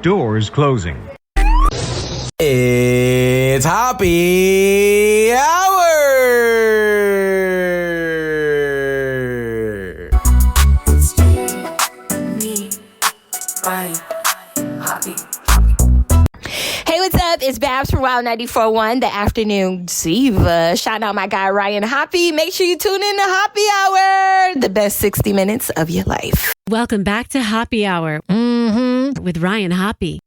Doors closing. It's Hoppe Hour! It's me, Ryan Hoppe. Hey, what's up? It's Babs from Wild 94.1, the afternoon diva. Shout out my guy, Ryan Hoppe. Make sure you tune in to Hoppe Hour, the best 60 minutes of your life. Welcome back to Hoppe Hour with Ryan Hoppe.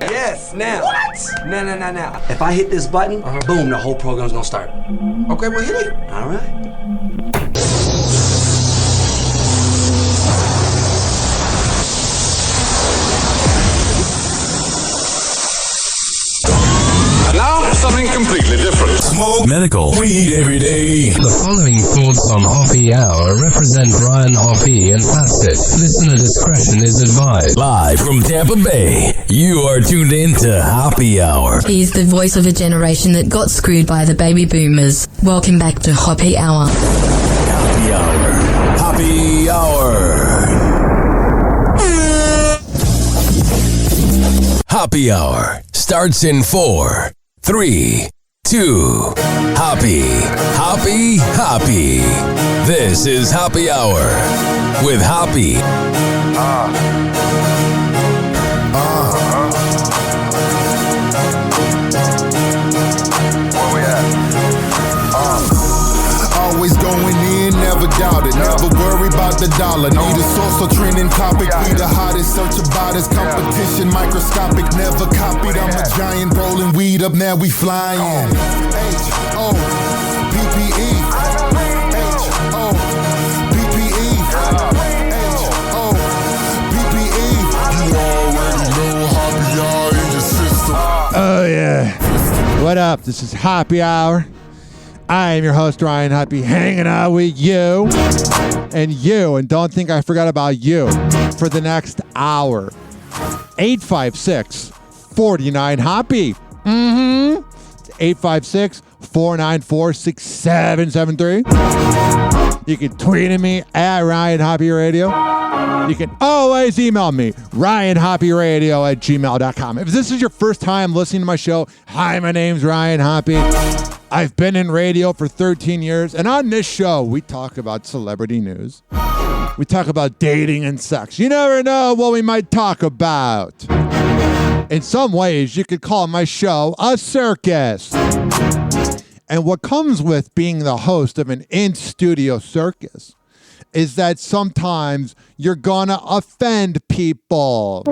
Yes, now. What? Now. If I hit this button, boom, the whole program's gonna start. Okay, well, hit it. All right. Now, something completely different. Smoke medical weed every day. The following thoughts on Hoppe Hour represent Ryan Hoppe and that's it. Listener discretion is advised. Live from Tampa Bay, you are tuned in to Hoppe Hour. He's the voice of a generation that got screwed by the baby boomers. Welcome back to Hoppe Hour. Hoppe Hour. Hoppe Hour. Hoppe Hour starts in 4, 3, 2. Hoppe. This is Hoppe Hour with Hoppe. Where we at? Always going in, never doubt it. Never worry about the dollar. Need a source or trending topic. We the hottest, search about us. Competition microscopic, never copied. I'm a giant rolling weed up, now we flying. H-O-P-P-E. H-O-P-P-E. H-O-P-P-E. You already know Hoppe Hour in your system. Oh, yeah. What up? This is Hoppe Hour. I am your host, Ryan Hoppe, hanging out with you. And don't think I forgot about you for the next hour. 856-49-HOPPE. 856-494-6773. You can tweet at me at Ryan Hoppe Radio. You can always email me, ryanhopperadio@gmail.com. If this is your first time listening to my show, hi, my name's Ryan Hoppe. I've been in radio for 13 years, and on this show, we talk about celebrity news. We talk about dating and sex. You never know what we might talk about. In some ways, you could call my show a circus. And what comes with being the host of an in-studio circus is that sometimes you're gonna offend people.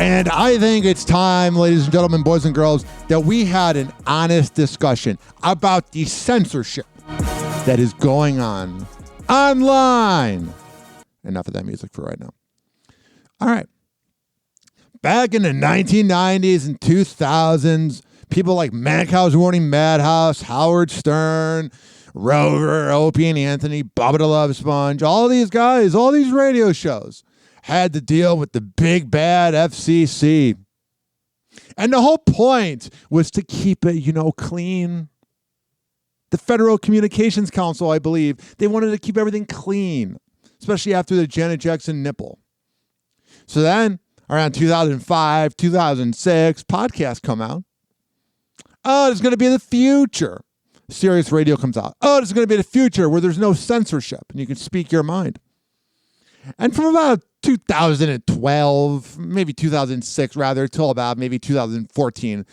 And I think it's time, ladies and gentlemen, boys and girls, that we had an honest discussion about the censorship that is going on online. Enough of that music for right now. All right. Back in the 1990s and 2000s, people like Mancow's Morning Madhouse, Howard Stern, Rover, Opie and Anthony, Bubba the Love Sponge, all these guys, all these radio shows had to deal with the big bad FCC. And the whole point was to keep it, clean. The Federal Communications Council, I believe, they wanted to keep everything clean, especially after the Janet Jackson nipple. So then, around 2005, 2006, podcasts come out. Oh, it's going to be the future. Sirius Radio comes out. Oh, it's going to be the future where there's no censorship and you can speak your mind. And from about 2012, maybe 2006 rather, till about maybe 2014,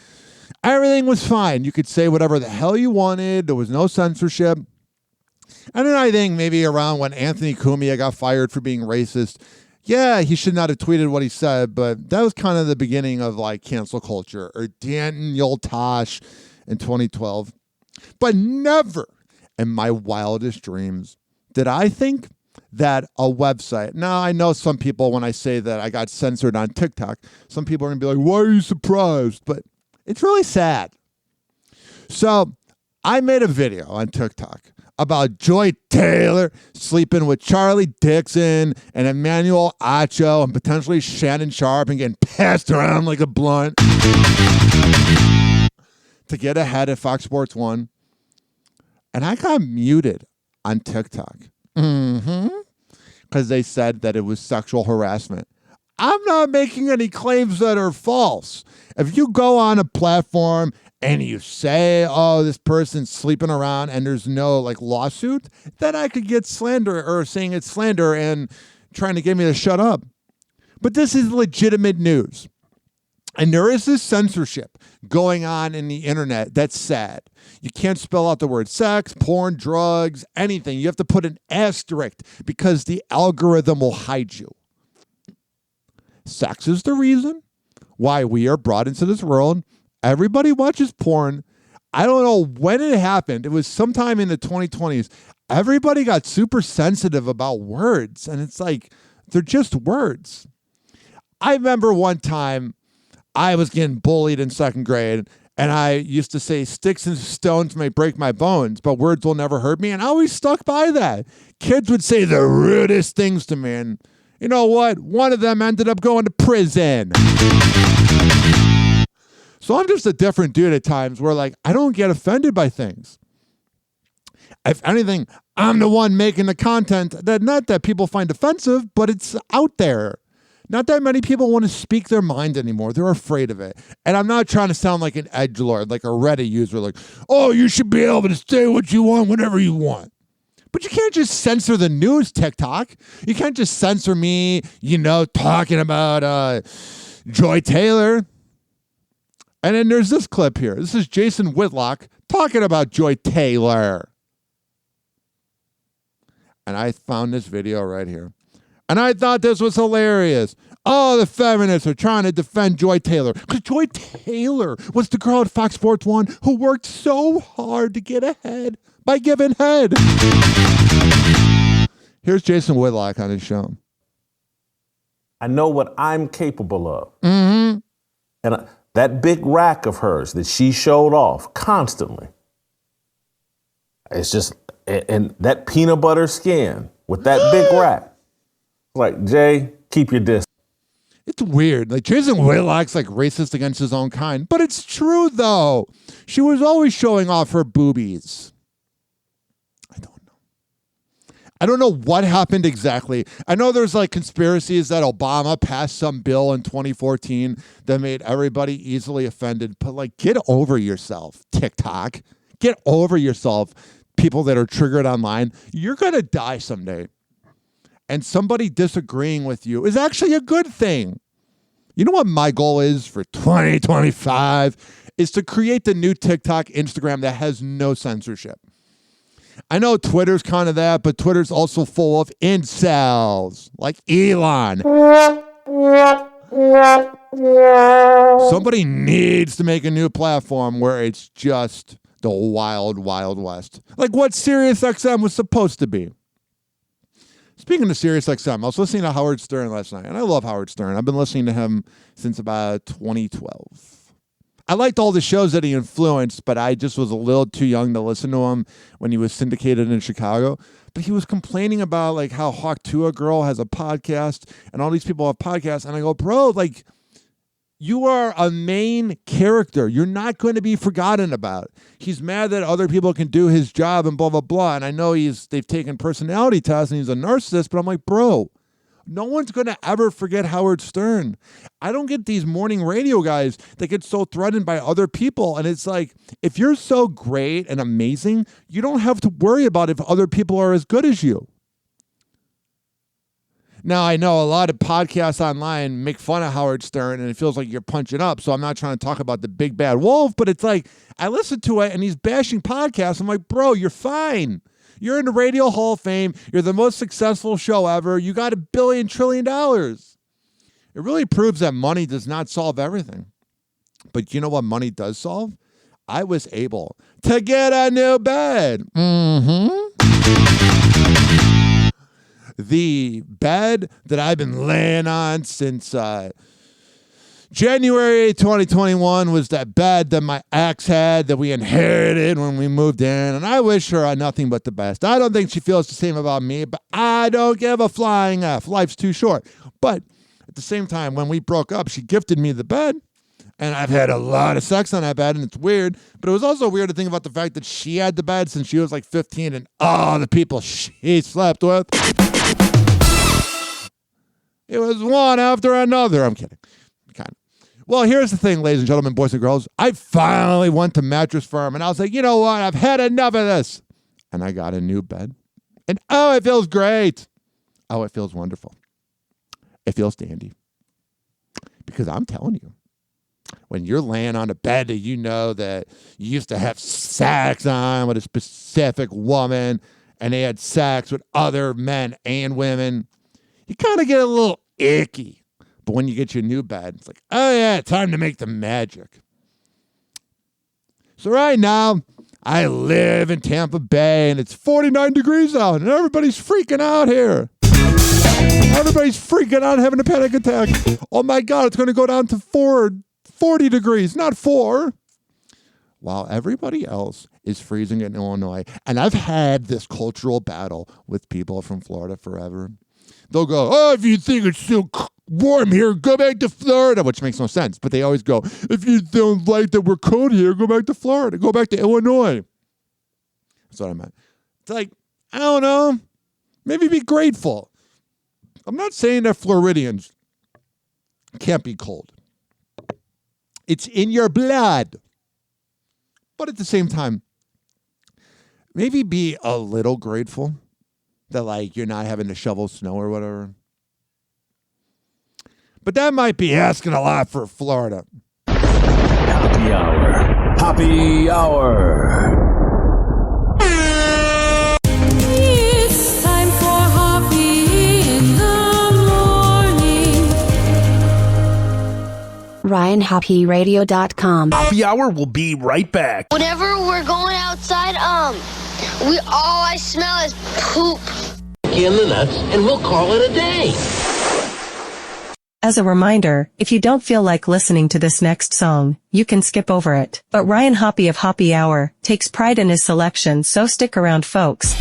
everything was fine. You could say whatever the hell you wanted. There was no censorship. And then I think maybe around when Anthony Cumia got fired for being racist, yeah, he should not have tweeted what he said, but that was kind of the beginning of like cancel culture, or Daniel Tosh in 2012. But never in my wildest dreams did I think that a website. Now, I know some people, when I say that I got censored on TikTok, some people are going to be like, why are you surprised? But it's really sad. So I made a video on TikTok about Joy Taylor sleeping with Charlie Dixon and Emmanuel Acho and potentially Shannon Sharp and getting passed around like a blunt to get ahead at Fox Sports 1. And I got muted on TikTok. Because they said that it was sexual harassment. I'm not making any claims that are false. If you go on a platform and you say, oh, this person's sleeping around and there's no like lawsuit, then I could get slander or saying it's slander and trying to get me to shut up. But this is legitimate news. And there is this censorship going on in the internet that's sad. You can't spell out the word sex, porn, drugs, anything. You have to put an asterisk because the algorithm will hide you. Sex is the reason why we are brought into this world. Everybody watches porn. I don't know when it happened. It was sometime in the 2020s. Everybody got super sensitive about words. And it's like, they're just words. I remember one time I was getting bullied in second grade, and I used to say sticks and stones may break my bones, but words will never hurt me. And I always stuck by that. Kids would say the rudest things to me. And you know what? One of them ended up going to prison. So I'm just a different dude at times where like, I don't get offended by things. If anything, I'm the one making the content that not that people find offensive, but it's out there. Not that many people want to speak their mind anymore. They're afraid of it. And I'm not trying to sound like an edgelord, like a Reddit user, like, oh, you should be able to say what you want whenever you want. But you can't just censor the news, TikTok. You can't just censor me, talking about Joy Taylor. And then there's this clip here. This is Jason Whitlock talking about Joy Taylor. And I found this video right here. And I thought this was hilarious. Oh, the feminists are trying to defend Joy Taylor. Because Joy Taylor was the girl at Fox Sports 1 who worked so hard to get ahead by giving head. Here's Jason Whitlock on his show. I know what I'm capable of. Mm-hmm. And that big rack of hers that she showed off constantly. It's just, and that peanut butter skin with that big rack. Like, Jay, keep your distance. It's weird. Like, Jason Whitlock's like racist against his own kind. But it's true, though. She was always showing off her boobies. I don't know what happened exactly. I know there's like conspiracies that Obama passed some bill in 2014 that made everybody easily offended. But like, get over yourself, TikTok. Get over yourself, people that are triggered online. You're going to die someday. And somebody disagreeing with you is actually a good thing. You know what my goal is for 2025? Is to create the new TikTok, Instagram that has no censorship. I know Twitter's kind of that, but Twitter's also full of incels, like Elon. Somebody needs to make a new platform where it's just the wild, wild west. Like what SiriusXM was supposed to be. Speaking of SiriusXM, I was listening to Howard Stern last night, and I love Howard Stern. I've been listening to him since about 2012. I liked all the shows that he influenced, but I just was a little too young to listen to him when he was syndicated in Chicago. But he was complaining about like how Hawk Tua Girl has a podcast, and all these people have podcasts. And I go, bro, like, you are a main character. You're not going to be forgotten about. He's mad that other people can do his job and blah, blah, blah. And I know they've taken personality tests and he's a narcissist, but I'm like, bro, no one's going to ever forget Howard Stern. I don't get these morning radio guys that get so threatened by other people. And it's like, if you're so great and amazing, you don't have to worry about if other people are as good as you. Now, I know a lot of podcasts online make fun of Howard Stern, and it feels like you're punching up, so I'm not trying to talk about the big bad wolf, but it's like, I listen to it, and he's bashing podcasts. I'm like, bro, you're fine. You're in the Radio Hall of Fame. You're the most successful show ever. You got $1 billion trillion. It really proves that money does not solve everything. But you know what money does solve? I was able to get a new bed. The bed that I've been laying on since January 2021 was that bed that my ex had that we inherited when we moved in. And I wish her nothing but the best. I don't think she feels the same about me, but I don't give a flying F. Life's too short. But at the same time, when we broke up, she gifted me the bed. And I've had a lot of sex on that bed, and it's weird. But it was also weird to think about the fact that she had the bed since she was like 15, and the people she slept with. It was one after another. I'm kidding. Kind of. Well, here's the thing, ladies and gentlemen, boys and girls. I finally went to Mattress Firm, and I was like, you know what? I've had enough of this. And I got a new bed. And it feels great. Oh, it feels wonderful. It feels dandy. Because I'm telling you, when you're laying on a bed that you know that you used to have sex on with a specific woman and they had sex with other men and women, you kind of get a little icky. But when you get your new bed, it's like, oh yeah, time to make the magic. So right now, I live in Tampa Bay and it's 49 degrees out and everybody's freaking out here. Everybody's freaking out, having a panic attack. Oh my God, it's going to go down to 40 degrees, not 4. While everybody else is freezing in Illinois. And I've had this cultural battle with people from Florida forever. They'll go, if you think it's so warm here, go back to Florida, which makes no sense. But they always go, if you don't like that we're cold here, go back to Florida, go back to Illinois. That's what I meant. It's like, I don't know, maybe be grateful. I'm not saying that Floridians can't be cold. It's in your blood. But at the same time, maybe be a little grateful that, like, you're not having to shovel snow or whatever. But that might be asking a lot for Florida. Happy Hour. Happy Hour. It's time for Hoppe in the morning. RyanHoppeRadio.com. Happy Hour will be right back. Whenever we're going outside, all I smell is poop. In the nuts, and we'll call it a day. As a reminder, if you don't feel like listening to this next song, you can skip over it. But Ryan Hoppe of Hoppe Hour takes pride in his selection, so stick around, folks.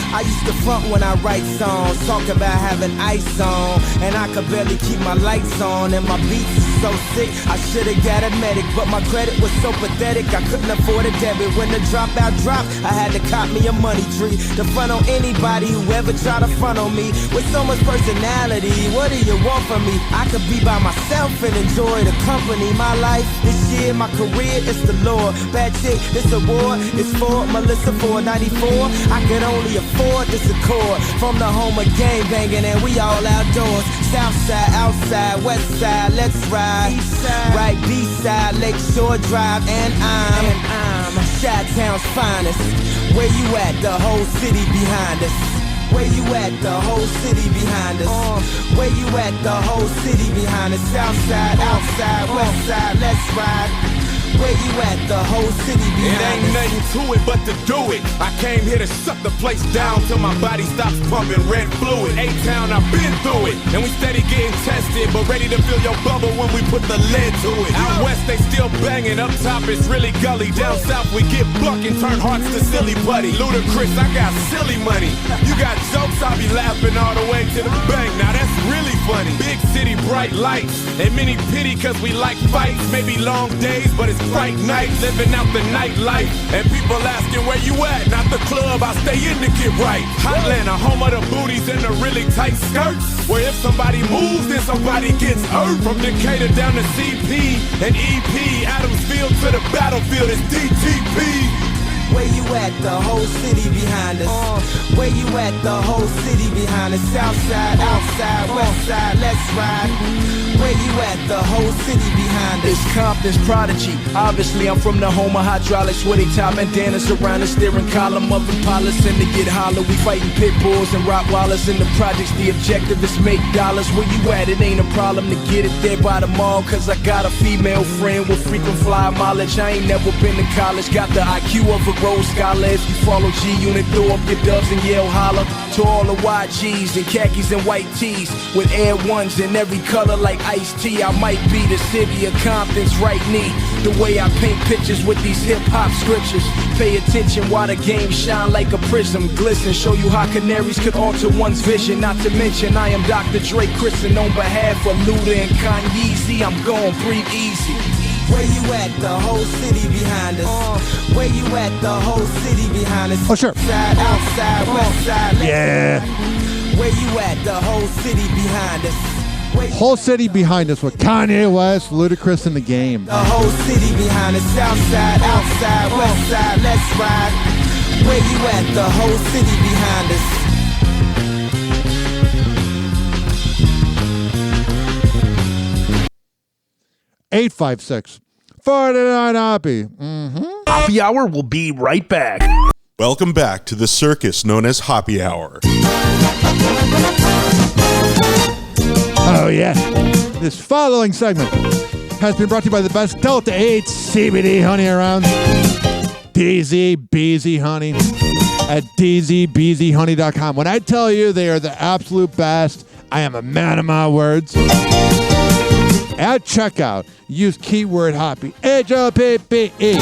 I used to front when I write songs, talk about having ice on, and I could barely keep my lights on, and my beats is so sick, I should've got a medic, but my credit was so pathetic, I couldn't afford a debit. When the dropout dropped, I had to cop me a money tree, to front on anybody who ever try to front on me, with so much personality, what do you want from me? I could be by myself and enjoy the company. My life, this year, my career, it's the Lord. Bad chick, this award is for Melissa 494, I could only afford this accord. From the home of gang banging and we all outdoors. South side, outside, west side, let's ride. East side, right, B-side, Lakeshore Drive, and I'm Chi-Town's finest. Where you at? The whole city behind us. Where you at? The whole city behind us. Where you at? The whole city behind us. South side, outside, west side, let's ride. Where you at? The whole city behind us. It ain't nothing to it but to do it. I came here to shut the place down till my body stops pumping red fluid. A-Town, I've been through it. And we steady getting tested, but ready to fill your bubble when we put the lid to it. Out west, they still banging. Up top, it's really gully. Down south, we get buck and turn hearts to silly putty. Ludacris, I got silly money. You got jokes, I'll be laughing all the way to the bank. Now that's really funny. Big city, bright lights. And many pity cause we like fights. Maybe long days, but it's bright nights. Living out the nightlife. And people asking where you at. Not the club, I stay in to get right. Hotlanta, home of the booties and the really tight skirts. Where if somebody moves, then somebody gets hurt. From Decatur down to CP and EP. Adamsville to the battlefield is DTP. Where you at? The whole city behind us. Where you at? The whole city behind us. South side, outside, west side, let's ride. Where you at? The whole city behind us. It's Compton's prodigy. Obviously, I'm from the home of hydraulics, where they tie bandanas around the steering column of Impalas, and to get hollow, we fighting pit bulls and Rottweilers in the projects. The objective is make dollars. Where you at? It ain't a problem to get it there by the mall, cause I got a female friend with frequent fly mileage. I ain't never been to college, got the IQ of a Rhodes Scholar. If you follow G-Unit, throw up your dubs and yell holla. To all the YGs and khakis and white tees with Air Ones in every color like Ice-T, I might be the city of Compton's right knee. The way I paint pictures with these hip-hop scriptures. Pay attention while the game shine like a prism. Glisten, show you how canaries could alter one's vision. Not to mention, I am Dr. Dre Christen on behalf of Luda and Kanye. I'm gon' breathe easy. Where you at? The whole city behind us. Where you at? The whole city behind us. Oh, sure. Side, outside, west side. Yeah. Where you at? The whole city behind us. Whole city behind us with Kanye West, Ludacris in the game. The whole city behind us. South side, outside, west side. Let's ride. Where you at? The whole city behind us. 856 49 Hoppe. Hoppe Hour will be right back. Welcome back to the circus known as Hoppe Hour. Oh, yeah. This following segment has been brought to you by the best Delta 8 CBD honey around. DZ Beezy Honey at dzbzhoney.com. When I tell you they are the absolute best, I am a man of my words. At checkout, use keyword Hoppe, H-O-P-P-E.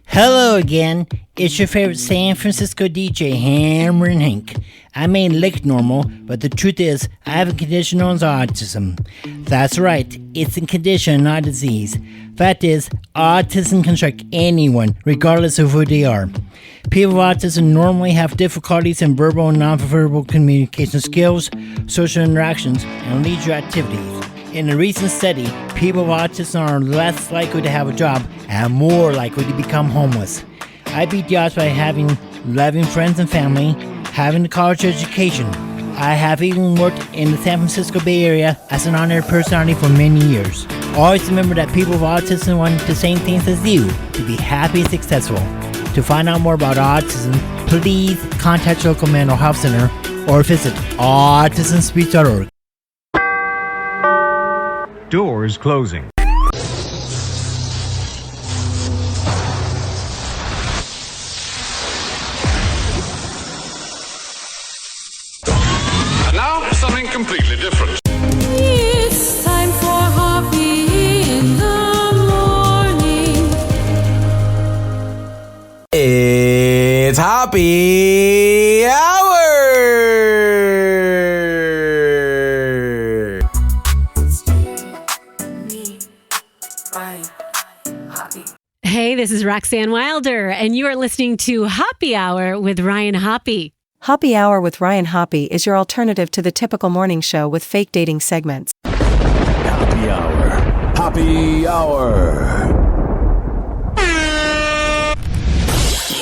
Hello again. It's your favorite San Francisco DJ, Hammer and Hank. I may look normal, but the truth is, I have a condition known as autism. That's right, it's a condition, not a disease. Fact is, autism can strike anyone, regardless of who they are. People with autism normally have difficulties in verbal and nonverbal communication skills, social interactions, and leisure activities. In a recent study, people with autism are less likely to have a job and more likely to become homeless. I beat the odds by having loving friends and family, having a college education. I have even worked in the San Francisco Bay Area as an honored personality for many years. Always remember that people with autism want the same things as you, to be happy and successful. To find out more about autism, please contact your local mental health center or visit autismspeech.org. Doors closing. And now, something completely different. It's time for Hoppe in the morning. It's Hoppe Hour. Hey, this is Roxanne Wilder, and you are listening to Hoppe Hour with Ryan Hoppe. Hoppe Hour with Ryan Hoppe is your alternative to the typical morning show with fake dating segments. Hoppe Hour. Hoppe Hour.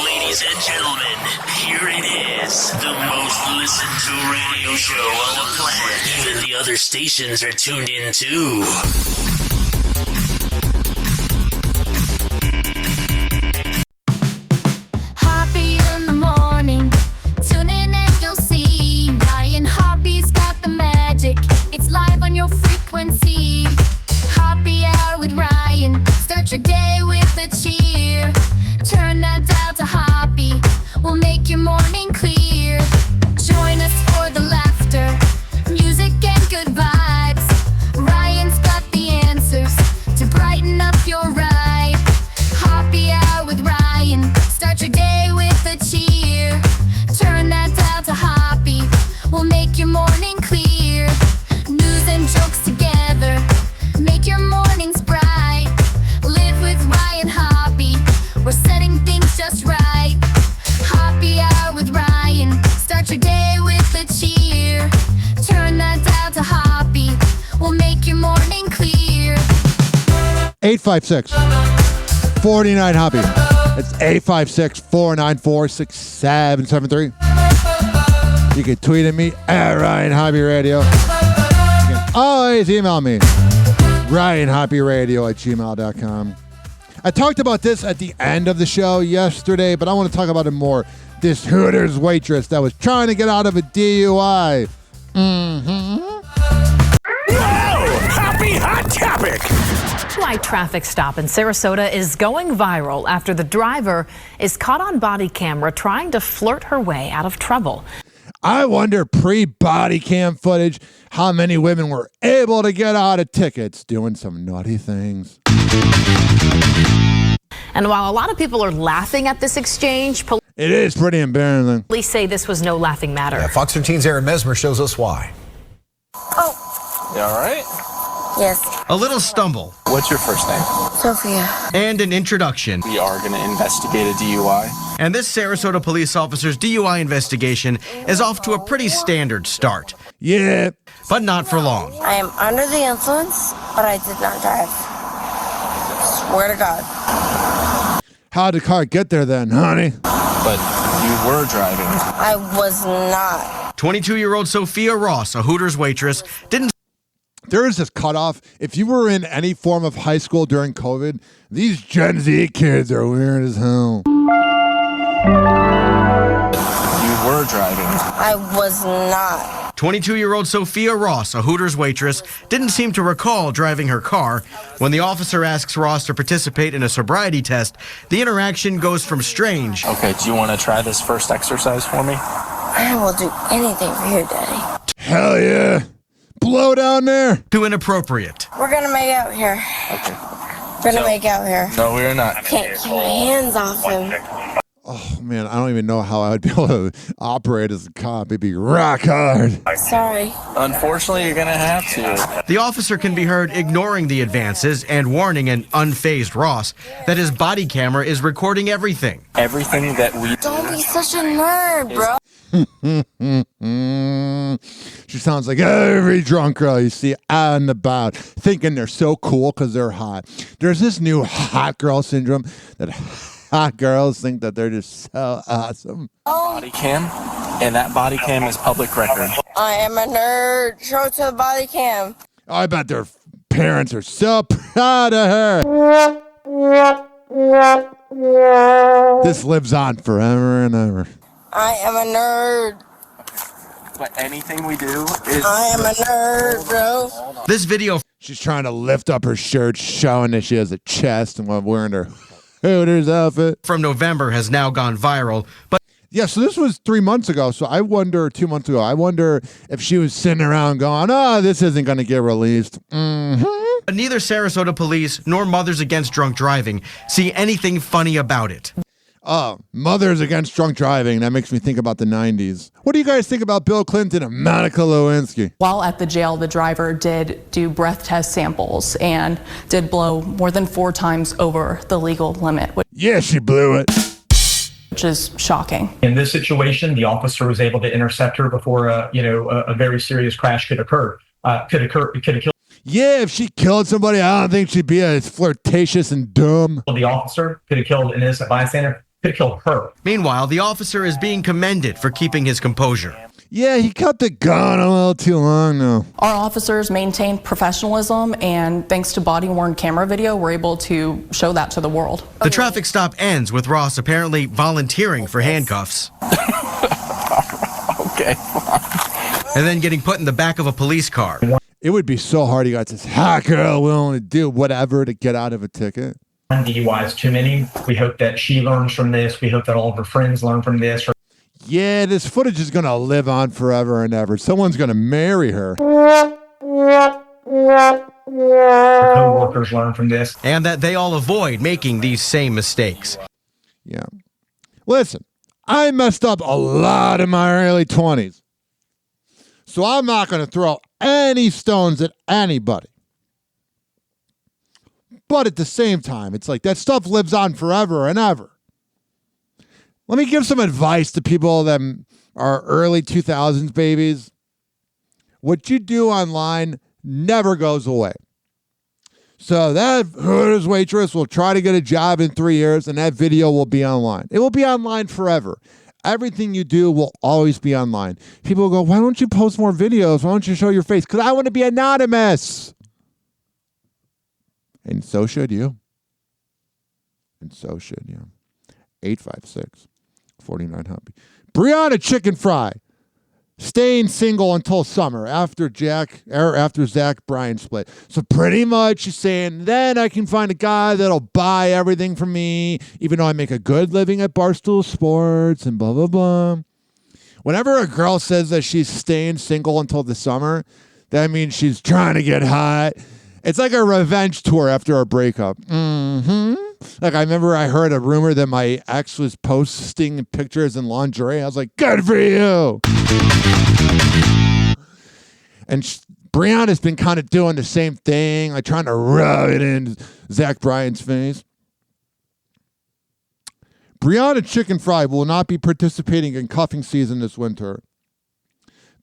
Ladies and gentlemen, here it is. The most listened to radio show on the planet. Even the other stations are tuned in too. It's live on your frequency. Hoppe Hour with Ryan. Start your day with a cheer. Turn that dial to Hoppe. We'll make your morning clear. Join us for the laughter, music and good vibes. Ryan's got the answers to brighten up your ride. Hoppe Hour with Ryan. Start your day with a cheer. Turn that dial to Hoppe. We'll make your morning clear. News and jokes together, make your mornings bright. Live with Ryan Hoppe, we're setting things just right. Hoppe Hour with Ryan, start your day with a cheer. Turn that dial to Hoppe, we'll make your morning clear. 856 49 Hoppe. It's 856 494 6773. You can tweet at me at Ryan Hoppe Radio. You can always email me, RyanHoppeRadio@gmail.com. I talked about this at the end of the show yesterday, but I want to talk about it more. This Hooters waitress that was trying to get out of a DUI. Whoa! Hoppe Hot Topic! Why traffic stop in Sarasota is going viral after the driver is caught on body camera trying to flirt her way out of trouble. I wonder pre-body cam footage how many women were able to get out of tickets doing some naughty things. And while a lot of people are laughing at this exchange, It is pretty embarrassing. police say this was no laughing matter. Yeah, Fox 13's Aaron Mesmer shows us why. You all right? Yes. A little stumble. What's your first name? Sophia. And an introduction. We are going to investigate a DUI. And this Sarasota police officer's DUI investigation is off to a pretty standard start. Yeah. But not for long. I am under the influence, but I did not drive. Swear to God. How'd the car get there then, honey? But you were driving. I was not. 22-year-old Sophia Ross, a Hooters waitress, didn't. There is this cutoff. If you were in any form of high school during COVID, these Gen Z kids are weird as hell. You were driving. I was not. 22-year-old Sophia Ross, a Hooters waitress, didn't seem to recall driving her car. When the officer asks Ross to participate in a sobriety test, the interaction goes from strange. Okay, do you want to try this first exercise for me? I will do anything for you, Daddy. Hell yeah. Blow down there. To inappropriate. We're going to make out here. Okay. We're going to make out here. No, we're not. I can't keep my hands off him. Oh, man, I don't even know how I would be able to operate as a cop. It'd be rock hard. Sorry. Unfortunately, you're going to have to. The officer can be heard ignoring the advances and warning an unfazed Ross that his body camera is recording everything. Everything that we Don't be such a nerd, bro. She sounds like every drunk girl you see out and about, thinking they're so cool because they're hot. There's this new hot girl syndrome that hot girls think that they're just so awesome. body cam, and that body cam is public record. I am a nerd. Show it to the body cam. I bet their parents are so proud of her. This lives on forever and ever. I am a nerd. But anything we do is... I am a nerd, bro. This video... She's trying to lift up her shirt, showing that she has a chest and while wearing her Hooters outfit. From November has now gone viral, but... Yeah, so this was 3 months ago, so I wonder, 2 months ago, I wonder if she was sitting around going, oh, this isn't going to get released. But neither Sarasota police nor Mothers Against Drunk Driving see anything funny about it. Mothers Against Drunk Driving. That makes me think about the 90s. What do you guys think about Bill Clinton and Monica Lewinsky? While at the jail, the driver did do breath test samples and did blow more than 4 times over the legal limit. Yeah, she blew it. Which is shocking. In this situation, the officer was able to intercept her before a very serious crash could occur. Could have killed. Yeah, if she killed somebody, I don't think she'd be as flirtatious and dumb. The officer could have killed an innocent bystander. Could have killed her. Meanwhile, the officer is being commended for keeping his composure. Yeah, he kept the gun a little too long, though. Our officers maintained professionalism, and thanks to body-worn camera video, we're able to show that to the world. The traffic stop ends with Ross apparently volunteering for handcuffs. Okay. And then getting put in the back of a police car. It would be so hard. You got this hot girl willing to do whatever to get out of a ticket. DUIs too many. We hope that she learns from this. We hope that all of her friends learn from this. Yeah, this footage is going to live on forever and ever. Someone's going to marry her. Her co-workers learn from this. And that they all avoid making these same mistakes. Yeah. Listen, I messed up a lot in my early 20s. So I'm not going to throw any stones at anybody. But at the same time, it's like that stuff lives on forever and ever. Let me give some advice to people that are early 2000s babies. What you do online never goes away. So that Hooters waitress will try to get a job in 3 years, and that video will be online. It will be online forever. Everything you do will always be online. People go, why don't you post more videos? Why don't you show your face? Because I want to be anonymous. And so should you. And so should you. 856-49-HOPPE. Brianna Chicken Fry. Staying single until summer after Zach Bryan split. So pretty much she's saying, then I can find a guy that'll buy everything from me, even though I make a good living at Barstool Sports and blah, blah, blah. Whenever a girl says that she's staying single until the summer, that means she's trying to get hot. It's like a revenge tour after a breakup. Like, I remember I heard a rumor that my ex was posting pictures in lingerie. I was like, good for you. And Brianna's been kind of doing the same thing, like trying to rub it in Zach Bryan's face. Brianna Chicken Fry will not be participating in cuffing season this winter.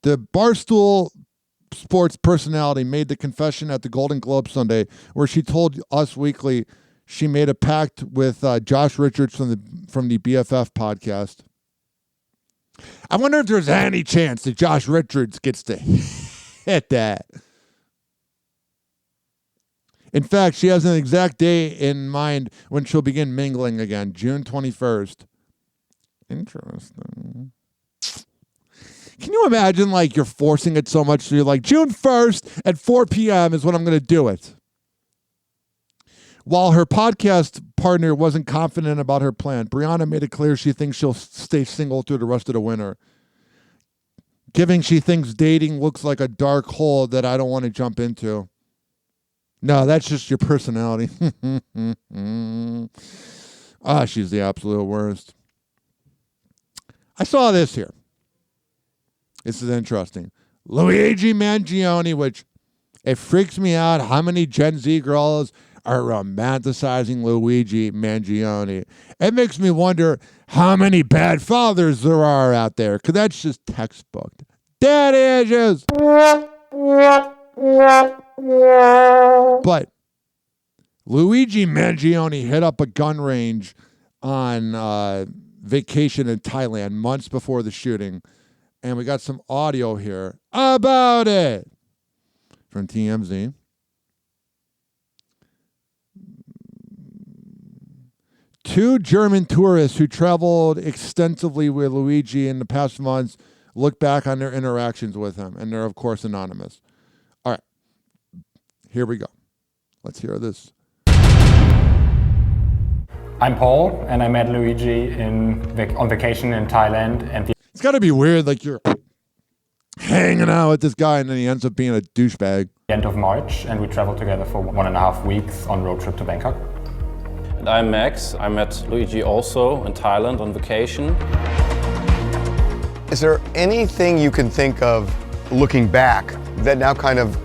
The Barstool Sports personality made the confession at the Golden Globe Sunday, where she told Us Weekly she made a pact with Josh Richards from the BFF podcast. I wonder if there's any chance that Josh Richards gets to hit that. In fact, she has an exact day in mind when she'll begin mingling again, June 21st. Interesting. Can you imagine, like, you're forcing it so much, so you're like, June 1st at 4 p.m. is when I'm going to do it. While her podcast partner wasn't confident about her plan, Brianna made it clear she thinks she'll stay single through the rest of the winter. Giving she thinks dating looks like a dark hole that I don't want to jump into. No, that's just your personality. She's the absolute worst. I saw this here. This is interesting. Luigi Mangione, which it freaks me out how many Gen Z girls are romanticizing Luigi Mangione. It makes me wonder how many bad fathers there are out there, because that's just textbook. Daddy issues. But Luigi Mangione hit up a gun range on vacation in Thailand months before the shooting. And we got some audio here about it from TMZ. Two German tourists who traveled extensively with Luigi in the past months look back on their interactions with him, and they're, of course, anonymous. All right, here we go. Let's hear this. I'm Paul, and I met Luigi on vacation in Thailand. And it's got to be weird, like you're hanging out with this guy, and then he ends up being a douchebag. End of March, and we traveled together for 1.5 weeks on road trip to Bangkok. And I'm Max. I met Luigi also in Thailand on vacation. Is there anything you can think of looking back that now kind of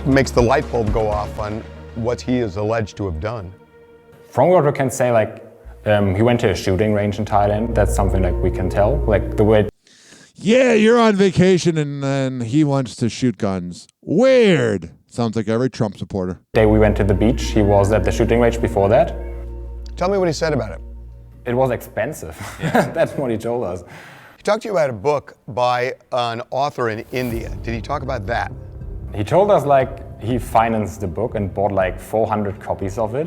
makes the light bulb go off on what he is alleged to have done? From what we can say, like, he went to a shooting range in Thailand. That's something like we can tell, like the way. Yeah, you're on vacation and then he wants to shoot guns. Weird. Sounds like every Trump supporter. The day we went to the beach, he was at the shooting range before that. Tell me what he said about it. It was expensive. Yeah. That's what he told us. He talked to you about a book by an author in India. Did he talk about that? He told us like he financed the book and bought like 400 copies of it,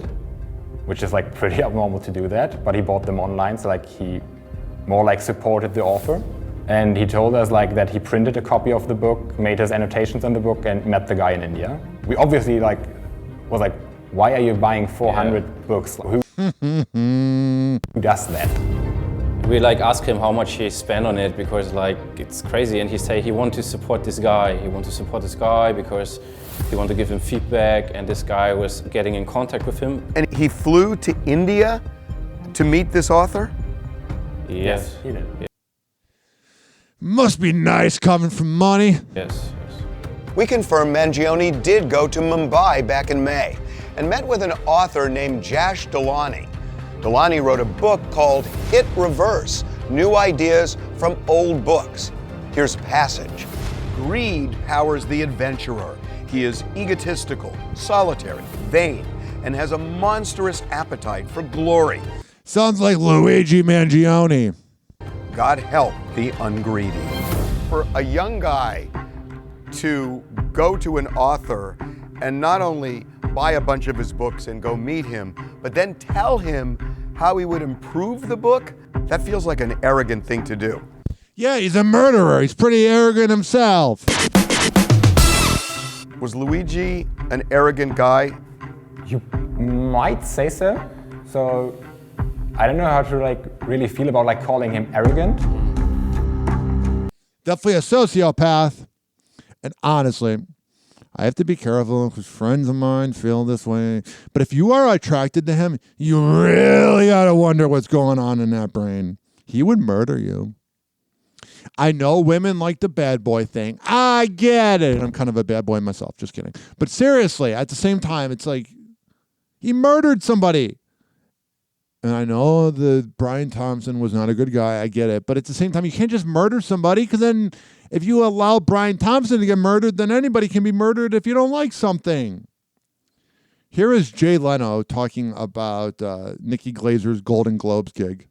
which is like pretty abnormal to do that, but he bought them online, so like he more like supported the author. And he told us like that he printed a copy of the book, made his annotations on the book, and met the guy in India. We obviously like was like, why are you buying 400 books? Who does that? We like asked him how much he spent on it because like it's crazy, and he said he wanted to support this guy. He wanted to support this guy because he wanted to give him feedback, and this guy was getting in contact with him. And he flew to India to meet this author? Yes, he did. Yeah. Must be nice coming from money. Yes. We confirm Mangione did go to Mumbai back in May and met with an author named Jash Dalani. Dalani wrote a book called Hit Reverse, New Ideas from Old Books. Here's a passage. Greed powers the adventurer. He is egotistical, solitary, vain, and has a monstrous appetite for glory. Sounds like Luigi Mangione. God help the ungreedy. For a young guy to go to an author and not only buy a bunch of his books and go meet him, but then tell him how he would improve the book, that feels like an arrogant thing to do. Yeah, he's a murderer. He's pretty arrogant himself. Was Luigi an arrogant guy? You might say so. So I don't know how to like really feel about like calling him arrogant. Definitely a sociopath. And honestly, I have to be careful because friends of mine feel this way. But if you are attracted to him, you really got to wonder what's going on in that brain. He would murder you. I know women like the bad boy thing. I get it. I'm kind of a bad boy myself. Just kidding. But seriously, at the same time, it's like he murdered somebody. And I know that Brian Thompson was not a good guy. I get it. But at the same time, you can't just murder somebody because then if you allow Brian Thompson to get murdered, then anybody can be murdered if you don't like something. Here is Jay Leno talking about Nikki Glazer's Golden Globes gig.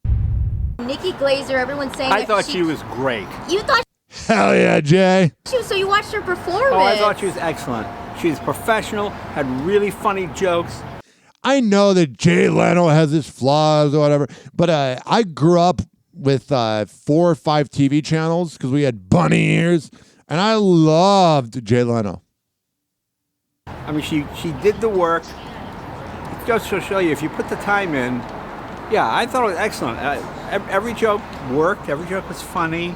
Nikki Glazer, everyone's saying I thought she was great. You thought Hell yeah, Jay. so you watched her performance. Oh, I thought she was excellent. She was professional, had really funny jokes. I know that Jay Leno has his flaws or whatever, but I grew up with 4 or 5 TV channels because we had bunny ears, and I loved Jay Leno. I mean, she did the work. It goes to show you, if you put the time in, yeah, I thought it was excellent. Every joke worked. Every joke was funny.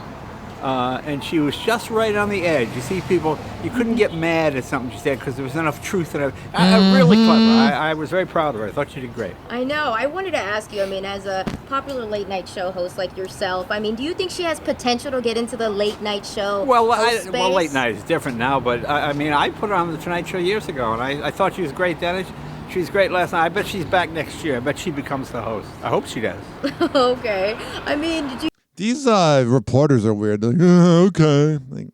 And she was just right on the edge. You see people, you couldn't get mad at something she said because there was enough truth in it. Really clever. I was very proud of her. I thought she did great. I know. I wanted to ask you, I mean, as a popular late night show host like yourself, I mean, do you think she has potential to get into the late night show host space? Well, late night is different now, but I mean, I put her on the Tonight Show years ago, and I thought she was great then. She was great last night. I bet she's back next year. I bet she becomes the host. I hope she does. Okay. I mean, did you... These reporters are weird. They're like, okay. Like,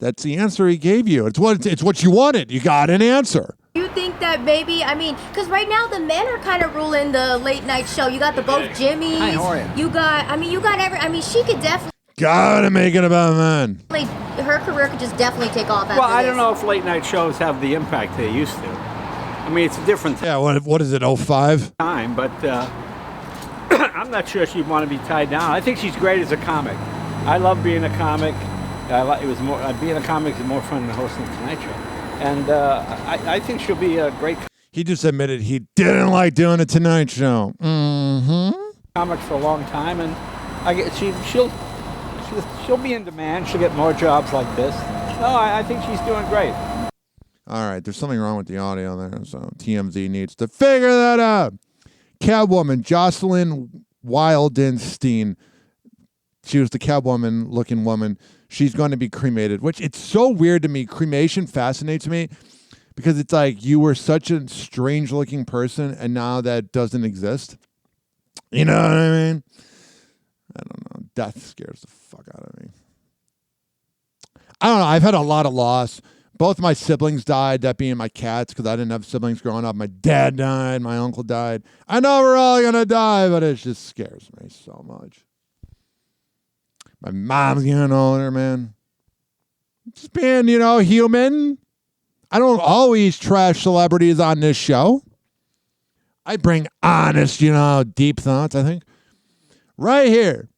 that's the answer he gave you. It's what you wanted. You got an answer. You think that maybe, I mean, because right now the men are kind of ruling the late night show. You got the both Jimmys. Hi, how are you? You got she could definitely. Gotta make it about men. Her career could just definitely take off after Well, I this. don't know if late night shows have the impact they used to. I mean, it's a different Yeah, what is it, 05? time, but I'm not sure she'd want to be tied down. I think she's great as a comic. I love being a comic. Being a comic is more fun than hosting the Tonight Show. And I think she'll be a great He just admitted he didn't like doing a Tonight Show. comic for a long time, and I guess she'll be in demand. She'll get more jobs like this. No, I think she's doing great. All right, there's something wrong with the audio there, so TMZ needs to figure that out. Catwoman, Jocelyn Wildenstein. She was the Catwoman-looking woman. She's going to be cremated, which it's so weird to me. Cremation fascinates me because it's like you were such a strange-looking person, and now that doesn't exist. You know what I mean? I don't know. Death scares the fuck out of me. I don't know. I've had a lot of loss. Both my siblings died, that being my cats, because I didn't have siblings growing up. My dad died. My uncle died. I know we're all going to die, but it just scares me so much. My mom's getting older, man. Just being, human. I don't always trash celebrities on this show. I bring honest, deep thoughts, I think. Right here.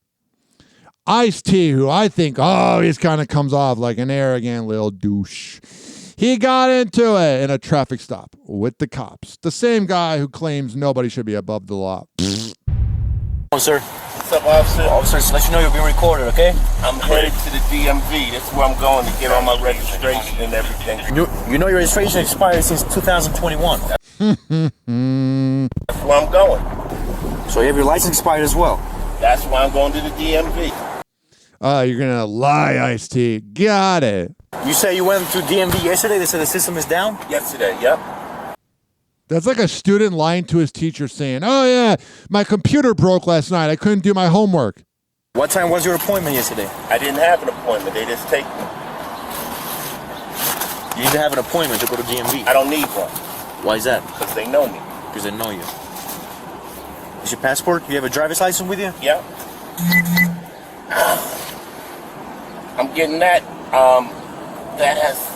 Ice-T, who I think always kind of comes off like an arrogant little douche. He got into it in a traffic stop with the cops. The same guy who claims nobody should be above the law. Sir. What's up, officer? Officer, just let you know you're being recorded, okay? I'm headed to the DMV. That's where I'm going to get all my registration and everything. You know your registration expired since 2021. That's where I'm going. So you have your license expired as well? That's why I'm going to the DMV. You're going to lie, Ice-T. Got it. You say you went to DMV yesterday? They said the system is down? Yesterday, yep. That's like a student lying to his teacher saying, oh, yeah, my computer broke last night. I couldn't do my homework. What time was your appointment yesterday? I didn't have an appointment. They just take me. You need to have an appointment to go to DMV. I don't need one. Why is that? Because they know me. Because they know you. Is your passport? You have a driver's license with you? Yep. I'm getting that. That has...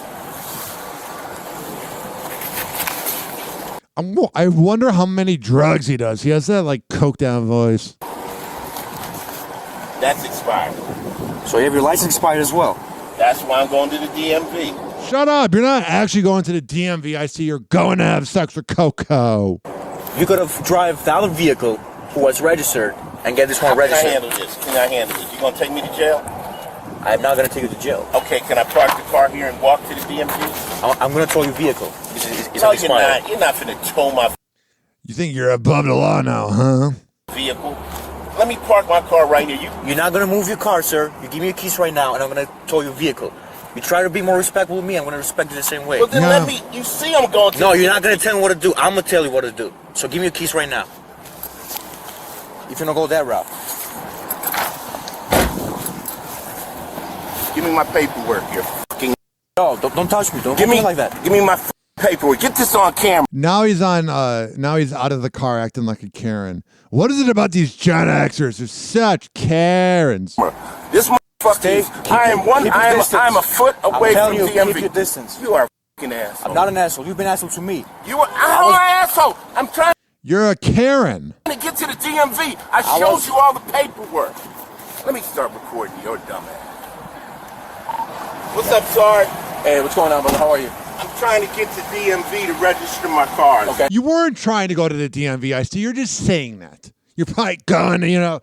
I wonder how many drugs he does. He has that, coked down voice. That's expired. So you have your license expired as well? That's why I'm going to the DMV. Shut up. You're not actually going to the DMV. I see you're going to have sex with Coco. You could have drive the other vehicle who was registered and get this one registered. Can I handle this? You going to take me to jail? I'm not going to take you to jail. Okay, can I park the car here and walk to the DMV? I'm going to tow your vehicle. No, you're not. You're not going to tow my You think you're above the law now, huh? vehicle. Let me park my car right here. You're not going to move your car, sir. You give me your keys right now, and I'm going to tow your vehicle. You try to be more respectful with me, I'm going to respect you the same way. Well, then let me... You see I'm going to... No, you're not going to tell me what to do. I'm going to tell you what to do. So give me your keys right now. If you're going to go that route. Give me my paperwork here. Fucking... No, don't touch me. Don't give me like that. Give me my paperwork. Get this on camera. Now he's on. Now he's out of the car acting like a Karen. What is it about these Gen Xers? They're such Karens. This motherfucker. I'm a foot away from the DMV. Keep your distance. You are a fucking asshole. I'm not an asshole. You've been an asshole to me. I'm an asshole. I'm trying You're a Karen. to get to the DMV. I showed you all the paperwork. Let me start recording your dumb ass. What's up, Sarge? Hey, what's going on, brother? How are you? I'm trying to get to DMV to register my cars. Okay. You weren't trying to go to the DMV, I see. You're just saying that. You're probably going to,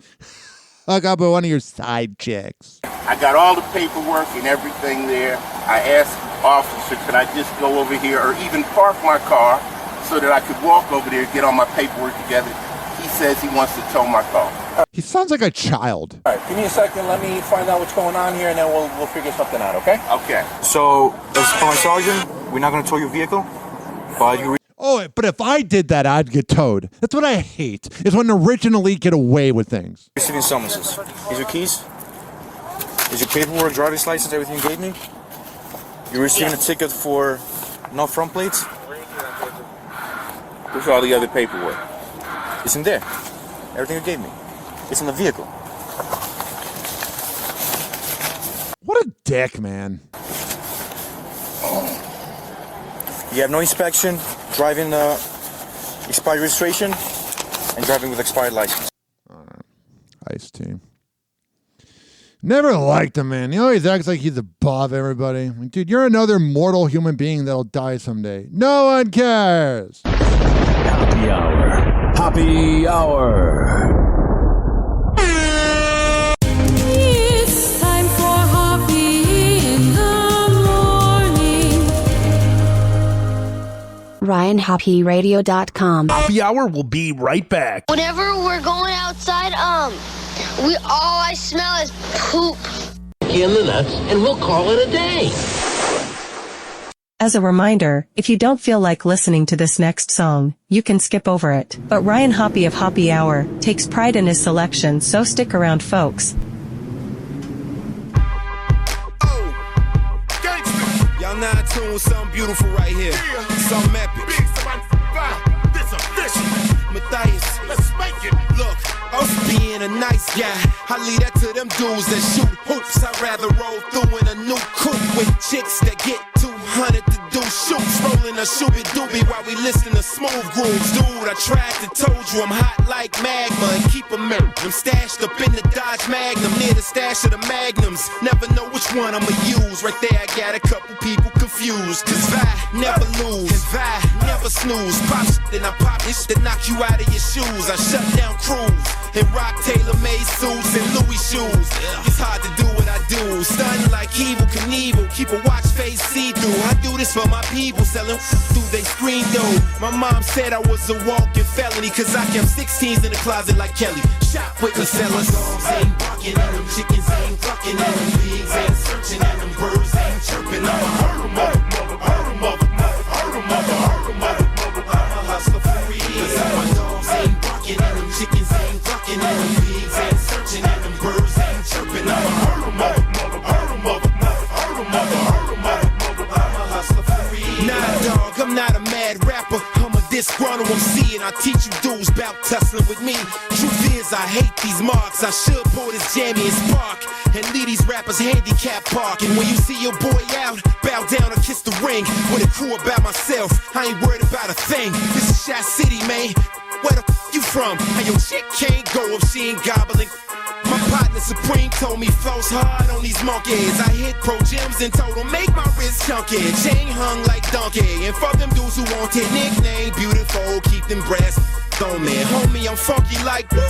hook up with one of your side chicks. I got all the paperwork and everything there. I asked the officer, could I just go over here or even park my car so that I could walk over there and get all my paperwork together. He says he wants to tow my car. He sounds like a child. All right, give me a second. Let me find out what's going on here, and then we'll figure something out, okay? Okay. So, as for my sergeant, we're not going to tow your vehicle, but you... But if I did that, I'd get towed. That's what I hate, is when the rich and elite get away with things. Receiving summonses. Here's your keys. Here's your paperwork, driver's license, everything you gave me. You're receiving a ticket for no front plates. Where's all the other paperwork? It's in there. Everything you gave me. It's in the vehicle. What a dick, man. You have no inspection, driving expired registration, and driving with expired license. Ice team. Never liked him, man. He always acts like he's above everybody. Like, dude, you're another mortal human being that'll die someday. No one cares. Happy Hour. Happy Hour. It's time for Hoppe in the morning. RyanHoppeRadio.com. Happy Hour will be right back. Whenever we're going outside, all I smell is poop. In the nuts, and we'll call it a day. As a reminder, if you don't feel like listening to this next song, you can skip over it. But Ryan Hoppe of Hoppe Hour takes pride in his selection, so stick around, folks. Y'all not tuned with something beautiful right here. Something epic. This official. Matthias, let's make it. Look, us being a nice guy, I leave that to them dudes that shoot hoops. I'd rather roll through in a new coupe with chicks that get 200 to do shoots. Rolling a shooby doobie while we listen to smooth grooves. Dude, I tried to told you I'm hot like magma and keep them stashed up in the Dodge Magnum near the stash of the Magnums. Never know which one I'ma use. Right there I got a couple people confused. Cause I never lose, and I never snooze. Pop shit, then I pop this shit to knock you out of your shoes. I shut down crews and rock tailor-made suits and Louis shoes. It's hard to do what I do. Stunning like Evil Knievel, keep a watch face see-through. I do this for my people, selling through they screen though. My mom said I was a walking felony, cause I kept 16s in the closet like Kelly. Shop with the sellers. Dogs ain't barking at them, chickens ain't clucking at them, pigs ain't searching at them, birds ain't chirping. I'ma hurt them, hurt them, hurt them, hurt them, hurt them, hurt them, hurt them. I'm a hustler for real. Cause my dogs ain't barking at them, chickens ain't clucking at them, pigs ain't searching at them, birds ain't chirping. I'ma hurt them, hurt them, hurt them, hurt them, hurt them, hurt them, hurt them. I'm a hustler for real. Nah, dog, I'm not a mad rapper. I'm a disgruntled MC, and I teach you dudes about tussling with me. Truth is, I hate these marks. I should pull this jammy and spark and leave these rappers handicap park. And when you see your boy out, bow down and kiss the ring. With a crew about myself, I ain't worried about a thing. This is Shot City, man. Where the f you from? And your chick can't go if she ain't gobbling. My partner Supreme told me flows hard on these monkeys. I hit Pro Gyms and told them make my wrist chunky. Chain hung like donkey. And for them dudes who want it, nickname beautiful, keep them brass on me. Homie, I'm funky like woo.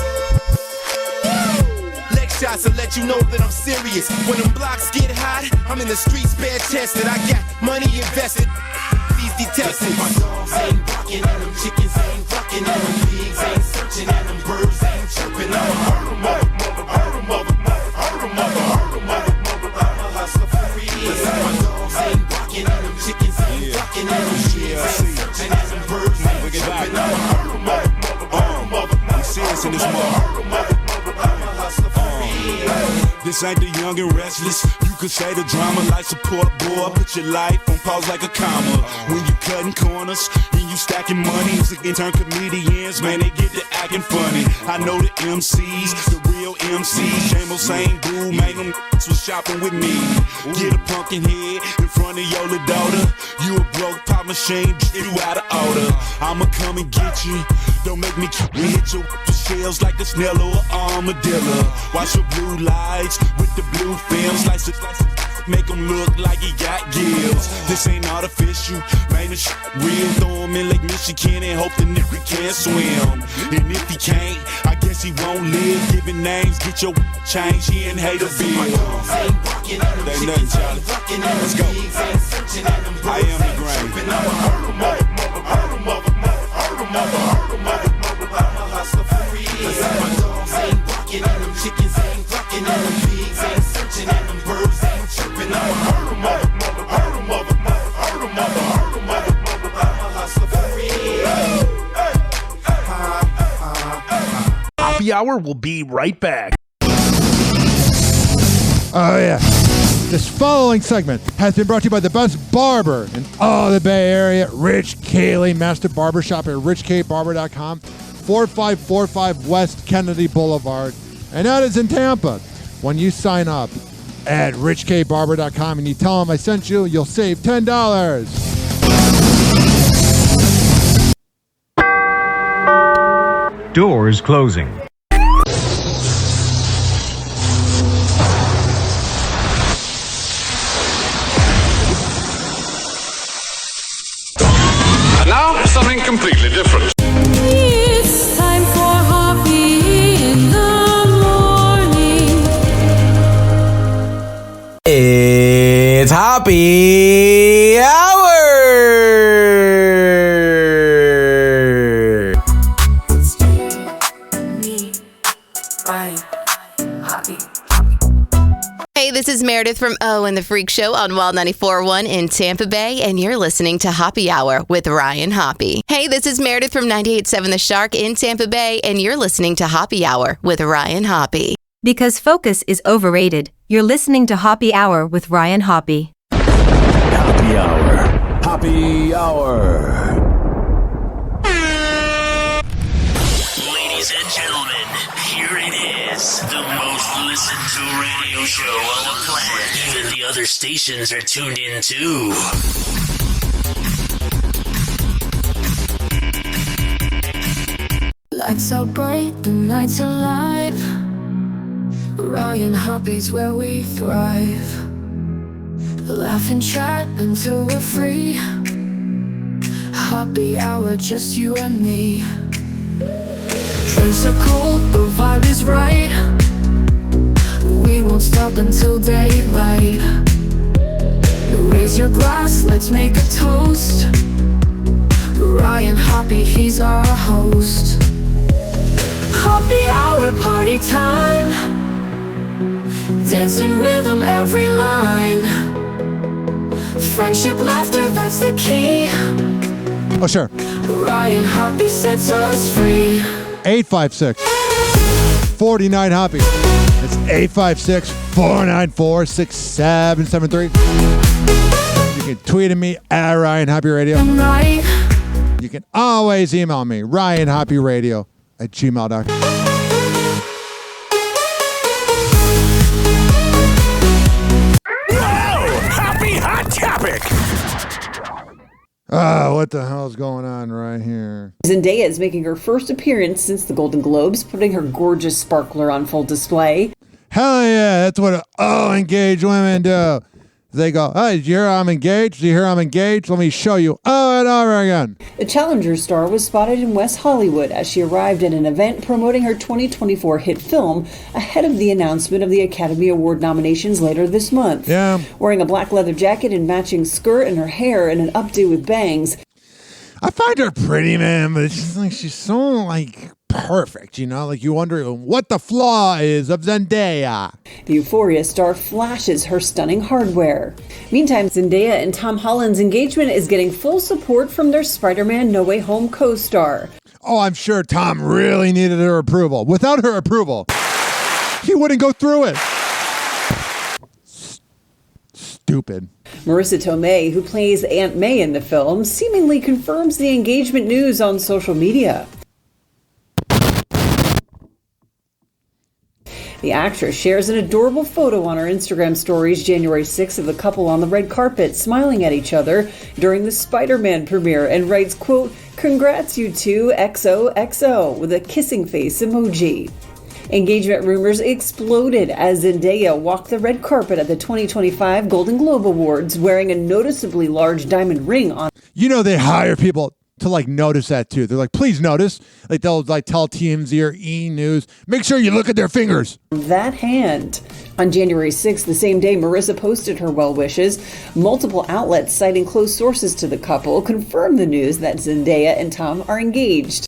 Legs shots to let you know that I'm serious. When them blocks get hot, I'm in the streets bare chested. I got money invested. These detectives. My dogs ain't barking and them chickens ain't clucking and them pigs ain't searching and them birds ain't chirping. I'ma hurt 'em, hurt 'em, hurt 'em, hurt 'em, hurt 'em, hurt 'em. I'm a hustler for real. My dogs ain't barking and them chickens ain't clucking and them pigs ain't searching and them birds ain't chirping. I'ma hurt 'em, hurt 'em, hurt 'em. I'm serious in this mother. This ain't the young and restless. You could say the drama like support board. Put your life on pause like a comma. When you cutting corners and you stacking money, and turn comedians, man, they get to acting funny. I know the MCs, the real MCs. Shame on same boo, man, them was shopping with me. Get a pumpkin head in front of your little daughter. You a broke pop machine, you out of order. I'ma come and get you. Don't make me hit you with shells like a snail or an armadillo. Watch your blue lights with the blue films, slice it, make him look like he got gills. This ain't artificial, man, this shit real. Throw him in Lake Michigan and hope the nigga can't swim. And if he can't, I guess he won't live. Giving names, get your change, he ain't hate a bill. They nothing, Charlie. Let's go. I am the grain. Chickens ain't clucking and them pigs ain't searching and them birds ain't chirping. I'ma hurt 'em, hurt 'em, hurt 'em, hurt 'em, hurt 'em, hurt 'em, hurt 'em. I'm a hustler for real. Hoppe Hour will be right back. Oh, yeah. This following segment has been brought to you by the best barber in all the Bay Area, Rich Cayley, Master Barbershop at richkbarber.com, 4545 West Kennedy Boulevard. And that is in Tampa. When you sign up at richkbarber.com and you tell them I sent you, you'll save $10. Doors closing. And now, something completely different. It's time for Hoppe in the morning. It's Hoppe Hour! Hey, this is Meredith from O and the Freak Show on Wild 94.1 in Tampa Bay, and you're listening to Hoppe Hour with Ryan Hoppe. Hey, this is Meredith from 98.7 The Shark in Tampa Bay, and you're listening to Hoppe Hour with Ryan Hoppe. Because focus is overrated, you're listening to Hoppe Hour with Ryan Hoppe. Hoppe Hour. Hoppe Hour. Ladies and gentlemen, here it is. The most listened to radio show on the planet. Even the other stations are tuned in too. Lights are bright, the nights are light. Ryan Hoppe's where we thrive. Laugh and chat until we're free. Hoppe Hour, just you and me. Drinks are cold, the vibe is right. We won't stop until daylight. Raise your glass, let's make a toast. Ryan Hoppe, he's our host. Hoppe Hour, party time. Dancing rhythm, every line. Friendship, laughter, that's the key. Oh, sure. Ryan Hoppe sets us free. 856-49 Hoppe. It's 856-494-6773. You can tweet at me at Ryan Hoppe Radio. You can always email me, ryanhopperadio@gmail.com. Hoppe Hot Topic. What the hell's going on right here? Zendaya is making her first appearance since the Golden Globes, putting her gorgeous sparkler on full display. Hell yeah, that's what all engaged women do. They go, hey, did you hear I'm engaged? Did you hear I'm engaged? Let me show you. Oh, and over again. The Challenger star was spotted in West Hollywood as she arrived at an event promoting her 2024 hit film ahead of the announcement of the Academy Award nominations later this month. Yeah. Wearing a black leather jacket and matching skirt and her hair in an updo with bangs. I find her pretty, man, but she's so like perfect, you know? Like you wonder what the flaw is of Zendaya. The Euphoria star flashes her stunning hardware. Meantime, Zendaya and Tom Holland's engagement is getting full support from their Spider-Man No Way Home co-star. Oh, I'm sure Tom really needed her approval. Without her approval, he wouldn't go through it. Stupid. Marissa Tomei, who plays Aunt May in the film, seemingly confirms the engagement news on social media. The actress shares an adorable photo on her Instagram stories January 6th of the couple on the red carpet smiling at each other during the Spider-Man premiere and writes, quote, "Congrats you two, XOXO," with a kissing face emoji. Engagement rumors exploded as Zendaya walked the red carpet at the 2025 Golden Globe Awards wearing a noticeably large diamond ring on. You know they hire people to like notice that too. They're like, please notice. Like they'll like tell TMZ or E! News, make sure you look at their fingers. That hand. On January 6th, the same day Marissa posted her well wishes, multiple outlets citing close sources to the couple confirmed the news that Zendaya and Tom are engaged.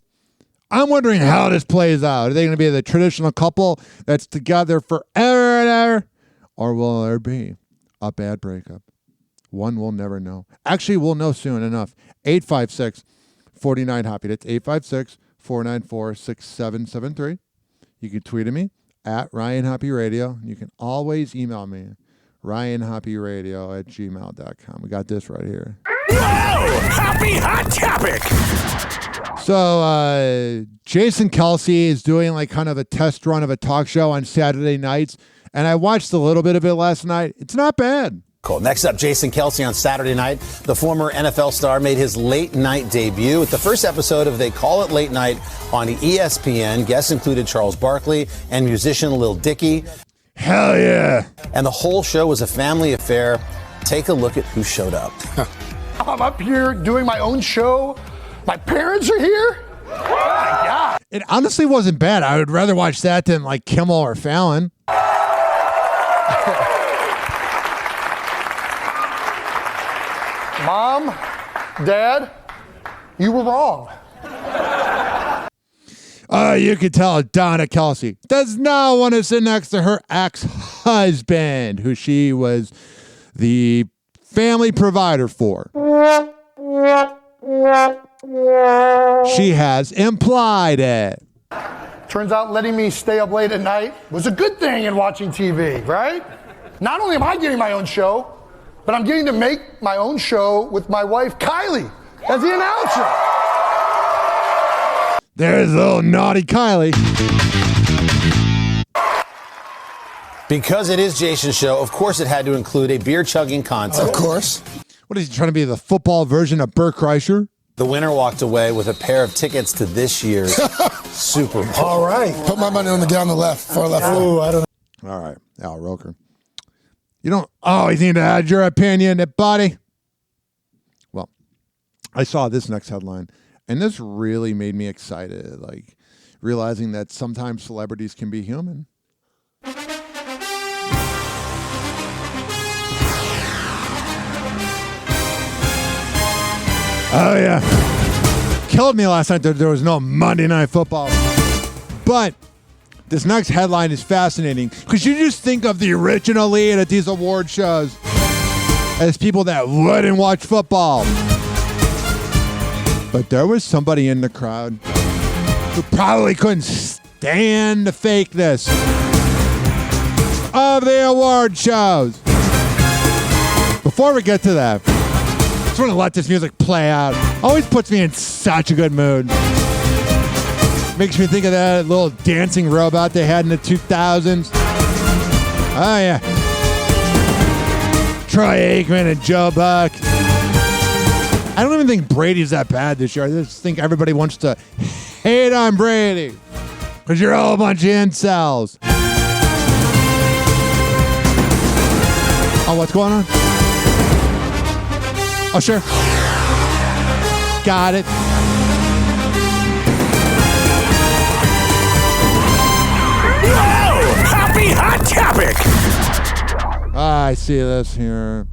I'm wondering how this plays out. Are they going to be the traditional couple that's together forever and ever? Or will there be a bad breakup? One will never know. Actually, we'll know soon enough. 856-49-HOPPY. That's 856-494-6773. You can tweet at me at Ryan Hoppe Radio. You can always email me, ryanhopperadio@gmail.com. We got this right here. Whoa! Happy Hot Topic! So Jason Kelsey is doing like kind of a test run of a talk show on Saturday nights, and I watched a little bit of it last night. It's not bad. Cool. Next up, Jason Kelsey on Saturday night. The former NFL star made his late night debut with the first episode of They Call It Late Night on ESPN. Guests included Charles Barkley and musician Lil Dicky. Hell yeah. And the whole show was a family affair. Take a look at who showed up. I'm up here doing my own show. My parents are here? Oh my God. It honestly wasn't bad. I would rather watch that than like Kimmel or Fallon. Mom, Dad, you were wrong. You could tell Donna Kelsey does not want to sit next to her ex-husband, who she was the family provider for. She has implied it. Turns out letting me stay up late at night was a good thing in watching TV, right? Not only am I getting my own show, but I'm getting to make my own show with my wife, Kylie, as the announcer. There's little naughty Kylie. Because it is Jason's show, of course it had to include a beer-chugging contest. Of course. What is he trying to be, the football version of Bert Kreischer? The winner walked away with a pair of tickets to this year's Super Bowl. All right. Put my money on the guy on the left, far left. Oh, I don't know. All right, Al Roker. You don't always need to add your opinion, buddy. Well, I saw this next headline, and this really made me excited, like realizing that sometimes celebrities can be human. Oh, yeah. Killed me last night that there was no Monday Night Football. But this next headline is fascinating because you just think of the original lead at these award shows as people that wouldn't watch football. But there was somebody in the crowd who probably couldn't stand the fakeness of the award shows. Before we get to that, I just want to let this music play out. Always puts me in such a good mood. Makes me think of that little dancing robot they had in the 2000s. Oh, yeah. Troy Aikman and Joe Buck. I don't even think Brady's that bad this year. I just think everybody wants to hate on Brady because you're all a bunch of incels. Oh, what's going on? Oh, sure. got it. Whoa! Happy Hot Topic! I see this here,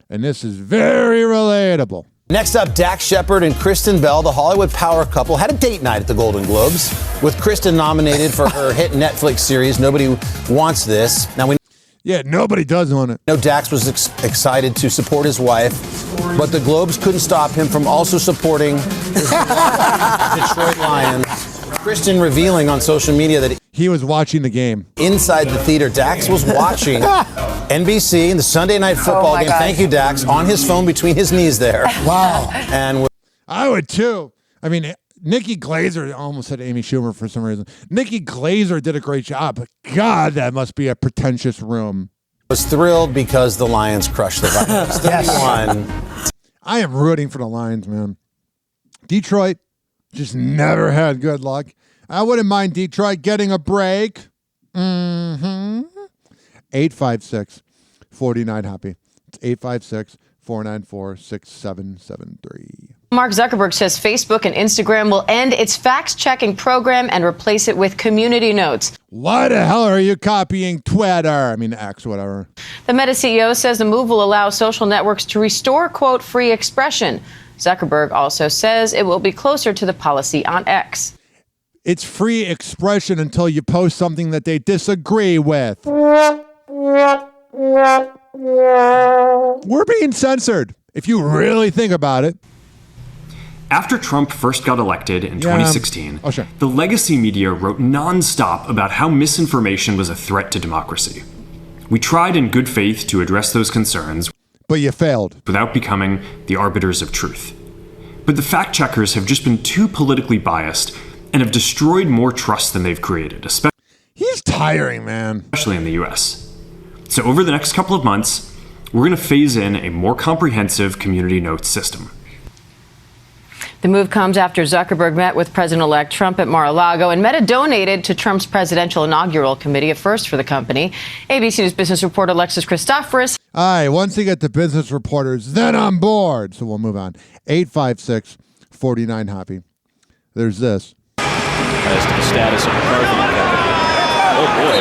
and this is very relatable. Next up, Dax Shepard and Kristen Bell, the Hollywood power couple, had a date night at the Golden Globes, with Kristen nominated for her hit Netflix series, Nobody Wants This. Now nobody does want it. Dax was excited to support his wife, but the Globes couldn't stop him from also supporting his Detroit Lions. Kristen revealing on social media that he was watching the game. Inside the theater, Dax was watching NBC in the Sunday Night Football game. God. Thank you, Dax. On his phone between his knees there. Wow. And I would too. I mean, Nikki Glazer, I almost said Amy Schumer for some reason. Nikki Glazer did a great job, but God, that must be a pretentious room. Was thrilled because the Lions crushed the Vikings. 31. I am rooting for the Lions, man. Detroit just never had good luck. I wouldn't mind Detroit getting a break. 856-49-HOPPY. It's 856-494-6773. Mark Zuckerberg says Facebook and Instagram will end its fact-checking program and replace it with community notes. Why the hell are you copying Twitter? I mean, X, whatever. The Meta CEO says the move will allow social networks to restore, quote, free expression. Zuckerberg also says it will be closer to the policy on X. It's free expression until you post something that they disagree with. We're being censored, if you really think about it. After Trump first got elected in 2016, the legacy media wrote nonstop about how misinformation was a threat to democracy. We tried in good faith to address those concerns, but you failed without becoming the arbiters of truth. But the fact checkers have just been too politically biased and have destroyed more trust than they've created, He's tiring, man. Especially in the US. So over the next couple of months, we're going to phase in a more comprehensive community notes system. The move comes after Zuckerberg met with President-elect Trump at Mar-a-Lago, and Meta donated to Trump's presidential inaugural committee, a first for the company. ABC News business reporter Alexis Christoforous. All right, once you get the business reporters, then I'm bored. So we'll move on. 856-49-HOPPY. There's this. As to the status of McCarthy. Oh, boy.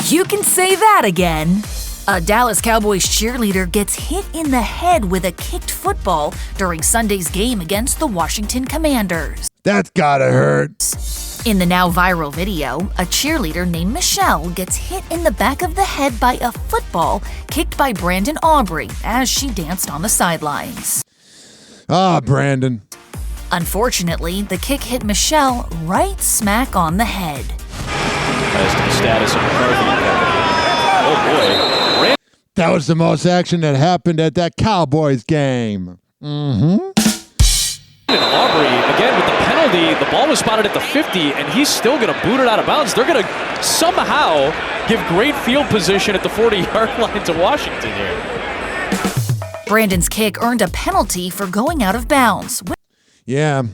You can say that again. A Dallas Cowboys cheerleader gets hit in the head with a kicked football during Sunday's game against the Washington Commanders. That's gotta hurt. In the now viral video, a cheerleader named Michelle gets hit in the back of the head by a football kicked by Brandon Aubrey as she danced on the sidelines. Ah, Brandon. Unfortunately, the kick hit Michelle right smack on the head. As to the status of McCarthy. Oh, boy. That was the most action that happened at that Cowboys game. And Aubrey, again, with the penalty, the ball was spotted at the 50, and he's still going to boot it out of bounds. They're going to somehow give great field position at the 40-yard line to Washington here. Brandon's kick earned a penalty for going out of bounds. Yeah.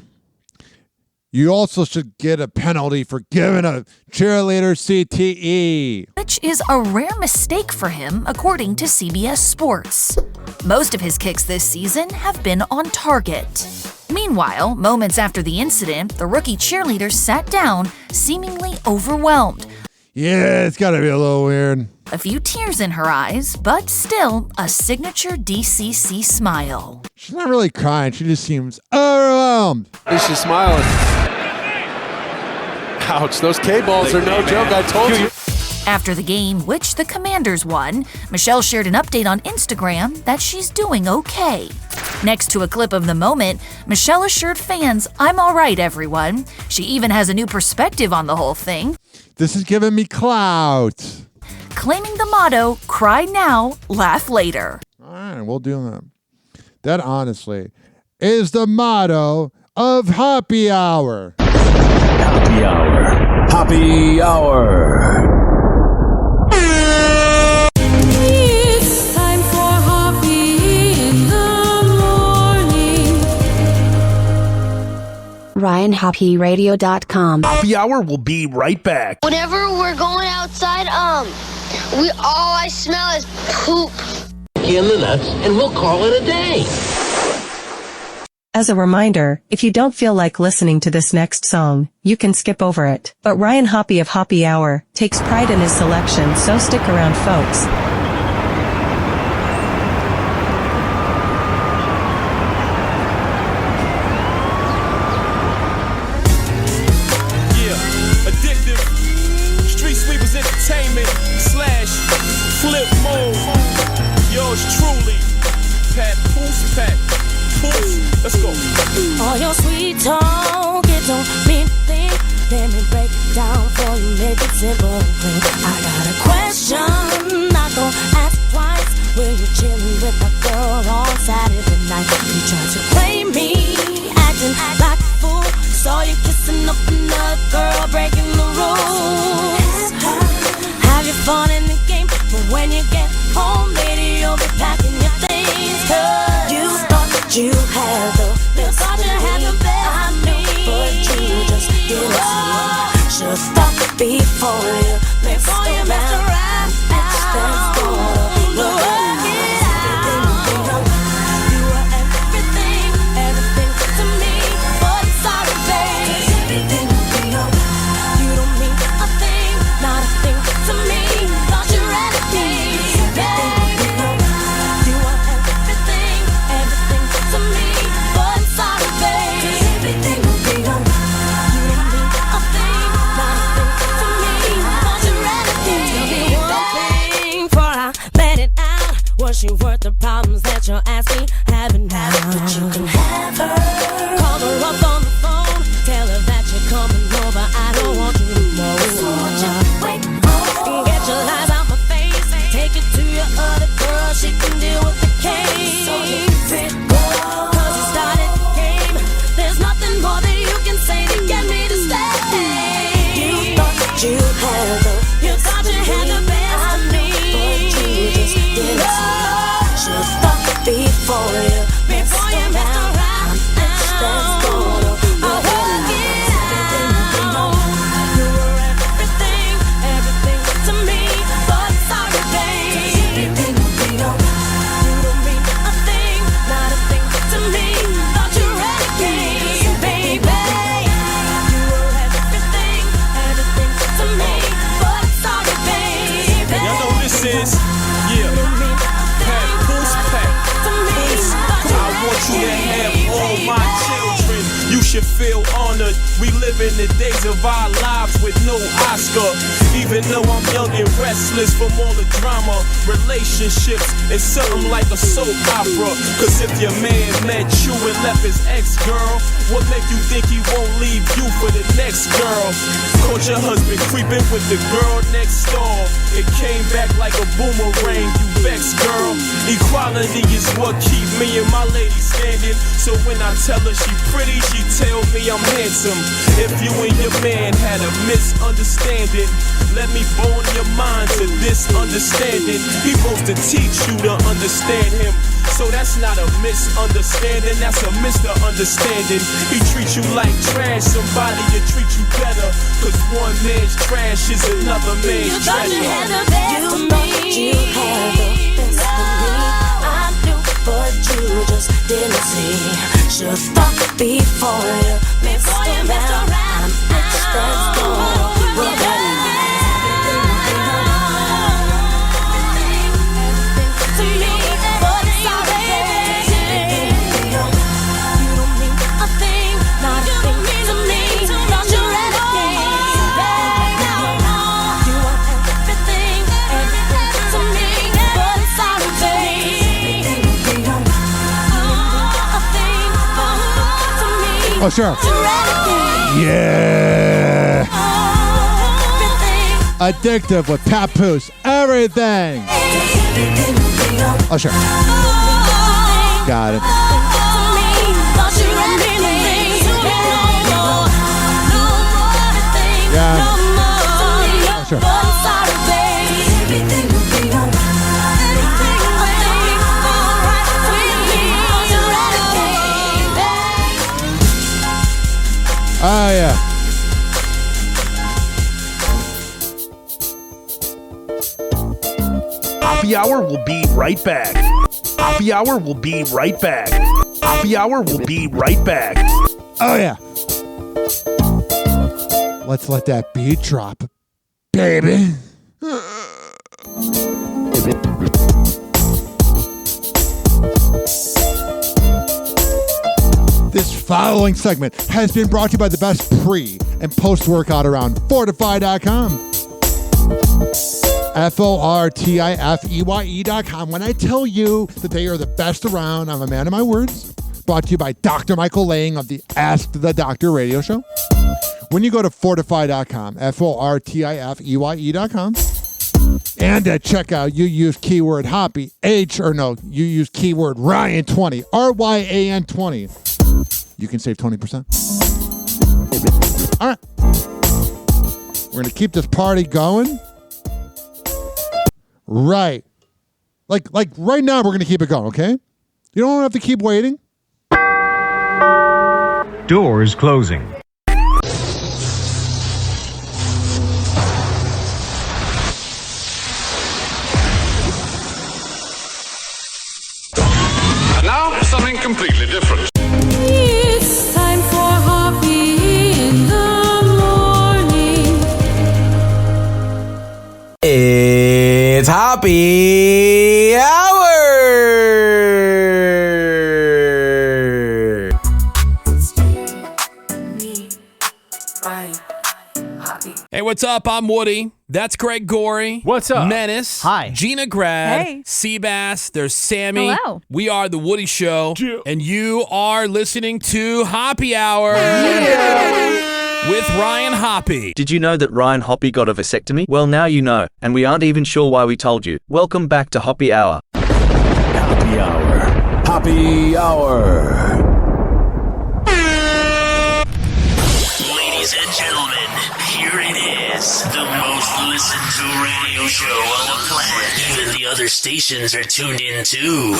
You also should get a penalty for giving a cheerleader CTE. Which is a rare mistake for him, according to CBS Sports. Most of his kicks this season have been on target. Meanwhile, moments after the incident, the rookie cheerleader sat down, seemingly overwhelmed. Yeah, it's gotta be a little weird. A few tears in her eyes, but still a signature DCC smile. She's not really crying, she just seems overwhelmed. She's smiling. Ouch, those K-balls are no joke, I told you. After the game, which the Commanders won, Michelle shared an update on Instagram that she's doing okay. Next to a clip of the moment, Michelle assured fans, "I'm all right, everyone." She even has a new perspective on the whole thing. This is giving me clout. Claiming the motto, cry now, laugh later. All right, we'll do that. That, honestly, is the motto of Hoppe Hour. Hoppe Hour. Hoppe Hour. It's time for Hoppe in the morning. RyanHoppeRadio.com. Hoppe Hour will be right back. Whenever we're going outside, all I smell is poop. In the nuts, and we'll call it a day. As a reminder, if you don't feel like listening to this next song, you can skip over it. But Ryan Hoppe of Hoppe Hour takes pride in his selection, so stick around, folks. Yeah, addictive. Street Sweepers Entertainment / Flip Mode. Yours truly, Pat Poose Pat. Let's go. All your sweet talk, it don't mean a thing. Let me break it down for you, make it simple and clean. I got a question, not gonna ask twice. Were you chilling with that girl on Saturday night? You tried to play me, acting like a fool. Saw you kissing up another girl, breaking the rules. Have your fun in the game, but when you get home, lady, you'll be packing your things. 'Cause you had the best. I knew, but you just didn't see. Should've thought before you messed around. That's gonna work it out. You were everything to me, but sorry, babe. Everything will be alright. You don't mean a thing, not a thing to me. Thought you read it, babe. You were everything to me, but I'm sorry, babe. Everything will be alright. You don't mean a thing, not a thing to me. Thought you read it, tell me one thing before I let it out. Was she worth the problems that you're asking? Having now, but you can have her. Call her up on the phone, tell her that you're coming over. I don't want you to know. So what you wait on? Get your lies out my face. Take it to your other girl, she can deal with the case. So cause you started the game. There's nothing more that you can say to get me to stay. You thought you had the best of me, but you just didn't see. Should've thought before you messed around. That's gonna work it out. You were everything to me, but sorry, babe. Everything will be alright. You don't mean a thing, not a thing to me. Thought you read it, baby. You were everything to me, but sorry, baby. Y'all know this is, Pat Poose Pat. I want you to have all my children. You should feel honored. We live in the days of our lives with no Oscar. Even though I'm young and restless from all the drama, relationships is something like a soap opera. Cause if your man met you and left his ex-girl, what make you think he won't leave you for the next girl? Caught your husband creeping with the girl next door. It came back like a boomerang, you vexed, girl. Equality is what keep me and my lady standing. So when I tell her she pretty, she tell me I'm handsome. If you and your man had a misunderstanding, let me bone your mind to this understanding. He supposed to teach you to understand him. So that's not a misunderstanding, that's a misunderstanding. He treats you like trash, somebody will treat you better. Cause one man's trash is another man's treasure. You thought you had the best of me. I knew, but you just didn't see. Should've thought before you messed around. That's gonna work it out. To me, but sorry, baby. You don't mean a thing, not a thing to me. Thought you read it, baby. You are everything to me, but sorry, baby. A thing to me. Oh, sure. Thought you read it, Yeah. Addictive with Papoose. Everything. Oh, sure. Got it. Yeah. Oh, sure. Oh, yeah. Hoppe Hour will be right back. Hoppe Hour will be right back. Happy Hour will be right back. Oh, yeah. Let's let that beat drop, baby. This following segment has been brought to you by the best pre- and post-workout around Fortify.com. FORTIFEYE.com. When I tell you that they are the best around, I'm a man of my words. Brought to you by Dr. Michael Lang of the Ask the Doctor radio show. When you go to Fortify.com, FORTIFEYE.com, and at checkout, you use keyword Hoppe, you use keyword Ryan20, RYAN20. You can save 20%. All right. We're going to keep this party going. Right. Like right now, we're going to keep it going, okay? You don't have to keep waiting. Doors closing. Now, something completely different. It's time for Hoppe in the morning. It's Hoppe Hour. Hey, what's up? I'm Woody. That's Greg Gorey. What's up? Menace. Hi. Gina Grad. Hey. Seabass. There's Sammy. Hello. We are The Woody Show. Yeah. And you are listening to Hoppe Hour. With Ryan Hoppe. Did you know that Ryan Hoppe got a vasectomy? Well, now you know, and we aren't even sure why we told you. Welcome back to Hoppe Hour. Happy Hour. Happy Hour. Ladies and gentlemen, here it is. The most listened to radio show on the planet. Even the other stations are tuned in too.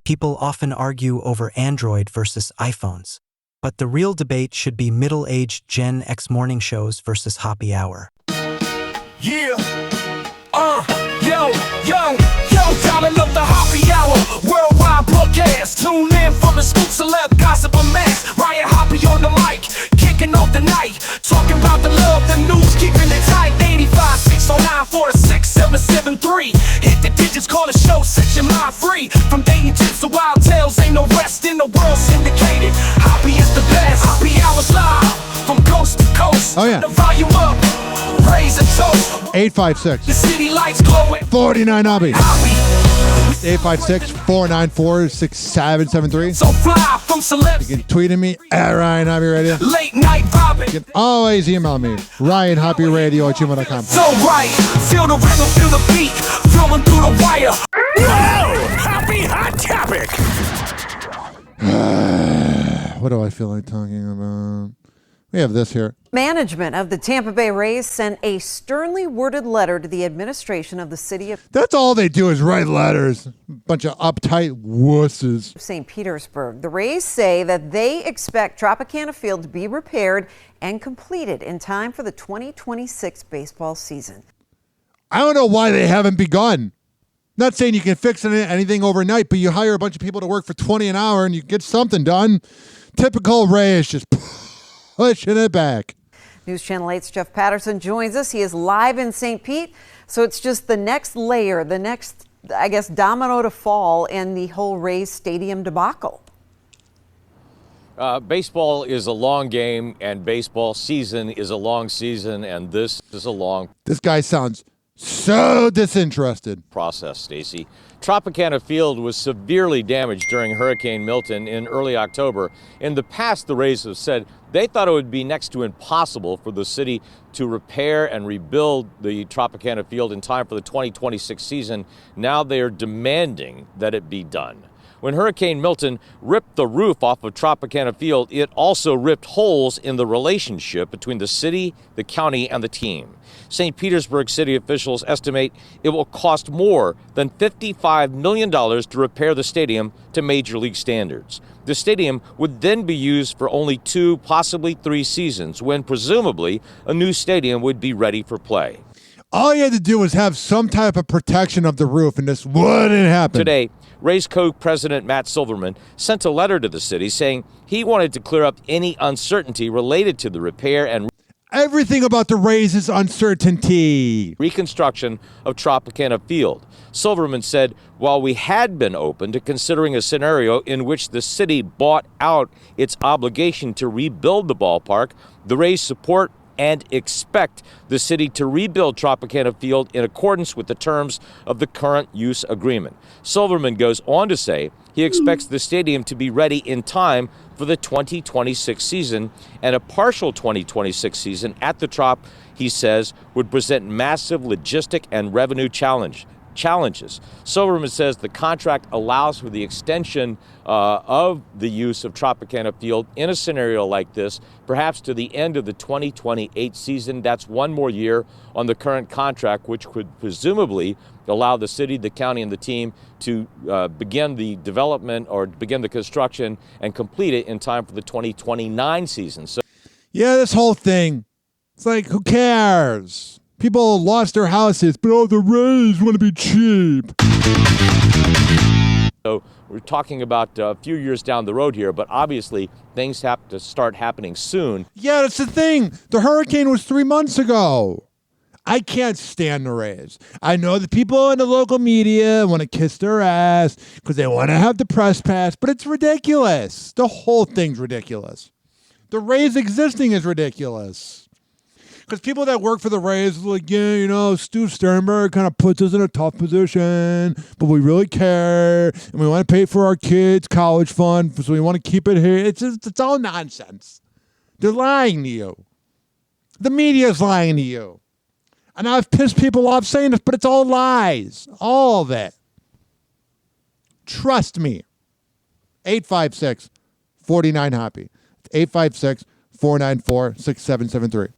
People often argue over Android versus iPhones, but the real debate should be middle-aged Gen X morning shows versus Hoppe Hour. Yeah, yo, darling, love the Hoppe Hour, worldwide broadcast. Tune in for the scoop, celeb, gossip, and mass. Ryan Hoppe on the mic, kicking off the night, talking about the love, the news, keeping it tight. 85 609 46 773. Hit the digits, call the show, set your mind free. From dating tips to wild tales, ain't no rest in the world. Syndicated, Hoppe is the best. Hoppe Hour's live from coast to coast. Oh yeah. The volume up, raise a toast. 856. The city lights glowing. 49 Hobby. 856-494-6773. So fly from celebs. You can tweet at me at Ryan Hoppe Radio. Late night vibing. You can always email me, RyanHoppeRadio@gmail.com. So right, feel the rhythm, feel the beat, flowing through the wire. Whoa! Happy Hot Topic! What do I feel like talking about? We have this here. Management of the Tampa Bay Rays sent a sternly worded letter to the administration of the city of That's all they do is write letters. Bunch of uptight wusses. St. Petersburg. The Rays say that they expect Tropicana Field to be repaired and completed in time for the 2026 baseball season. I don't know why they haven't begun. Not saying you can fix anything overnight, but you hire a bunch of people to work for $20 an hour and you get something done. Typical Rays, just pushing it back. News Channel 8's Jeff Patterson joins us. He is live in St. Pete, so it's just the next layer, the next, I guess, domino to fall in the whole Rays Stadium debacle. Baseball is a long game, and baseball season is a long season, and this is a long This guy sounds so disinterested. process, Stacy. Tropicana Field was severely damaged during Hurricane Milton in early October. In the past, the Rays have said they thought it would be next to impossible for the city to repair and rebuild the Tropicana Field in time for the 2026 season. Now they are demanding that it be done. When Hurricane Milton ripped the roof off of Tropicana Field, it also ripped holes in the relationship between the city, the county, and the team. St. Petersburg city officials estimate it will cost more than $55 million to repair the stadium to Major League standards. The stadium would then be used for only 2, possibly 3 seasons, when presumably a new stadium would be ready for play. All you had to do was have some type of protection of the roof, and this wouldn't happen. Today, Ray's co-president Matt Silverman sent a letter to the city saying he wanted to clear up any uncertainty related to the repair and everything about the Rays is uncertainty. Reconstruction of Tropicana Field. Silverman said, while we had been open to considering a scenario in which the city bought out its obligation to rebuild the ballpark, the Rays support and expect the city to rebuild Tropicana Field in accordance with the terms of the current use agreement. Silverman goes on to say he expects the stadium to be ready in time for the 2026 season, and a partial 2026 season at the Trop, he says, would present massive logistic and revenue challenges. Silverman says the contract allows for the extension of the use of Tropicana Field in a scenario like this, perhaps to the end of the 2028 season. That's one more year on the current contract, which could presumably allow the city, the county, and the team to begin the development or begin the construction and complete it in time for the 2029 season. So, yeah, this whole thing, it's like, who cares? People lost their houses, but the Rays want to be cheap. So we're talking about a few years down the road here, but obviously things have to start happening soon. Yeah, that's the thing. The hurricane was 3 months ago. I can't stand the Rays. I know the people in the local media want to kiss their ass because they want to have the press pass, but it's ridiculous. The whole thing's ridiculous. The Rays existing is ridiculous. Because people that work for the Rays are like, yeah, you know, Stu Sternberg kind of puts us in a tough position, but we really care, and we want to pay for our kids' college fund, so we want to keep it here. It's all nonsense. They're lying to you. The media's lying to you. And I've pissed people off saying this, but it's all lies. All of it. Trust me. 856-49-HOPPY. 856-494-6773.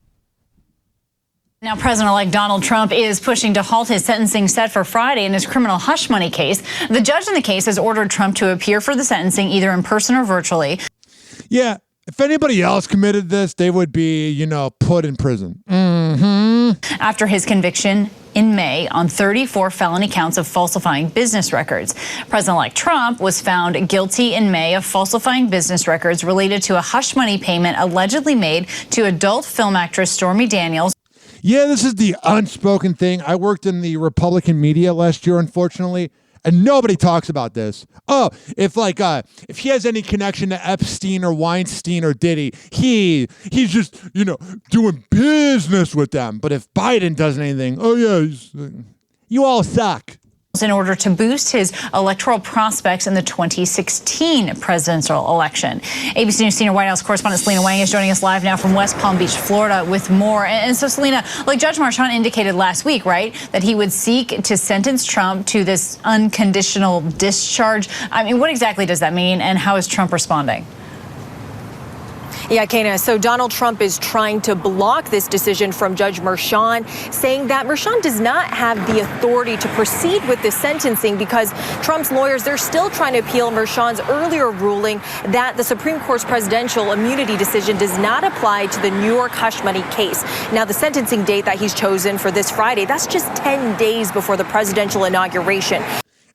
Now, President-elect Donald Trump is pushing to halt his sentencing set for Friday in his criminal hush money case. The judge in the case has ordered Trump to appear for the sentencing either in person or virtually. Yeah, if anybody else committed this, they would be, put in prison. Mm-hmm. After his conviction in May on 34 felony counts of falsifying business records. President-elect Trump was found guilty in May of falsifying business records related to a hush money payment allegedly made to adult film actress Stormy Daniels. Yeah, this is the unspoken thing. I worked in the Republican media last year, unfortunately, and nobody talks about this. Oh, if he has any connection to Epstein or Weinstein or Diddy, he's just, doing business with them. But if Biden does anything, oh yeah, you all suck. In order to boost his electoral prospects in the 2016 presidential election. ABC News senior White House correspondent Selena Wang is joining us live now from West Palm Beach, Florida, with more. And so, Selena, like Judge Marchant indicated last week, right, that he would seek to sentence Trump to this unconditional discharge. I mean, what exactly does that mean, and how is Trump responding? Yeah, Kana, so Donald Trump is trying to block this decision from Judge Marchant, saying that Marchant does not have the authority to proceed with this sentencing because Trump's lawyers, they're still trying to appeal Marchant's earlier ruling that the Supreme Court's presidential immunity decision does not apply to the New York hush money case. Now, the sentencing date that he's chosen for this Friday, that's just 10 days before the presidential inauguration.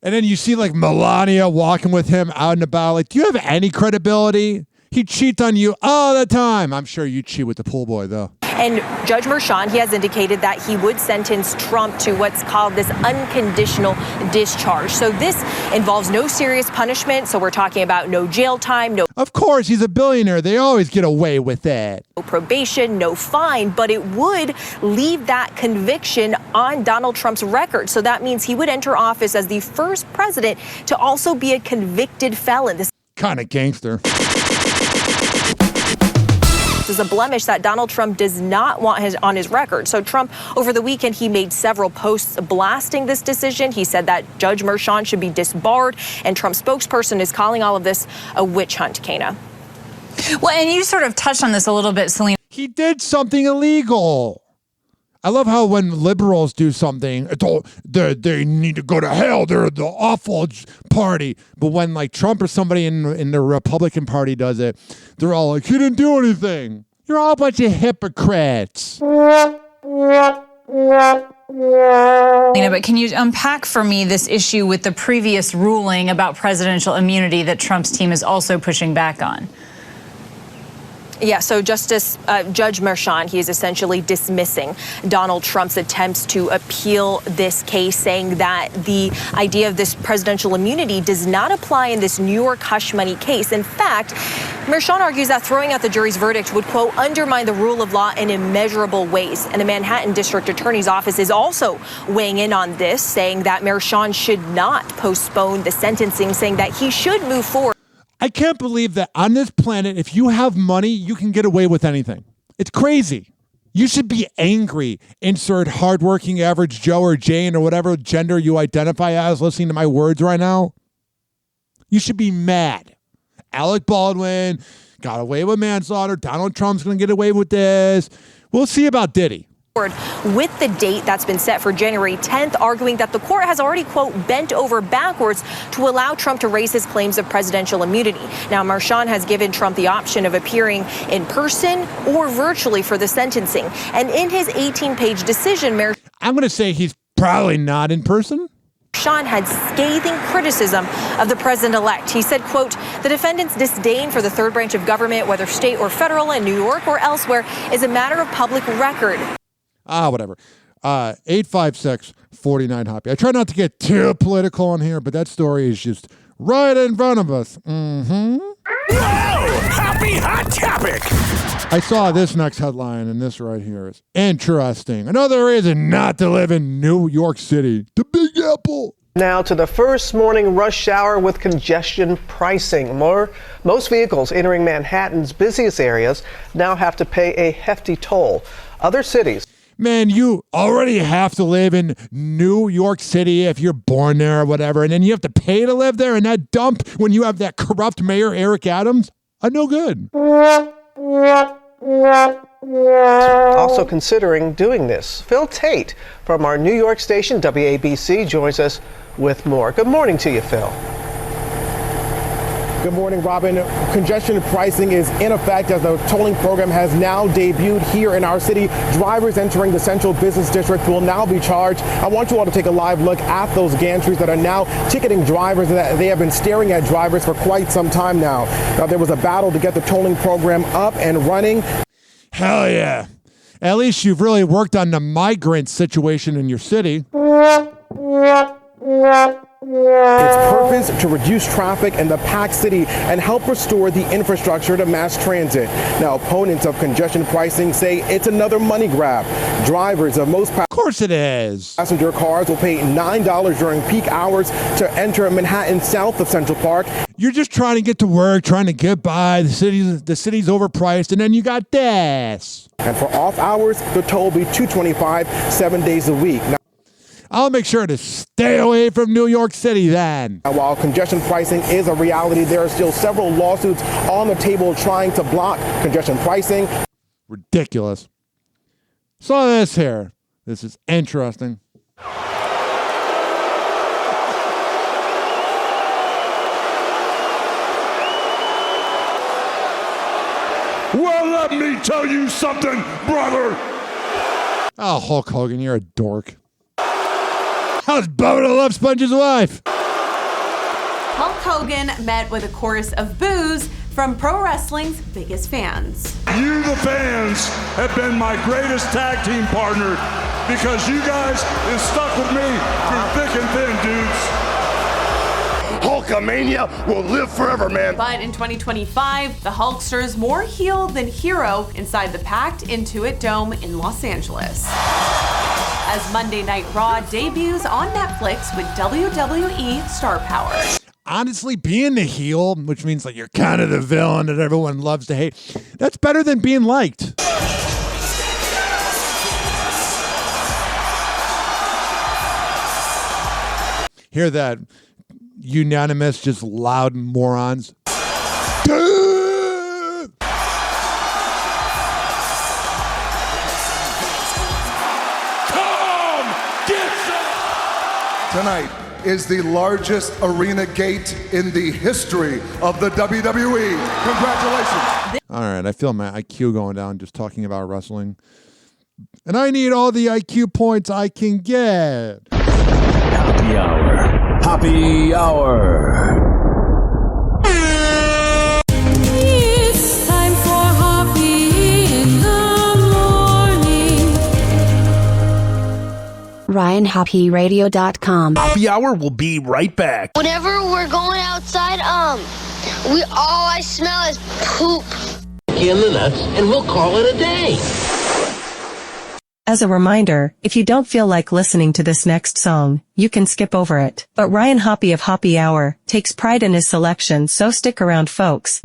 And then you see Melania walking with him out and about. Do you have any credibility? He cheats on you all the time. I'm sure you cheat with the pool boy, though. And Judge Marchant, he has indicated that he would sentence Trump to what's called this unconditional discharge. So this involves no serious punishment. So we're talking about no jail time, no. Of course, he's a billionaire. They always get away with it. No probation, no fine, but it would leave that conviction on Donald Trump's record. So that means he would enter office as the first president to also be a convicted felon. This kind of gangster. Is a blemish that Donald Trump does not want on his record. So Trump, over the weekend, he made several posts blasting this decision. He said that Judge Marchant should be disbarred, and Trump's spokesperson is calling all of this a witch hunt, Kana. Well, and you sort of touched on this a little bit, Selena. He did something illegal. I love how when liberals do something, it's all, they need to go to hell. They're the awful party. But when Trump or somebody in the Republican Party does it, they're all like, he didn't do anything. You're all a bunch of hypocrites. But can you unpack for me this issue with the previous ruling about presidential immunity that Trump's team is also pushing back on? Yeah, so Judge Merchan, he is essentially dismissing Donald Trump's attempts to appeal this case, saying that the idea of this presidential immunity does not apply in this New York hush money case. In fact, Merchan argues that throwing out the jury's verdict would, quote, undermine the rule of law in immeasurable ways. And the Manhattan District Attorney's Office is also weighing in on this, saying that Merchan should not postpone the sentencing, saying that he should move forward. I can't believe that on this planet, if you have money, you can get away with anything. It's crazy. You should be angry. Insert hardworking average Joe or Jane or whatever gender you identify as listening to my words right now. You should be mad. Alec Baldwin got away with manslaughter. Donald Trump's going to get away with this. We'll see about Diddy. With the date that's been set for January 10th, arguing that the court has already, quote, bent over backwards to allow Trump to raise his claims of presidential immunity. Now, Merchan has given Trump the option of appearing in person or virtually for the sentencing. And in his 18-page decision, I'm going to say he's probably not in person. Merchan had scathing criticism of the president-elect. He said, quote, the defendant's disdain for the third branch of government, whether state or federal, in New York or elsewhere, is a matter of public record. Whatever. 856-49-HOPPE. I try not to get too political on here, but that story is just right in front of us. Mm-hmm. Whoa! Happy Hot Topic! I saw this next headline, and this right here is interesting. Another reason not to live in New York City. The Big Apple. Now to the first morning rush hour with congestion pricing. Most vehicles entering Manhattan's busiest areas now have to pay a hefty toll. Other cities. Man, you already have to live in New York City if you're born there or whatever, and then you have to pay to live there in that dump when you have that corrupt mayor, Eric Adams? No good. Also considering doing this. Phil Tate from our New York station, WABC, joins us with more. Good morning to you, Phil. Good morning, Robin. Congestion pricing is in effect as the tolling program has now debuted here in our city. Drivers entering the central business district will now be charged. I want you all to take a live look at those gantries that are now ticketing drivers. That they have been staring at drivers for quite some time now. Now, there was a battle to get the tolling program up and running. Hell yeah. At least you've really worked on the migrant situation in your city. Its purpose to reduce traffic in the packed city and help restore the infrastructure to mass transit. Now, opponents of congestion pricing say it's another money grab. Drivers of most of course it is. Passenger cars will pay $9 during peak hours to enter Manhattan south of Central Park. You're just trying to get to work, trying to get by. The city's overpriced, and then you got this. And for off hours, the toll will be $2.25 7 days a week. Now, I'll make sure to stay away from New York City then. While congestion pricing is a reality, there are still several lawsuits on the table trying to block congestion pricing. Ridiculous. Saw this here. This is interesting. Well, let me tell you something, brother. Oh, Hulk Hogan, you're a dork. How's Bubba the Love Sponge's wife? Hulk Hogan met with a chorus of boos from pro wrestling's biggest fans. You, the fans, have been my greatest tag team partner because you guys have stuck with me through thick and thin, dudes. Hulkamania will live forever, man. But in 2025, the Hulkster's more heel than hero inside the packed Intuit Dome in Los Angeles. As Monday Night Raw debuts on Netflix with WWE Star Power. Honestly, being the heel, which means like you're kind of the villain that everyone loves to hate, that's better than being liked. Hear that? Unanimous, just loud morons. Tonight is the largest arena gate in the history of the WWE. Congratulations. All right, I feel my IQ going down just talking about wrestling. And I need all the IQ points I can get. Happy Hour. Happy Hour. It's time for Hoppe in the morning. RyanHoppeRadio.com. Happy Hour will be right back. Whenever we're going outside, all I smell is poop. In the nuts, and we'll call it a day. As a reminder, if you don't feel like listening to this next song, you can skip over it. But Ryan Hoppe of Hoppe Hour takes pride in his selection, so stick around, folks.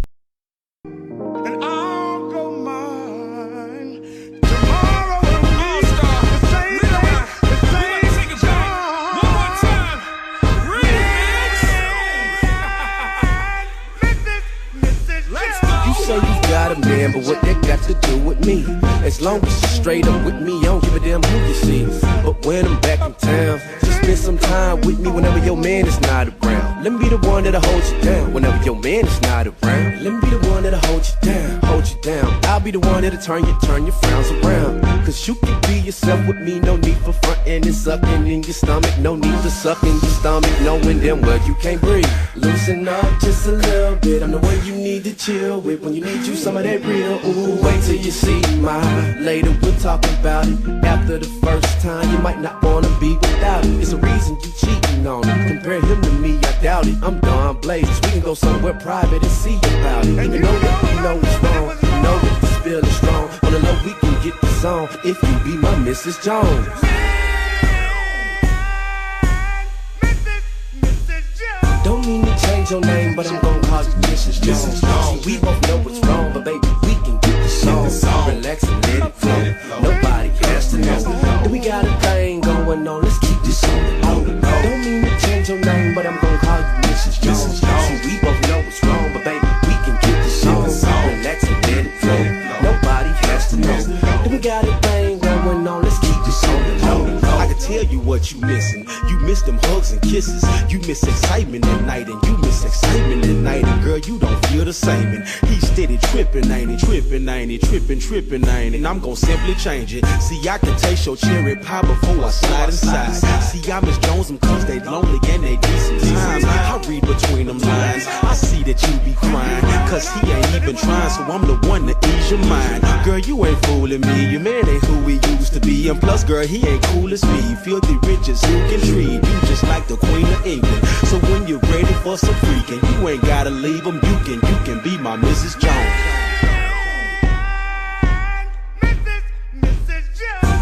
You say you got a man, but what that got to do with me? As long as you're straight up with me, I don't give a damn who you see. But when I'm back in town, just spend some time with me whenever your man is not around. Let me be the one that'll hold you down whenever your man is not around. Let me be the one that'll hold you down, hold you down. I'll be the one that'll turn your frowns around. Cause you can be yourself with me, no need for frontin' and sucking in your stomach. No need for sucking your stomach, knowing damn well you can't breathe. Loosen up just a little bit, I'm the one you need to chill with when you need you some of that real. Ooh, wait till you see my later, we'll talk about it. After the first time, you might not wanna be without it. It's a reason you cheating on it. Compare him to me, I doubt it. I'm Don Blazes, we can go somewhere private and see about it. Even though that you know it's wrong, you know that this feel is strong. On the low, we can get this on if you be my Mrs. Jones. Don't mean to change your name, but I'm gon' call you Mrs. Jones. See, we both know what's wrong, but baby, we can get this on. Relax and let it flow. Nobody has to know that we got a thing going on. Let's keep this on the low. Don't mean to change your name, but I'm gon' call you Mrs. Jones. See, we both know what's wrong, but baby, we can get this on. Relax and let it flow. Nobody has to know that we got a thing going on. Let's keep this on the low. I can tell you what you missing. You miss them hugs and kisses. You miss excitement at night, and you miss excitement at night. And girl, you don't feel the same. And he's steady tripping, ain't he? Tripping, ain't he? Tripping, ain't he? And I'm gonna simply change it. See, I can taste your cherry pie before I slide inside. See, I Miss Jones them cause they lonely and they decent times. I read between them lines. I see that you be crying cause he ain't even trying, so I'm the one to ease your mind. Girl, you ain't fooling me. Your man ain't who he used to be. And plus, girl, he ain't cool as me. Filthy riches who can treat you just like the Queen of England. So when you're ready for some freaking, you ain't gotta leave him. You can be my Mrs. Jones.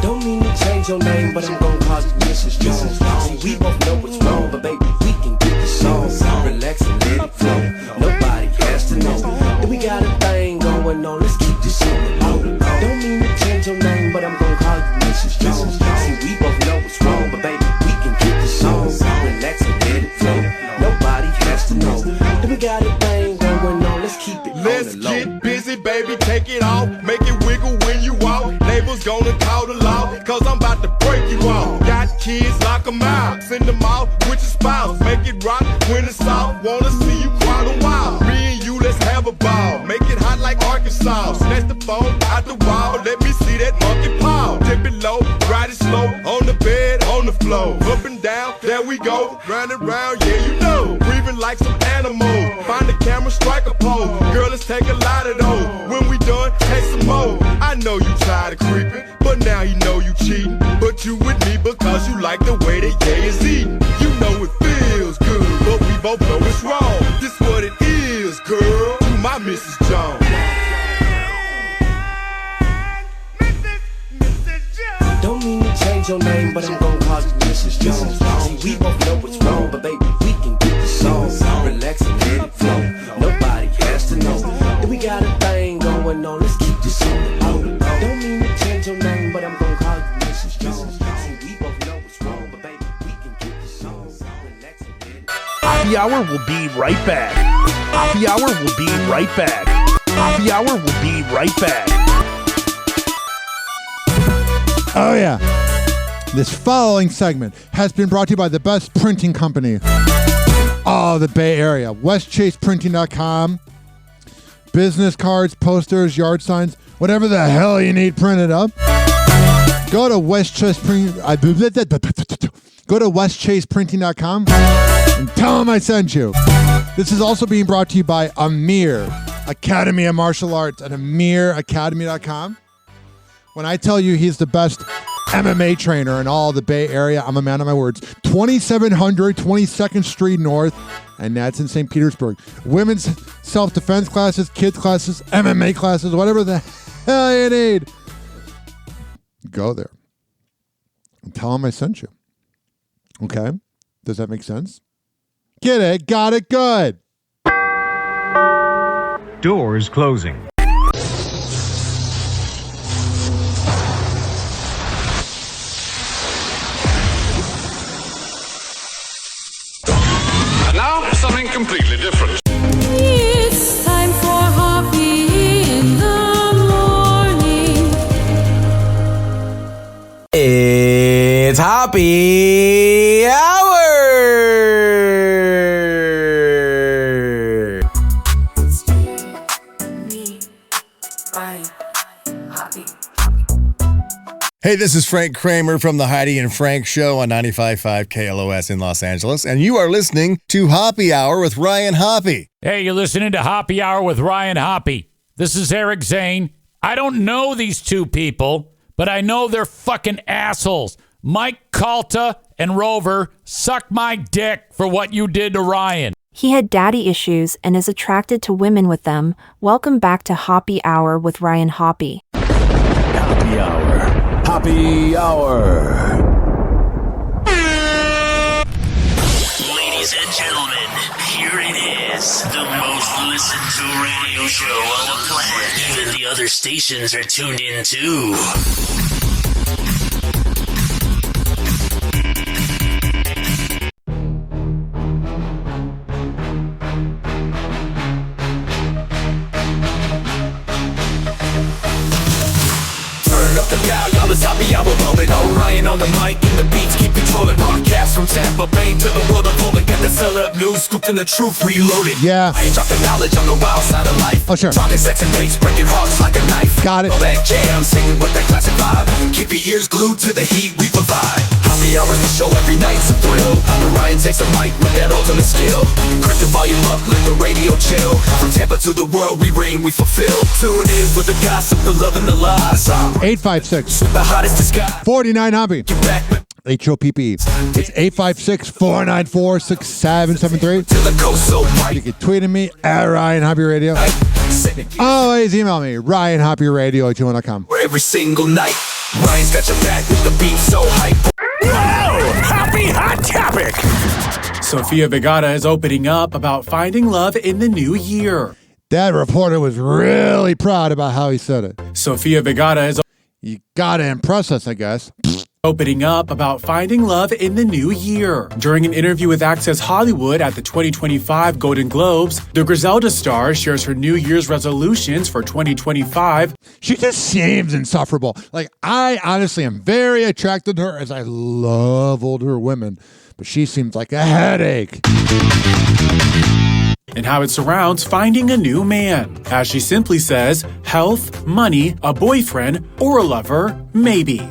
Don't mean to change your name, but I'm gon' call you Mrs. Jones. See, we both know what's wrong, but baby, we can get this on. Relax and let it flow. Nobody has to know that we got a thing going on. Let's keep this on the low. Don't mean to change your name, but I'm gon' call you Mrs. Jones. See, we both know what's wrong, but baby, we can get this on. Relax and let it flow. Nobody has to know that we got a thing going on. Let's keep it on the low. Let's get busy, baby. Take it off. Make it wiggle when you walk. Neighbors gonna call the law, cause I'm about to break you off. Got kids, lock them out. Send them out with your spouse. Make it rock when it's soft. Wanna see you cry the wild. Me and you, let's have a ball. Make it hot like Arkansas. Snatch the phone out the wall. Let me see that monkey paw. Dip it low, ride it slow. On the bed, on the floor. Up and down, there we go. Round and round, yeah, you know. Breathing like some animal. Find the camera, strike a pose. Girl, let's take a lot of those. When we done, take some more. I know you tired of creeping, but now you know you cheating. But you with me because you like the way that gay is eating. You know it feels good, but we both know it's wrong. This what it is, girl. To my Mrs. Jones. Don't mean to change your name, but I'm gon' call you Mrs. Jones. See, we both know what's wrong, but baby, we can get this on. Relax and let it flow. Nobody has to know that we got a thing going on. Let's keep this on the low. Don't mean to change your name, but I'm gon' call you Mrs. Jones. See, we both know what's wrong, but baby, we can get this on. Relax and let it flow. Happy Hour will be right back. Happy Hour will be right back. Happy Hour will be right back. Oh, yeah. This following segment has been brought to you by the best printing company of the Bay Area, westchaseprinting.com. Business cards, posters, yard signs, whatever the hell you need printed up. Go to westchaseprinting.com and tell them I sent you. This is also being brought to you by Amir Academy of Martial Arts at amiracademy.com. When I tell you he's the best MMA trainer in all the Bay Area, I'm a man of my words. 2700 22nd Street North, and that's in St. Petersburg. Women's self-defense classes, kids classes, MMA classes, whatever the hell you need. Go there and tell them I sent you. Okay? Does that make sense? Get it? Got it? Good. Doors closing. And now, something completely different. It's time for Hoppe in the morning. It's Hoppe Hour! Hey, this is Frank Kramer from the Heidi and Frank Show on 95.5 KLOS in Los Angeles, and you are listening to Hoppe Hour with Ryan Hoppe. Hey, you're listening to Hoppe Hour with Ryan Hoppe. This is Eric Zane. I don't know these two people, but I know they're fucking assholes. Mike Calta and Rover, suck my dick for what you did to Ryan. He had daddy issues and is attracted to women with them. Welcome back to Hoppe Hour with Ryan Hoppe. Hoppe Hour. Hoppe Hour. Ladies and gentlemen, here it is. The most listened to radio show on the planet. Even the other stations are tuned in too. Up the dial, y'all, it's Hoppe Hour rolling. Ryan on the mic and the beats keep controlling. Broadcast from Tampa Bay to the world of Poland. Get the celeb news, scooped in the truth, reloaded. Yeah. I ain't dropping knowledge on the wild side of life. Oh, sure. Talking sex and race, breaking hearts like a knife. Got it. All that jam, singing with that classic vibe. Keep your ears glued to the heat we provide. Hoppe Hour is the show every night's a thrill. Ryan takes the mic with that ultimate skill. Crank the volume up, let the radio chill. From Tampa to the world, we reign, we fulfill. Tune in with the gossip, the love, and the lies. 856 The hottest disguise. 49 Hoppe. HOPP. It's 856-494-6773. You can tweet at me at Ryan Hoppe Radio. Always email me, RyanHoppeRadio@gmail.com. Every single night, Ryan's got your back with the beat so hype. Wow! Hoppe Hot Topic! Sofia Vergara is opening up about finding love in the new year. That reporter was really proud about how he said it. Sofia Vergara is... You gotta impress us, I guess. Opening up about finding love in the new year. During an interview with Access Hollywood at the 2025 Golden Globes, the Griselda star shares her New Year's resolutions for 2025. She just seems insufferable. Like, I honestly am very attracted to her as I love older women, but she seems like a headache. And how it surrounds finding a new man. As she simply says, health, money, a boyfriend, or a lover, maybe.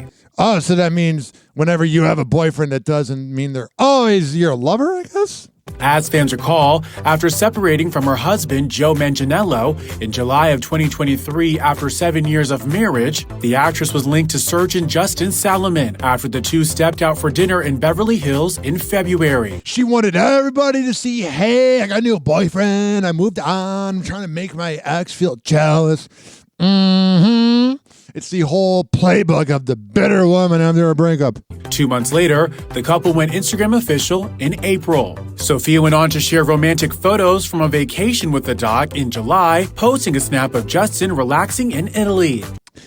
Oh, so that means whenever you have a boyfriend, that doesn't mean they're always your lover, I guess? As fans recall, after separating from her husband, Joe Manganiello, in July of 2023 after 7 years of marriage, the actress was linked to surgeon Justin Salomon after the two stepped out for dinner in Beverly Hills in February. She wanted everybody to see, hey, I got a new boyfriend, I moved on, I'm trying to make my ex feel jealous. It's the whole playbook of the bitter woman after a breakup. 2 months later, the couple went Instagram official in April. Sophia went on to share romantic photos from a vacation with the doc in July, posting a snap of Justin relaxing in Italy.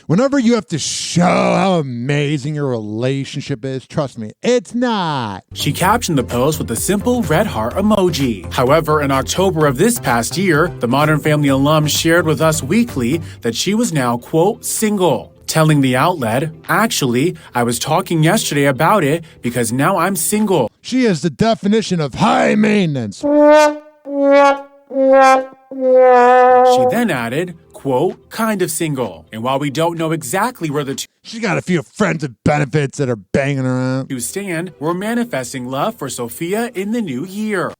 Whenever you have to show how amazing your relationship is, trust me, it's not. She captioned the post with a simple red heart emoji. However, in October of this past year, the Modern Family alum shared with Us Weekly that she was now, quote, single. Telling the outlet, actually, I was talking yesterday about it because now I'm single. She is the definition of high maintenance. She then added, quote, kind of single. And while we don't know exactly where the She's got a few friends with benefits that are banging around. two stand, we're manifesting love for Sophia in the new year.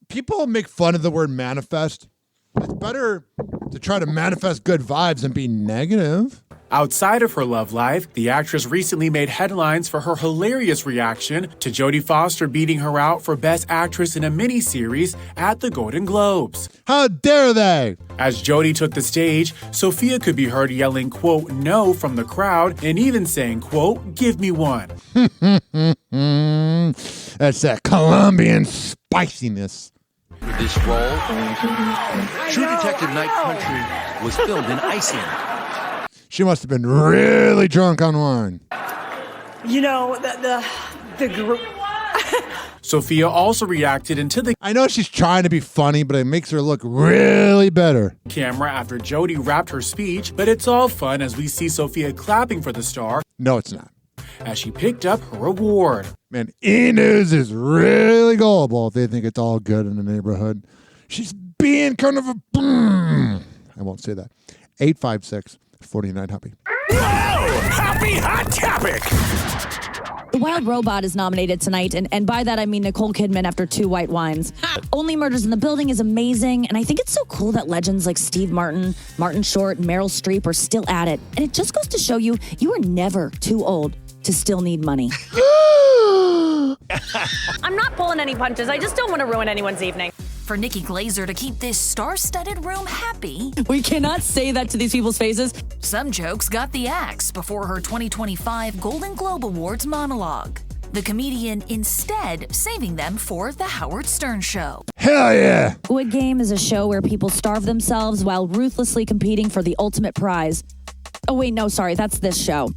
People make fun of the word manifest. It's better to try to manifest good vibes than be negative. Outside of her love life, the actress recently made headlines for her hilarious reaction to Jodie Foster beating her out for Best Actress in a miniseries at the Golden Globes. How dare they? As Jodie took the stage, Sophia could be heard yelling, quote, no from the crowd, and even saying, quote, give me one. That's that Colombian spiciness. For this role, True Detective Night Country was filmed in Iceland. She must have been really drunk on wine. You know, the group. Sophia also reacted into the I know she's trying to be funny, but it makes her look really better. Camera after Jodie wrapped her speech, but it's all fun as we see Sophia clapping for the star. No, it's not. As she picked up her award. Man, E-News is really gullible if they think it's all good in the neighborhood. She's being kind of a... I won't say that. 856-49-HOPPE. Happy Hot Topic! The Wild Robot is nominated tonight, and by that I mean Nicole Kidman after 2 white wines. Only Murders in the Building is amazing, and I think it's so cool that legends like Steve Martin, Martin Short, and Meryl Streep are still at it. And it just goes to show you, you are never too old to still need money. I'm not pulling any punches. I just don't want to ruin anyone's evening. For Nikki Glazer to keep this star-studded room happy. We cannot say that to these people's faces. Some jokes got the axe before her 2025 Golden Globe Awards monologue. The comedian instead saving them for The Howard Stern Show. Hell yeah! Squid Game is a show where people starve themselves while ruthlessly competing for the ultimate prize. Oh wait, no, sorry, that's this show.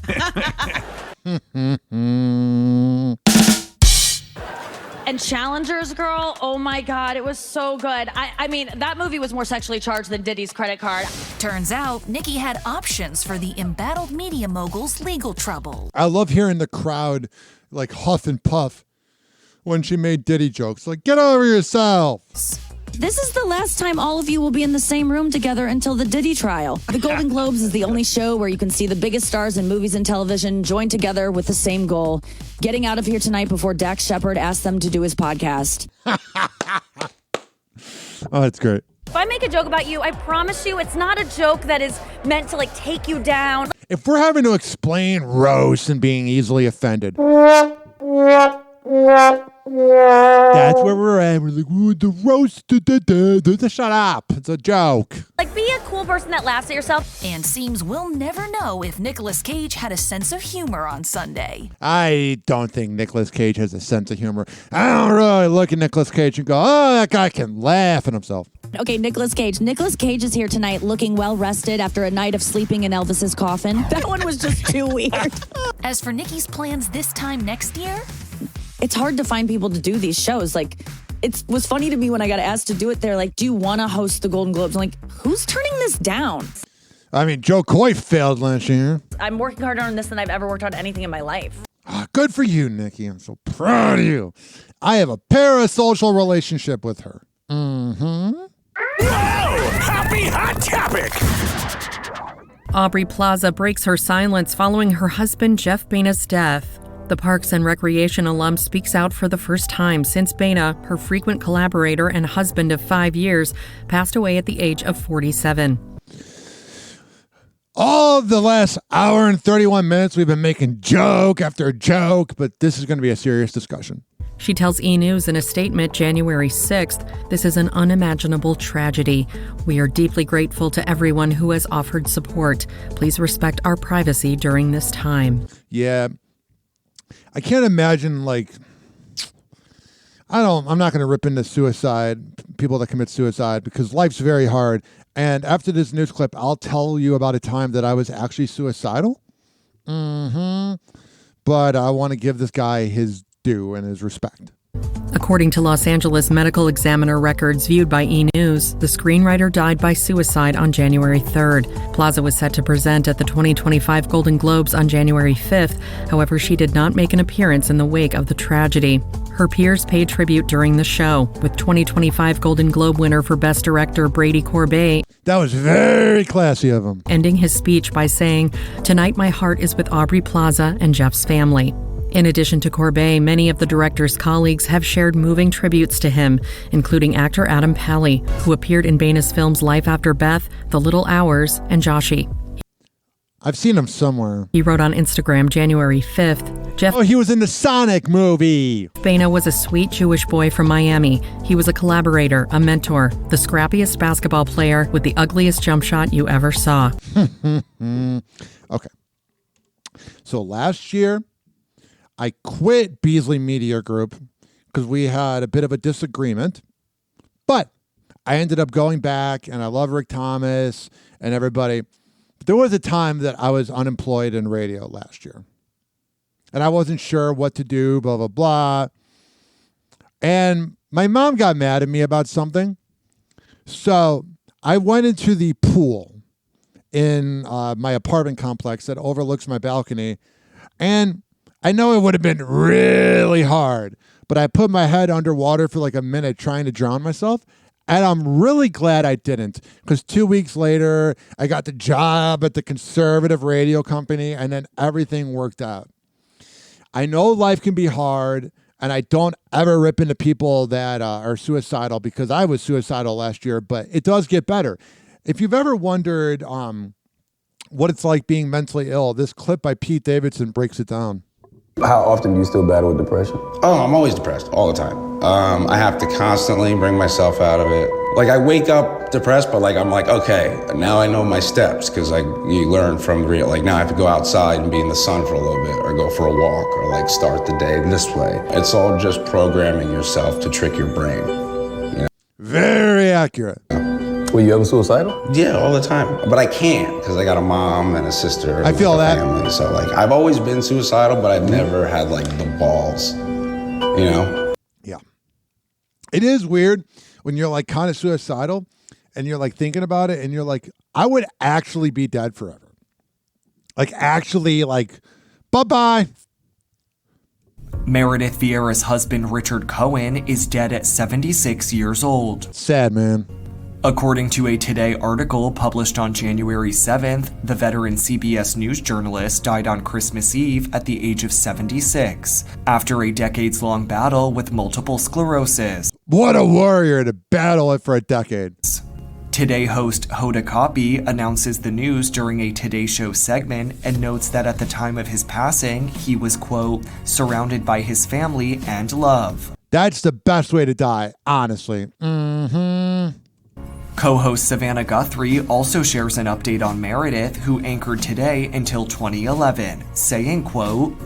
And Challengers Girl, oh my God, it was so good. I mean, that movie was more sexually charged than Diddy's credit card. Turns out, Nikki had options for the embattled media mogul's legal trouble. I love hearing the crowd like huff and puff when she made Diddy jokes. Like, get over yourself. This is the last time all of you will be in the same room together until the Diddy trial. The Golden Globes is the only show where you can see the biggest stars in movies and television joined together with the same goal: getting out of here tonight before Dax Shepard asks them to do his podcast. Oh, that's great. If I make a joke about you, I promise you it's not a joke that is meant to like take you down. If we're having to explain roast and being easily offended, that's where we're at. We're like, ooh, the roast. Shut up. It's a joke. Like, be a cool person that laughs at yourself. And seems we'll never know if Nicolas Cage had a sense of humor on Sunday. I don't think Nicolas Cage has a sense of humor. I don't really look at Nicolas Cage and go, oh, that guy can laugh at himself. Okay, Nicolas Cage. Nicolas Cage is here tonight looking well-rested after a night of sleeping in Elvis's coffin. That one was just too weird. As for Nikki's plans this time next year? It's hard to find people to do these shows. Like, it was funny to me when I got asked to do it. They're like, do you want to host the Golden Globes? I'm like, who's turning this down? I mean, Joe Coy failed last year. I'm working harder on this than I've ever worked on anything in my life. Good for you, Nikki. I'm so proud of you. I have a parasocial relationship with her. Happy Hot Topic! Aubrey Plaza breaks her silence following her husband Jeff Baina's death. The Parks and Recreation alum speaks out for the first time since Baina, her frequent collaborator and husband of 5 years, passed away at the age of 47. All of the last hour and 31 minutes, we've been making joke after joke, but this is going to be a serious discussion. She tells E! News in a statement January 6th, "This is an unimaginable tragedy. We are deeply grateful to everyone who has offered support. Please respect our privacy during this time." Yeah. I can't imagine, like, I'm not going to rip into suicide, people that commit suicide, because life's very hard. And after this news clip, I'll tell you about a time that I was actually suicidal. But I want to give this guy his due and his respect. According to Los Angeles Medical Examiner records viewed by E! News, the screenwriter died by suicide on January 3rd. Plaza was set to present at the 2025 Golden Globes on January 5th. However, she did not make an appearance in the wake of the tragedy. Her peers paid tribute during the show, with 2025 Golden Globe winner for Best Director Brady Corbet. That was very classy of him. Ending his speech by saying, "Tonight my heart is with Aubrey Plaza and Jeff's family." In addition to Corbet, many of the director's colleagues have shared moving tributes to him, including actor Adam Pally, who appeared in Baina's films Life After Beth, The Little Hours, and Joshi. I've seen him somewhere. He wrote on Instagram January 5th, Oh, he was in the Sonic movie. Baina was a sweet Jewish boy from Miami. He was a collaborator, a mentor, the scrappiest basketball player with the ugliest jump shot you ever saw. Okay. So last year, I quit Beasley Media Group because we had a bit of a disagreement. But I ended up going back, and I love Rick Thomas and everybody. But there was a time that I was unemployed in radio last year. And I wasn't sure what to do, blah, blah, blah. And my mom got mad at me about something. So I went into the pool in my apartment complex that overlooks my balcony. And I know it would have been really hard, but I put my head underwater for like a minute trying to drown myself. And I'm really glad I didn't, because 2 weeks later, I got the job at the conservative radio company, and then everything worked out. I know life can be hard, and I don't ever rip into people that are suicidal, because I was suicidal last year, but it does get better. If you've ever wondered what it's like being mentally ill, this clip by Pete Davidson breaks it down. How often do you still battle with depression? Oh, I'm always depressed, all the time. I have to constantly bring myself out of it. Like, I wake up depressed, but like, I'm like, okay, now I know my steps, because like, you learn from real, like now I have to go outside and be in the sun for a little bit, or go for a walk, or like start the day this way. It's all just programming yourself to trick your brain. You know? Very accurate. Were you ever suicidal? Yeah, all the time. But I can't, because I got a mom and a sister. I feel that. Family. So like, I've always been suicidal, but I've never had like the balls, you know? Yeah. It is weird when you're like kind of suicidal and you're like thinking about it and you're like, I would actually be dead forever. Like actually like, bye-bye. Meredith Vieira's husband, Richard Cohen, is dead at 76 years old. Sad, man. According to a Today article published on January 7th, the veteran CBS News journalist died on Christmas Eve at the age of 76, after a decades-long battle with multiple sclerosis. What a warrior to battle it for a decade. Today host Hoppe Hoppe announces the news during a Today Show segment and notes that at the time of his passing, he was, quote, surrounded by his family and love. That's the best way to die, honestly. Mm-hmm. Co-host Savannah Guthrie also shares an update on Meredith, who anchored Today until 2011, saying, quote,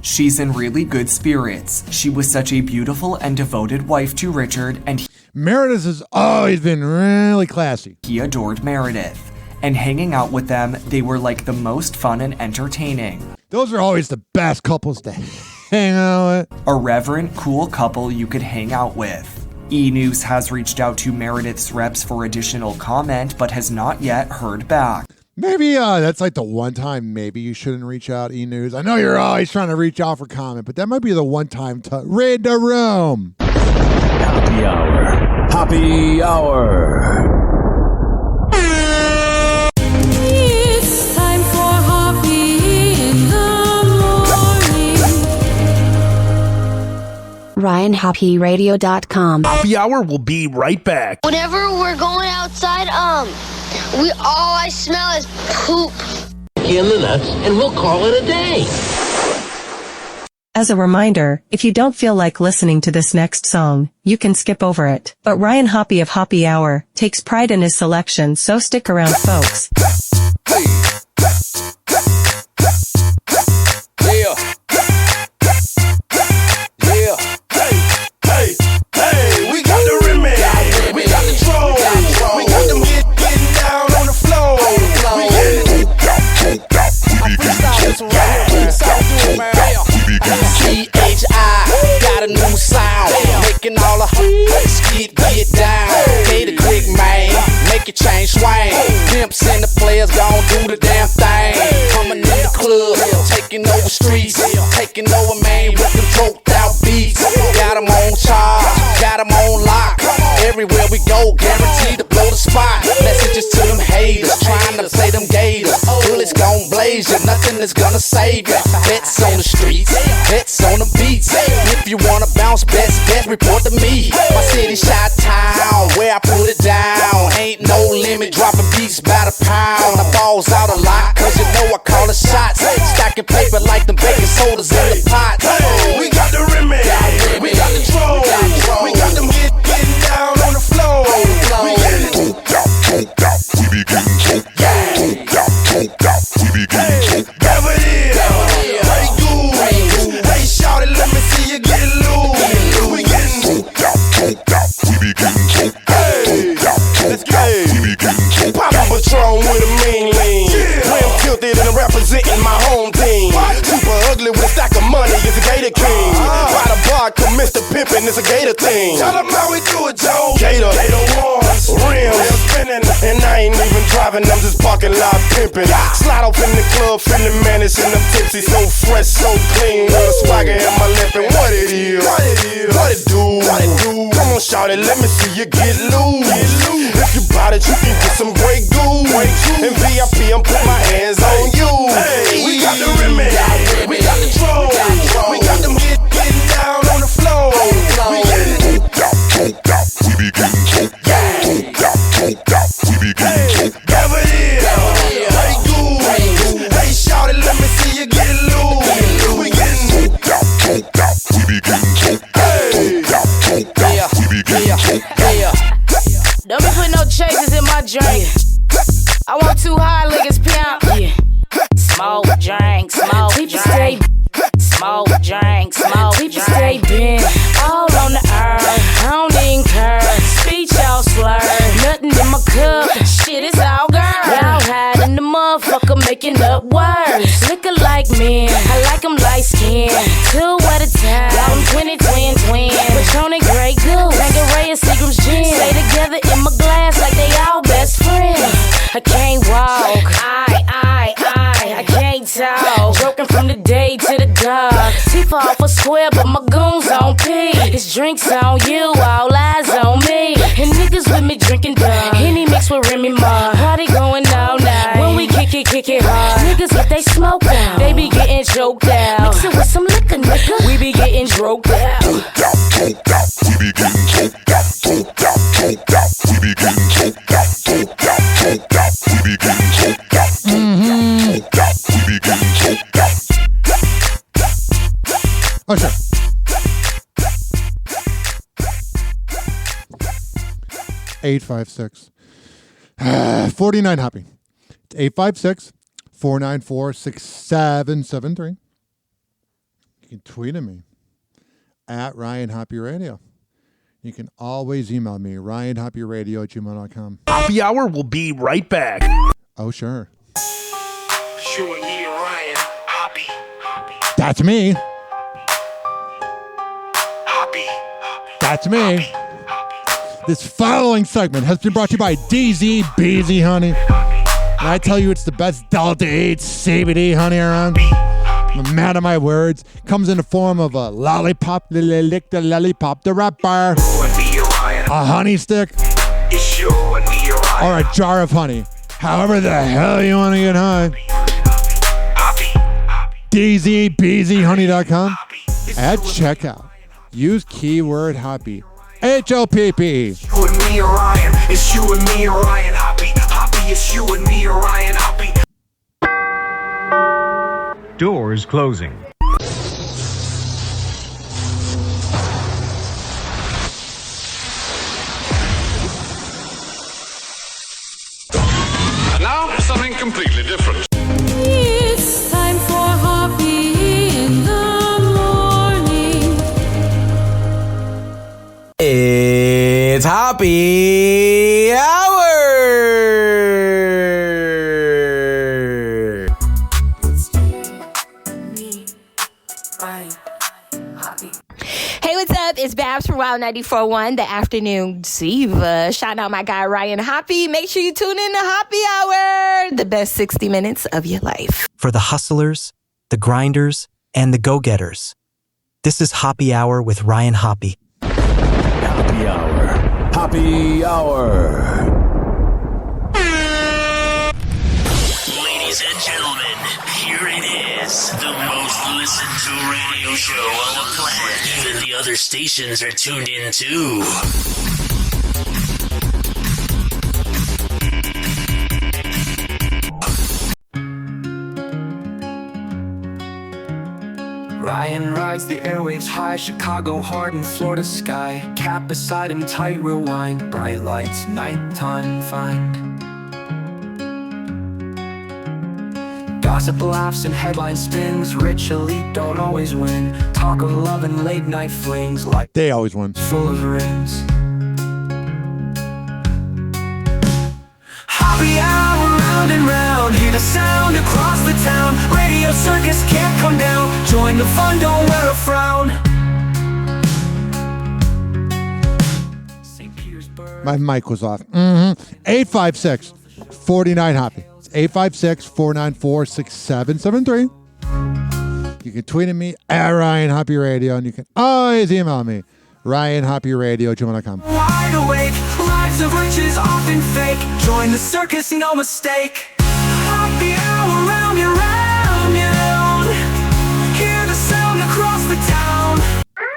she's in really good spirits. She was such a beautiful and devoted wife to Richard, and Meredith has always been really classy. He adored Meredith. And hanging out with them, they were like the most fun and entertaining. Those are always the best couples to hang out with. A reverent, cool couple you could hang out with. E! News has reached out to Meredith's reps for additional comment, but has not yet heard back. Maybe that's like the one time maybe you shouldn't reach out, E! News. I know you're always trying to reach out for comment, but that might be the one time to read the room. Happy Hour. Happy Hour. It's time for Hoppe in the morning. RyanHoppeRadio.com. Happy Hour will be right back. Whenever we're going outside, all I smell is poop. In the nuts, and we'll call it a day. As a reminder, if you don't feel like listening to this next song, you can skip over it. But Ryan Hoppe of Hoppe Hour takes pride in his selection, so stick around, folks. Yeah. Yeah. Hey, we got the remix. We got the troll. We got them getting down on the floor. We get it. C-H-I got a new sound, making all the get down. Pay the quick man, make it change swing. Pimps and the players gon' do the damn thing. Coming in the club, taking over streets, taking over man with the choked out beats. Got 'em charge, got them on lock. Everywhere we go, guaranteed to blow the spot. Messages to them haters, trying to play them gators. Bullets gon' blaze you, nothing is gonna save you. Bets on the streets, bets on the beats. If you wanna bounce, best report to me. My city shot town, where I put it down. Ain't no limit, dropping beats by the pound. The ball's out a lot, cause you know I call the shots. Stacking paper like them baking sodas in the pot. We got the rimmy, we got the drone, we got them getting down on the floor. We getting coked out, we be getting coked out, we be getting coked out. Never is, Ray Goose, hey shout it, let me see you get loose. We getting coked out, we be getting coked out, let's go. We be getting coked out. Poppin' Patron with a mean lean, Grim tilted and representing my home team. Super ugly with a stack of money, it's a Gator King. By the bar, come Mr. Pimpin', it's a Gator thing. Tell them how we do it, Joe. Gator Wars, rims spinning, and I ain't even driving, I'm just parking lot pimping. Slide off in the club, feeling managed, and I'm tipsy, so fresh, so clean. With a swagger in my lip, and what it is, what it do. Come on, shout it, let me see you get loose. If you bout it, you can get some great goo. And VIP, I'm put my hands on you. Hey, we got the rimmy, we got the drone, we got them getting down on the floor. We getting coked out, we be getting coked out, we be getting coked out. Never is, Ray Goose, hey shout it, let me see you get loose. We getting coked out, we be getting coked out, we be getting coked out. Don't be putting no chasers in my drink. I want 2 high niggas pimp. Yeah. Smoke drink, smoke drink. Smoke drink, smoke drink. Stay bent all on the earth. I don't even curse. Speech all slurred. Nothing in my cup. Shit is all girl. Y'all hiding the motherfucker making up words. Looking like men. I like them light skin. 2 at a time. Got them 20 twin. Patron Grey Goose. Tanqueray and Seagram's gin. Stay together in my glass like they all best friends. I can't walk. I can't talk. Joking from the day to the dark. Teeth off a square, but my goons on P. His drinks on you, all eyes on me. And niggas with me drinking dumb. Henny mixed with Remy Ma. Party going all night. When we kick it hard. Niggas get they smoke out. They be getting choked out. Mix it with some liquor, nigga. We be getting droked out. We be getting coked out, we be getting coked out, we be getting coked out, we be getting coked out. 856 49 Hoppe. It's 856 494 6773. You can tweet at me at Ryan Hoppe Radio. You can always email me, ryanhopperadio@gmail.com. Hoppe Hour will be right back. Oh, sure. Sure, yeah, Ryan Hoppe. That's me. Hoppe. That's me. This following segment has been brought to you by DZ Beezy Honey. And I tell you, it's the best Delta 8 CBD honey around. I'm a man of my words. Comes in the form of a lollipop, lick the lollipop, the rapper, a honey stick, or a jar of honey. However the hell you want to get high. DZBeezyHoney.com. At checkout, use keyword Hoppe. HOPPE. You and me, Ryan. It's you and me, Ryan Hoppe. Hoppe, it's you and me, Ryan Hoppe. Doors closing. Now, something completely different. It's time for Hoppe in the morning. It's Hoppe Hour. Hey, what's up? It's Babs from Wild 94.1, the afternoon diva. Shout out my guy Ryan Hoppe. Make sure you tune in to Hoppe Hour, the best 60 minutes of your life. For the hustlers, the grinders, and the go-getters. This is Hoppe Hour with Ryan Hoppe. Hoppe Hour. Ladies and gentlemen, here it is, the most listened to radio show on the planet. Even the other stations are tuned in too. Ryan rides the airwaves high, Chicago hard and Florida sky. Cap beside him, tight rewind, bright lights, nighttime find. Gossip, laughs, and headline spins. Rich elite don't always win. Talk of love and late night flings, like they always win. Full of rings. Hoppe Hour, round and round. Hear the sound across the town. Radio circus can't come down. Join the fun, don't wear a frown. My mic was off. 856-49-HOPPE. It's 856-494-6773. You can tweet at me at Ryan Hoppe Radio, and you can always email me, RyanHoppeRadio@gmail.com. Wide awake, lives of riches often fake. Join the circus, no mistake. Hoppe Hour, round and round, round. Hear the sound across the town.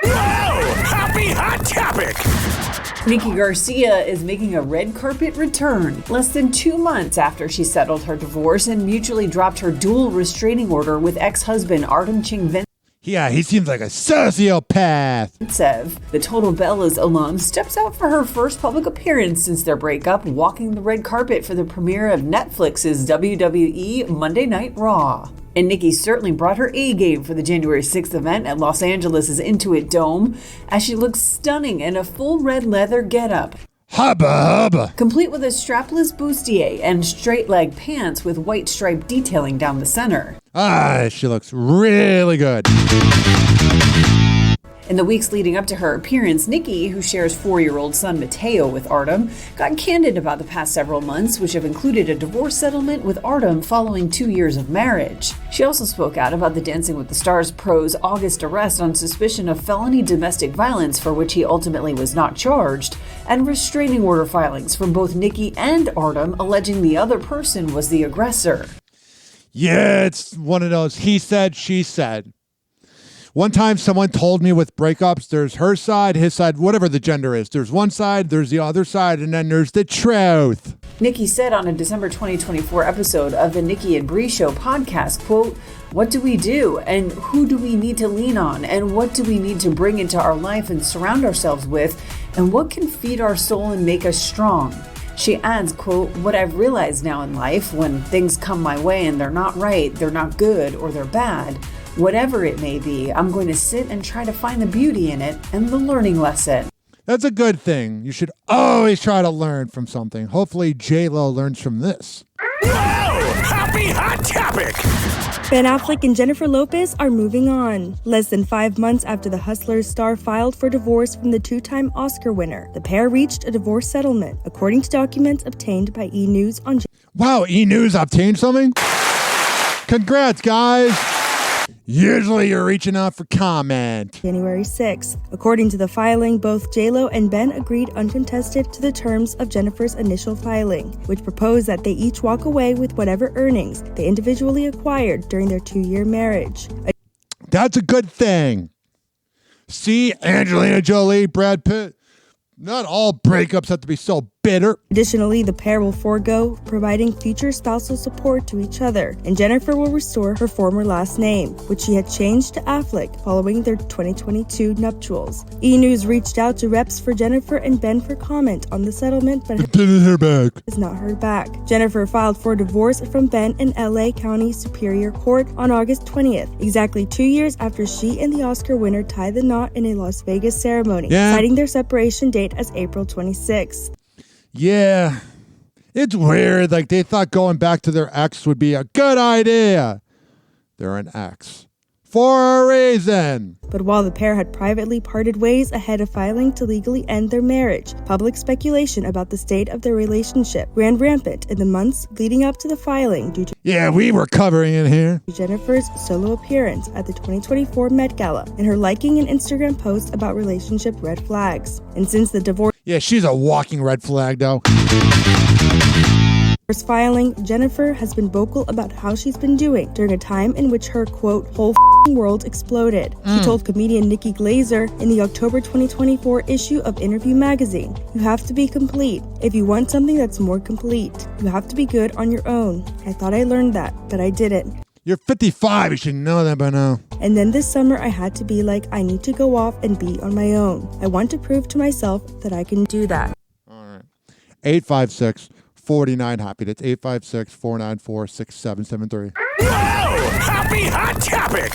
Wow! Happy Hot Topic! Nikki Garcia is making a red carpet return less than 2 months after she settled her divorce and mutually dropped her dual restraining order with ex-husband Artem Chingventsev. Yeah, he seems like a sociopath. The Total Bellas alum steps out for her first public appearance since their breakup, walking the red carpet for the premiere of Netflix's WWE Monday Night Raw. And Nikki certainly brought her A game for the January 6th event at Los Angeles' Intuit Dome, as she looks stunning in a full red leather getup. Hubba hubba. Complete with a strapless bustier and straight leg pants with white stripe detailing down the center. She looks really good. In the weeks leading up to her appearance, Nikki, who shares 4-year-old son Mateo with Artem, got candid about the past several months, which have included a divorce settlement with Artem following 2 years of marriage. She also spoke out about the Dancing with the Stars pro's August arrest on suspicion of felony domestic violence, for which he ultimately was not charged, and restraining order filings from both Nikki and Artem alleging the other person was the aggressor. Yeah, it's one of those he said, she said. One time someone told me with breakups, there's her side, his side, whatever the gender is. There's one side, there's the other side, and then there's the truth. Nikki said on a December 2024 episode of the Nikki and Bree Show podcast, quote, "What do we do? And who do we need to lean on? And what do we need to bring into our life and surround ourselves with? And what can feed our soul and make us strong?" She adds, quote, "What I've realized now in life, when things come my way and they're not right, they're not good, or they're bad, whatever it may be, I'm going to sit and try to find the beauty in it and the learning lesson." That's a good thing. You should always try to learn from something. Hopefully J-Lo learns from this. Wow! Happy Hot Topic! Ben Affleck and Jennifer Lopez are moving on. Less than 5 months after the Hustlers star filed for divorce from the two-time Oscar winner, the pair reached a divorce settlement, according to documents obtained by E! News on... Wow, E! News obtained something? Congrats, guys! Usually you're reaching out for comment. January 6th. According to the filing, both J-Lo and Ben agreed uncontested to the terms of Jennifer's initial filing, which proposed that they each walk away with whatever earnings they individually acquired during their 2-year marriage. That's a good thing. See, Angelina Jolie, Brad Pitt. Not all breakups have to be so bitter. Additionally, the pair will forego providing future spousal support to each other, and Jennifer will restore her former last name, which she had changed to Affleck following their 2022 nuptials. E! News reached out to reps for Jennifer and Ben for comment on the settlement, but didn't hear back. Has not heard back. Jennifer filed for divorce from Ben in LA County Superior Court on August 20th, exactly 2 years after she and the Oscar winner tied the knot in a Las Vegas ceremony, citing their separation date as April 26th. Yeah, it's weird. Like, they thought going back to their ex would be a good idea. They're an ex. For a reason. But while the pair had privately parted ways ahead of filing to legally end their marriage, public speculation about the state of their relationship ran rampant in the months leading up to the filing due to we were covering it here. Jennifer's solo appearance at the 2024 Met Gala and her liking an Instagram post about relationship red flags. And since the divorce... Yeah, she's a walking red flag, though. Filing, Jennifer has been vocal about how she's been doing during a time in which her, quote, whole world exploded. She told comedian Nikki Glazer in the October 2024 issue of Interview magazine, "You have to be complete. If you want something that's more complete, you have to be good on your own. I thought I learned that, but I didn't. You're 55. You should know that by now. And then this summer, I had to be like, I need to go off and be on my own. I want to prove to myself that I can do that." 856-49-HOPPY. That's 856-494-6773. Happy Hot Topic!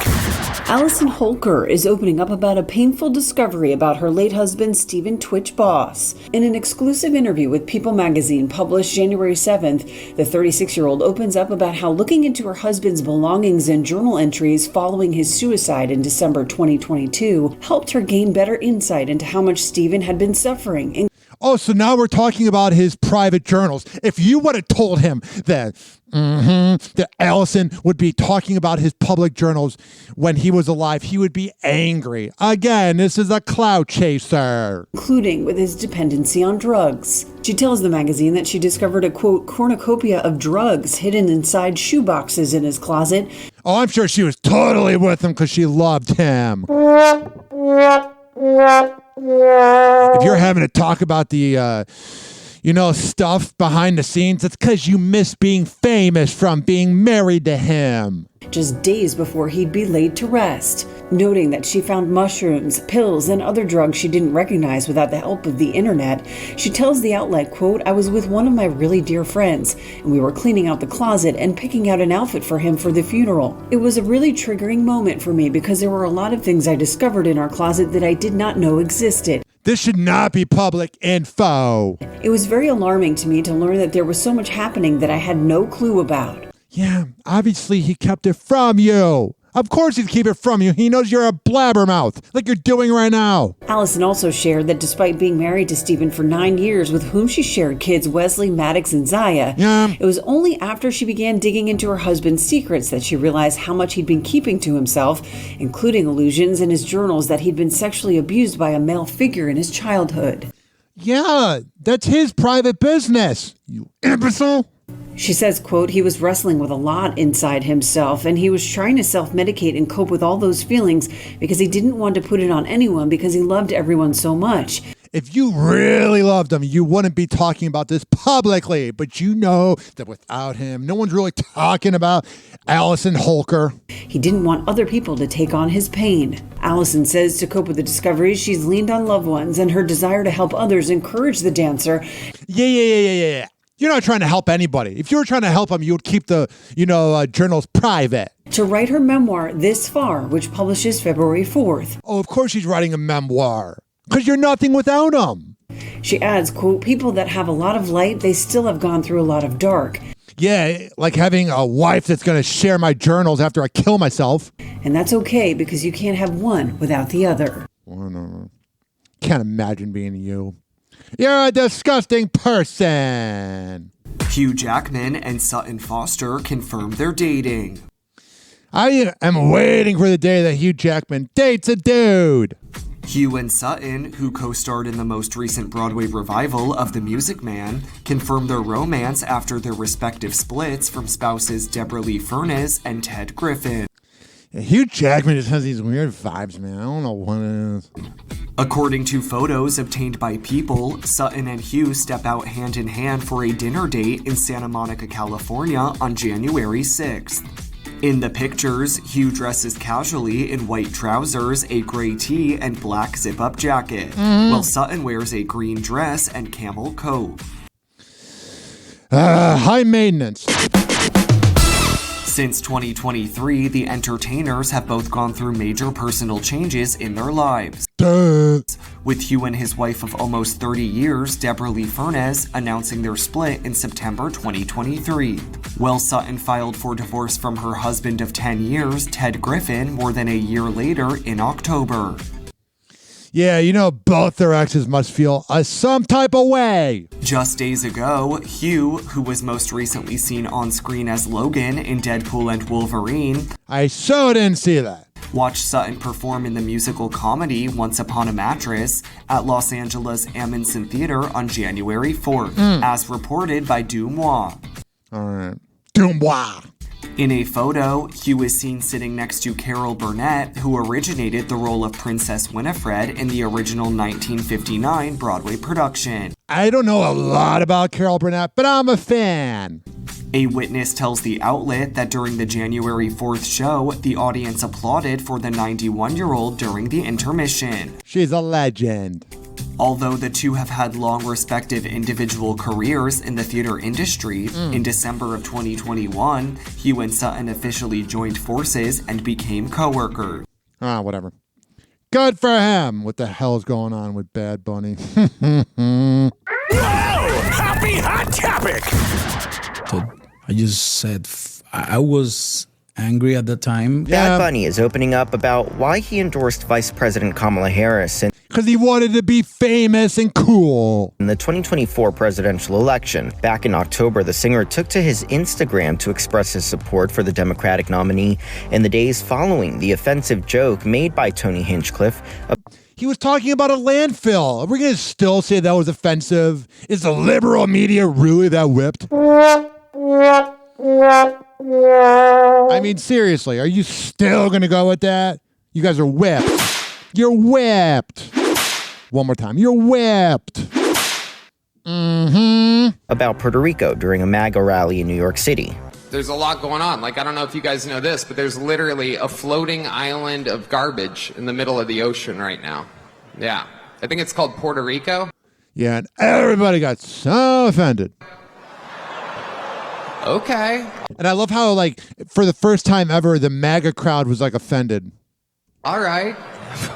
Allison Holker is opening up about a painful discovery about her late husband, Stephen Twitch Boss. In an exclusive interview with People magazine published January 7th, the 36-year-old opens up about how looking into her husband's belongings and journal entries following his suicide in December 2022 helped her gain better insight into how much Stephen had been suffering. Oh, so now we're talking about his private journals. If you would have told him that Allison would be talking about his public journals when he was alive, he would be angry. Again, this is a clout chaser. Including with his dependency on drugs. She tells the magazine that she discovered a, quote, cornucopia of drugs hidden inside shoeboxes in his closet. Oh, I'm sure she was totally with him because she loved him. If you're having to talk about the, stuff behind the scenes, it's because you miss being famous from being married to him. Just days before he'd be laid to rest, noting that she found mushrooms, pills, and other drugs she didn't recognize without the help of the internet. She tells the outlet, quote, "I was with one of my really dear friends, and we were cleaning out the closet and picking out an outfit for him for the funeral. It was a really triggering moment for me because there were a lot of things I discovered in our closet that I did not know existed. This should not be public info. It was very alarming to me to learn that there was so much happening that I had no clue about." Yeah, obviously he kept it from you. Of course he'd keep it from you. He knows you're a blabbermouth, like you're doing right now. Allison also shared that despite being married to Stephen for 9 years, with whom she shared kids Wesley, Maddox, and Zaya, it was only after she began digging into her husband's secrets that she realized how much he'd been keeping to himself, including allusions in his journals that he'd been sexually abused by a male figure in his childhood. Yeah, that's his private business, you imbecile. She says, quote, "He was wrestling with a lot inside himself, and he was trying to self-medicate and cope with all those feelings because he didn't want to put it on anyone because he loved everyone so much." If you really loved him, you wouldn't be talking about this publicly. But you know that without him, no one's really talking about Allison Holker. He didn't want other people to take on his pain. Allison says to cope with the discoveries, she's leaned on loved ones and her desire to help others encourage the dancer. Yeah. You're not trying to help anybody. If you were trying to help him, you would keep the, journals private. To write her memoir, This Far, which publishes February 4th. Oh, of course she's writing a memoir. Because you're nothing without him. She adds, quote, "People that have a lot of light, they still have gone through a lot of dark. Yeah, like having a wife that's going to share my journals after I kill myself. And that's okay because you can't have one without the other." Oh, no. Can't imagine being you. You're a disgusting person. Hugh Jackman and Sutton Foster confirmed they're dating. I am waiting for the day that Hugh Jackman dates a dude. Hugh and Sutton, who co-starred in the most recent Broadway revival of The Music Man, confirmed their romance after their respective splits from spouses Deborah Lee Furness and Ted Griffin. Yeah, Hugh Jackman just has these weird vibes, man. I don't know what it is. According to photos obtained by People, Sutton and Hugh step out hand in hand for a dinner date in Santa Monica, California on January 6th. In the pictures, Hugh dresses casually in white trousers, a gray tee, and black zip-up jacket, while Sutton wears a green dress and camel coat. High maintenance. Since 2023, the entertainers have both gone through major personal changes in their lives. With Hugh and his wife of almost 30 years, Deborah Lee Furness, announcing their split in September 2023. While Sutton filed for divorce from her husband of 10 years, Ted Griffin, more than a year later in October. Yeah, both their exes must feel some type of way. Just days ago, Hugh, who was most recently seen on screen as Logan in Deadpool and Wolverine, I so didn't see that, Watch Sutton perform in the musical comedy Once Upon a Mattress at Los Angeles Amundsen Theater on January 4th, as reported by Dumois. All right. Dumois. In a photo, Hugh is seen sitting next to Carol Burnett, who originated the role of Princess Winifred in the original 1959 Broadway production. I don't know a lot about Carol Burnett, but I'm a fan. A witness tells the outlet that during the January 4th show, the audience applauded for the 91-year-old during the intermission. She's a legend. Although the two have had long respective individual careers in the theater industry, in December of 2021, Hugh and Sutton officially joined forces and became co-workers. Whatever. Good for him. What the hell is going on with Bad Bunny? Happy Hot Topic! I just said I was angry at the time. Bad Bunny is opening up about why he endorsed Vice President Kamala Harris because he wanted to be famous and cool in the 2024 presidential election. Back in October, the singer took to his Instagram to express his support for the Democratic nominee in the days following the offensive joke made by Tony Hinchcliffe. He was talking about a landfill. Are we going to still say that was offensive? Is the liberal media really that whipped? I mean, seriously, are you still going to go with that? You guys are whipped. You're whipped. One more time. You're whipped. About Puerto Rico during a MAGA rally in New York City. There's a lot going on. Like, I don't know if you guys know this, but there's literally a floating island of garbage in the middle of the ocean right now. Yeah. I think it's called Puerto Rico. Yeah, and everybody got so offended. Okay. And I love how, like, for the first time ever, the MAGA crowd was, like, offended. All right.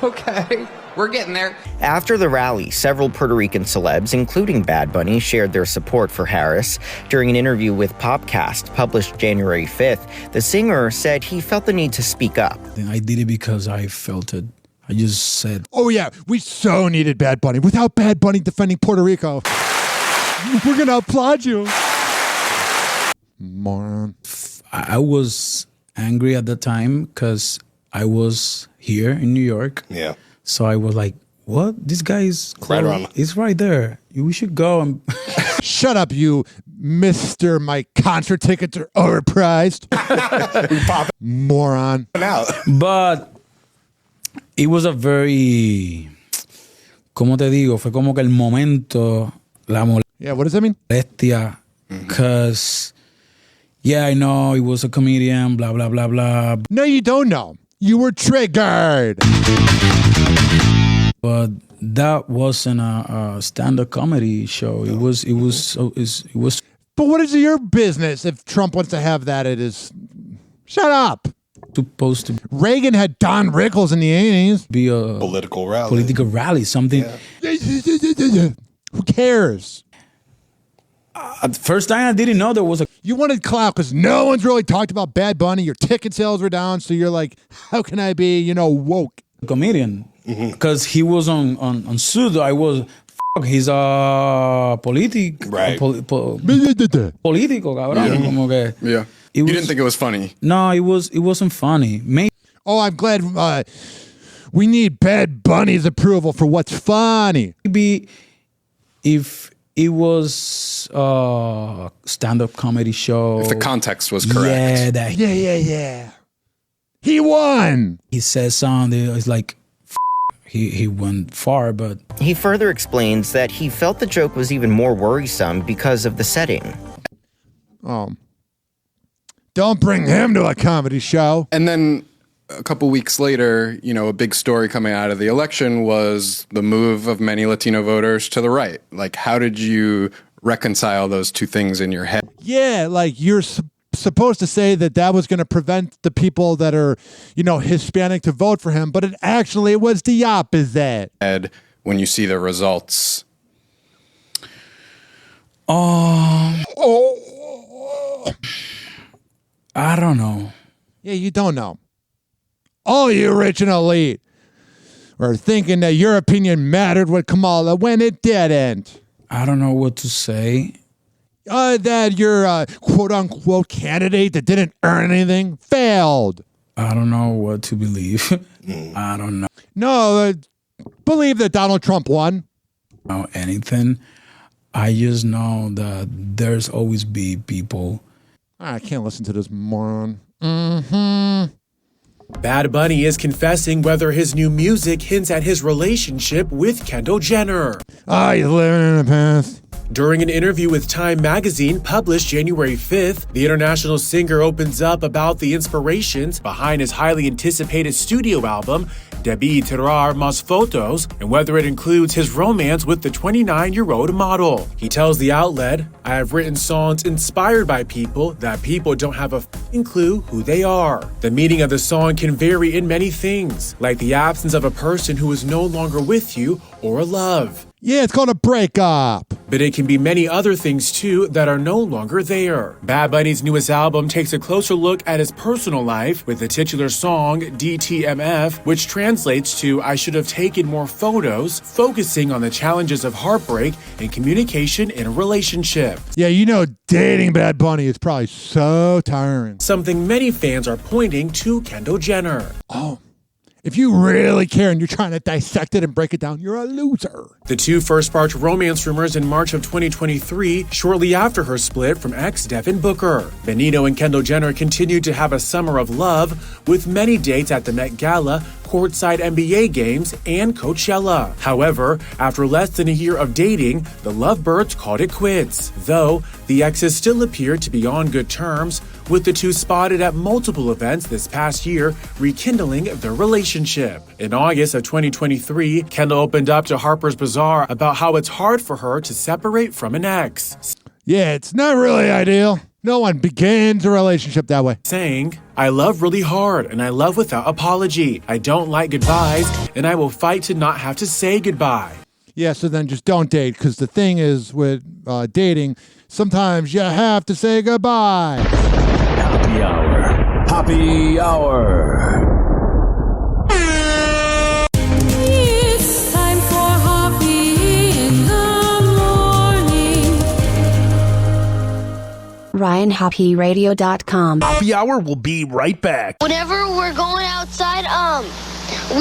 Okay. We're getting there. After the rally, several Puerto Rican celebs, including Bad Bunny, shared their support for Harris. During an interview with Popcast, published January 5th, the singer said he felt the need to speak up. I did it because I felt it. I just said, oh, yeah, we so needed Bad Bunny. Without Bad Bunny defending Puerto Rico, we're going to applaud you. Moron. I was angry at the time because I was here in New York. Yeah. So I was like, what? This guy is right around. It's right there. We should go. And shut up, you Mr. My concert tickets are overpriced. Moron. But it was a very, ¿cómo te digo? Fue como que el momento, la molestia. Yeah, what does that mean? Because, yeah, I know he was a comedian, blah, blah, blah, blah. No, you don't know. You were triggered. But that wasn't a stand-up comedy show. It was. But what is your business if Trump wants to have that? It is. Shut up. Supposed to. Reagan had Don Rickles in the 80s. Be a political rally. Political rally, something. Yeah. Who cares? First time I didn't know there was a... You wanted clout because no one's really talked about Bad Bunny. Your ticket sales were down, so you're like, how can I be, woke? Comedian. Because he was on Sudo. I was... He's a right. Político, cabrón. Como que yeah. You didn't think it was funny? No, it wasn't funny. Maybe. Oh, I'm glad we need Bad Bunny's approval for what's funny. Maybe if it was a stand-up comedy show. If the context was correct. Yeah. He won. He says something. It's like, he went far, but... He further explains that he felt the joke was even more worrisome because of the setting. Don't bring him to a comedy show. And then a couple weeks later, a big story coming out of the election was the move of many Latino voters to the right. Like, how did you reconcile those two things in your head? Yeah, like you're supposed to say that was going to prevent the people that are, Hispanic to vote for him, but it actually was the opposite. When you see the results. I don't know. Yeah, you don't know. All you rich and elite were thinking that your opinion mattered with Kamala when it didn't. I don't know what to say. That your quote-unquote candidate that didn't earn anything failed. I don't know what to believe. I don't know. No, believe that Donald Trump won. Know anything. I just know that there's always be people. I can't listen to this moron. Mm-hmm. Bad Bunny is confessing whether his new music hints at his relationship with Kendall Jenner. He's living in the past. During an interview with Time magazine published January 5th, the international singer opens up about the inspirations behind his highly anticipated studio album, Debí Tirar Más Fotos, and whether it includes his romance with the 29-year-old model. He tells the outlet, "I have written songs inspired by people that people don't have a f***ing clue who they are. The meaning of the song can vary in many things, like the absence of a person who is no longer with you or a love. Yeah, it's called a breakup. But it can be many other things too that are no longer there." Bad Bunny's newest album takes a closer look at his personal life with the titular song DTMF, which translates to "I should have taken more photos," focusing on the challenges of heartbreak and communication in a relationship. Yeah, you know, dating Bad Bunny is probably so tiring. Something many fans are pointing to Kendall Jenner. Oh. If you really care and you're trying to dissect it and break it down, you're a loser. The two first sparked romance rumors in March of 2023, shortly after her split from ex Devin Booker. Benito and Kendall Jenner continued to have a summer of love, with many dates at the Met Gala, courtside NBA games, and Coachella. However, after less than a year of dating, the lovebirds called it quits. Though, the exes still appeared to be on good terms, with the two spotted at multiple events this past year, rekindling their relationship. In August of 2023, Kendall opened up to Harper's Bazaar about how it's hard for her to separate from an ex. Yeah, it's not really ideal. No one begins a relationship that way. Saying, "I love really hard and I love without apology. I don't like goodbyes and I will fight to not have to say goodbye." Yeah, so then just don't date, because the thing is with dating, sometimes you have to say goodbye. Happy Hour. Happy Hour. It's time for Hoppe in the morning. RyanHoppeRadio.com. Happy Hour will be right back. Whenever we're going outside, all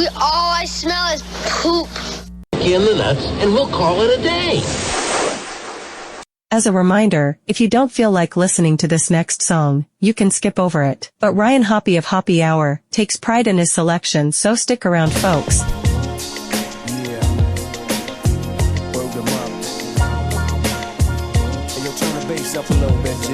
I smell is poop. In the nuts, and we'll call it a day. As a reminder, if you don't feel like listening to this next song, you can skip over it. But Ryan Hoppe of Hoppe Hour takes pride in his selection, so stick around, folks. Yeah. Word them up. Hey, yo, turn the bass up a little bit, G.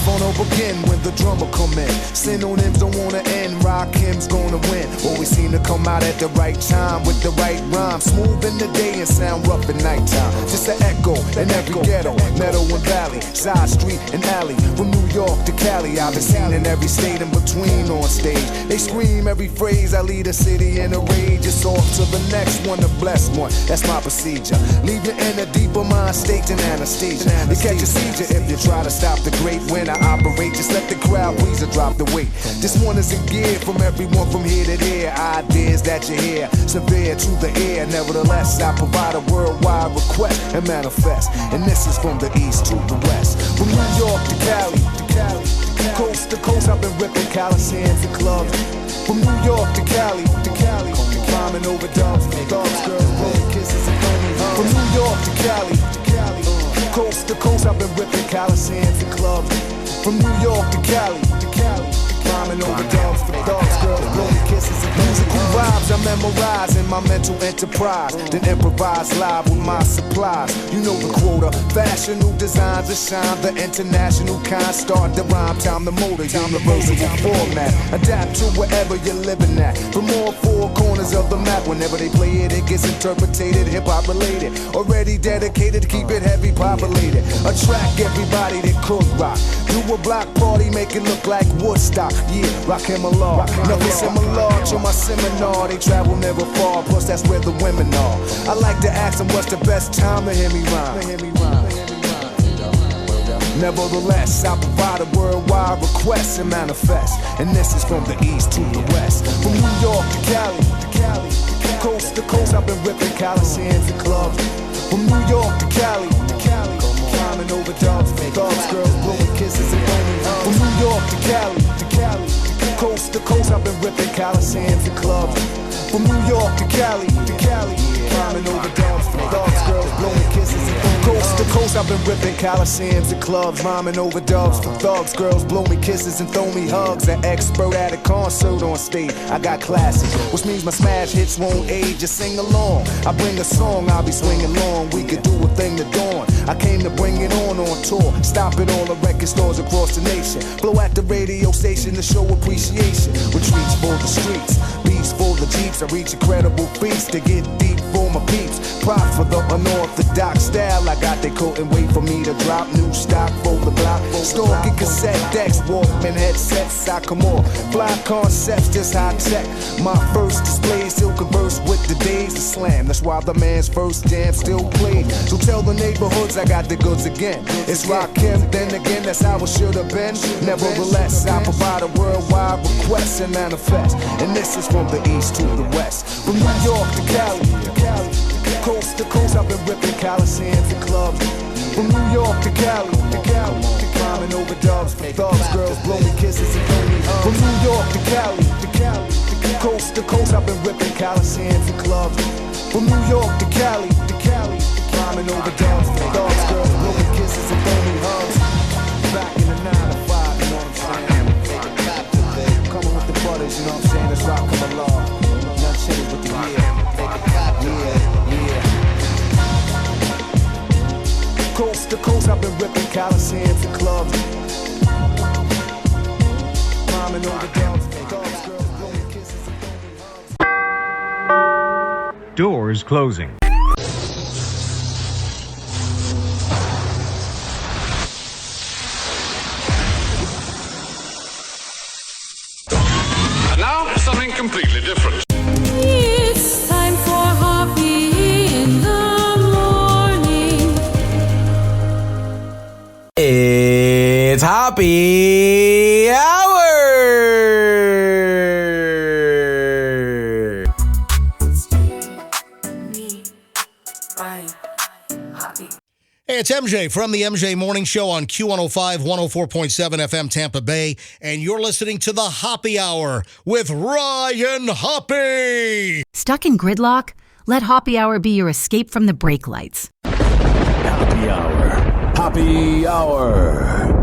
Phone up again when the drummer come in. Synonyms don't wanna end, rock hymns gonna win. Always seem to come out at the right time with the right rhyme. Smooth in the day and sound rough at nighttime. Just an echo in every ghetto, meadow and valley, side street and alley. From New York to Cali, I've been seen in every state in between on stage. They scream every phrase, I lead a city in a rage. It's off to the next one, the blessed one. That's my procedure. Leave you in a deeper mind state than anesthesia. You catch a seizure if you try to stop the great when I operate. Just let the crowd please or drop the weight. This one is in gear from everyone from here to there. Ideas that you hear, severe to the air. Nevertheless, I provide a worldwide request and manifest. And this is from the east to the west. From New York to Cali, coast to coast, I've been ripping Coliseums and clubs. From New York to Cali, climbing over dogs, girls, blowing kisses and phony hugs. From New York to Cali, coast to coast, I've been ripping Coliseums and clubs. From New York to Cali, climbing over dogs, girls, blowing kisses and musical vibes. I memorize in my mental enterprise, then improvise live with my supplies. You know the quota, fashion, new designs that shine. The international kind, start the rhyme, time the motor, universal format. Adapt to wherever you're living at. From all four corners of the map, whenever they play it, it gets interpreted, hip-hop related. Already dedicated to keep it heavy populated. Attract everybody that could rock. Do a block party, make it look like Woodstock. Yeah, rock him a lot. Nothing similar to my seminar. They travel never far, plus that's where the women are. I like to ask them what's the best time to hear me rhyme. Nevertheless, I provide a worldwide request and manifest. And this is from the east to the west. From New York to Cali, coast to coast, I've been ripping Coliseums and clubs. From New York to Cali, climbing over dogs, thugs, girls, blowing kisses and only hugs. From New York to Cali, coast to coast, I've been ripping Coliseums and clubs. From New York to Cali, climbing over dogs, thugs, girls, blowing kisses and only coast to coast, I've been ripping Coliseums and clubs, rhyming over dubs for thugs, girls, blow me kisses and throw me hugs. An expert at a concert on stage, I got classics, which means my smash hits won't age. Just sing along, I bring a song, I'll be swinging long. We could do a thing to dawn. I came to bring it on tour, stop it all the record stores across the nation. Blow at the radio station to show appreciation. Retreats for the streets, beats for the jeeps. I reach incredible feats to get deep for my peeps. Prop for the unorthodox style I got. They couldn't wait for me to drop new stock for the block. Stalking cassette decks, Walkman headsets, I come on. Fly concepts, just high tech. My first display still converse with the days of slam. That's why the man's first jam still played. So tell the neighborhoods I got the goods again. It's Rakim, then again, that's how it should have been. Nevertheless, I provide a worldwide request and manifest. And this is from the east to the west. From New York to Cali, coast to coast, I've been ripping Coliseums and clubs. From New York to Cali, climbing over dubs, thugs, girls, blow me kisses and throw me hugs. From New York to Cali, coast to coast, I've been ripping Coliseums and clubs. From New York to Cali, climbing over dubs, thugs, girls, blow me kisses and throw me hugs. Back in the 9 to 5, you know what I'm saying? Coming with the butters, you know what I'm saying? That's rock from the law. Nothing changed with the year. Coast to coast, I've been ripping Coliseums and clubs. Climbing over downs, thugs, girls, blowing kisses and blowing hugs. Doors closing. And now, something completely different. It's time for Hoppe in the morning. It's Hoppe Hour! Hey, it's MJ from the MJ Morning Show on Q105, 104.7 FM Tampa Bay, and you're listening to the Hoppe Hour with Ryan Hoppe. Stuck in gridlock? Let Hoppe Hour be your escape from the brake lights. Hoppe Hour. Hoppe Hour.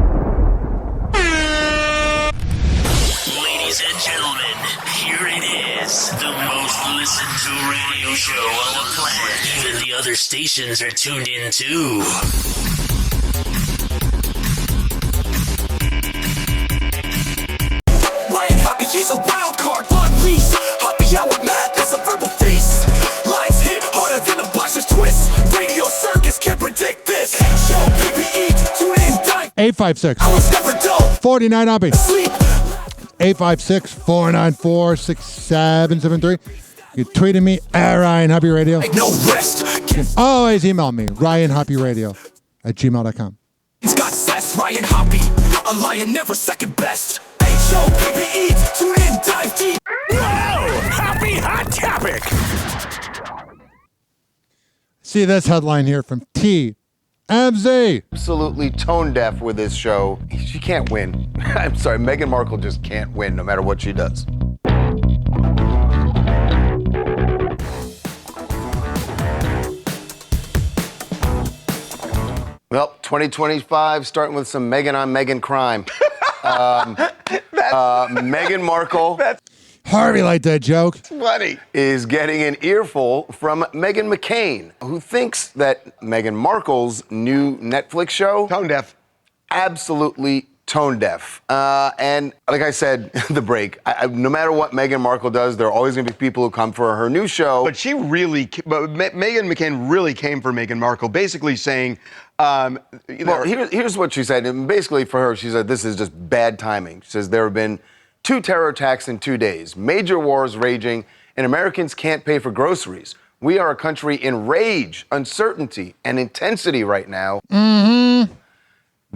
Ladies and gentlemen, here it is. The most listened to radio show on the planet. Even the other stations are tuned in too. Ryan Hoppe, he's a wild card, unleashed. Hoppe Hour madness, a verbal feast. Lines hit harder than a boxer's twist. Radio circus can't predict this. Show PPE, tune in, die. 856 49 Hoppe. 856 494 6773. You tweeted me at Ryan Hoppe Radio. No rest. You can always email me, ryanhopperadio@gmail.com. He's got sass, Ryan Hoppe, a lion never second best. HOPPE, tune in, dive deep. Wow! Happy Hot Topic! See this headline here from TMZ. Absolutely tone deaf with this show. She can't win. I'm sorry, Meghan Markle just can't win no matter what she does. Well, 2025, starting with some Meghan on Meghan crime. Meghan Markle. Harvey liked that joke. Funny. Is getting an earful from Meghan McCain, who thinks that Meghan Markle's new Netflix show... Tone deaf. Absolutely tone deaf. And like I said, the break, no matter what Meghan Markle does, there are always going to be people who come for her new show. But Meghan McCain really came for Meghan Markle, basically saying... well, here's what she said. And basically for her, she said this is just bad timing. She says there have been 2 terror attacks in 2 days, major wars raging, and Americans can't pay for groceries. We are a country in rage, uncertainty, and intensity right now. Mm-hmm.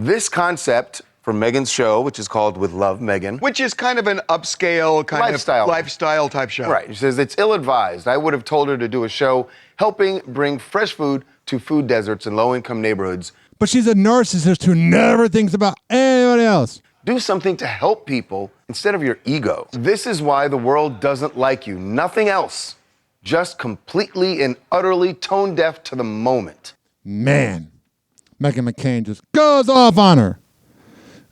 This concept from Megan's show, which is called With Love, Megan. Which is kind of an upscale kind of lifestyle type show. Right. She says it's ill-advised. I would have told her to do a show helping bring fresh food to food deserts in low-income neighborhoods. But she's a narcissist who never thinks about anybody else. Do something to help people instead of your ego. This is why the world doesn't like you. Nothing else. Just completely and utterly tone deaf to the moment. Man, Meghan McCain just goes off on her.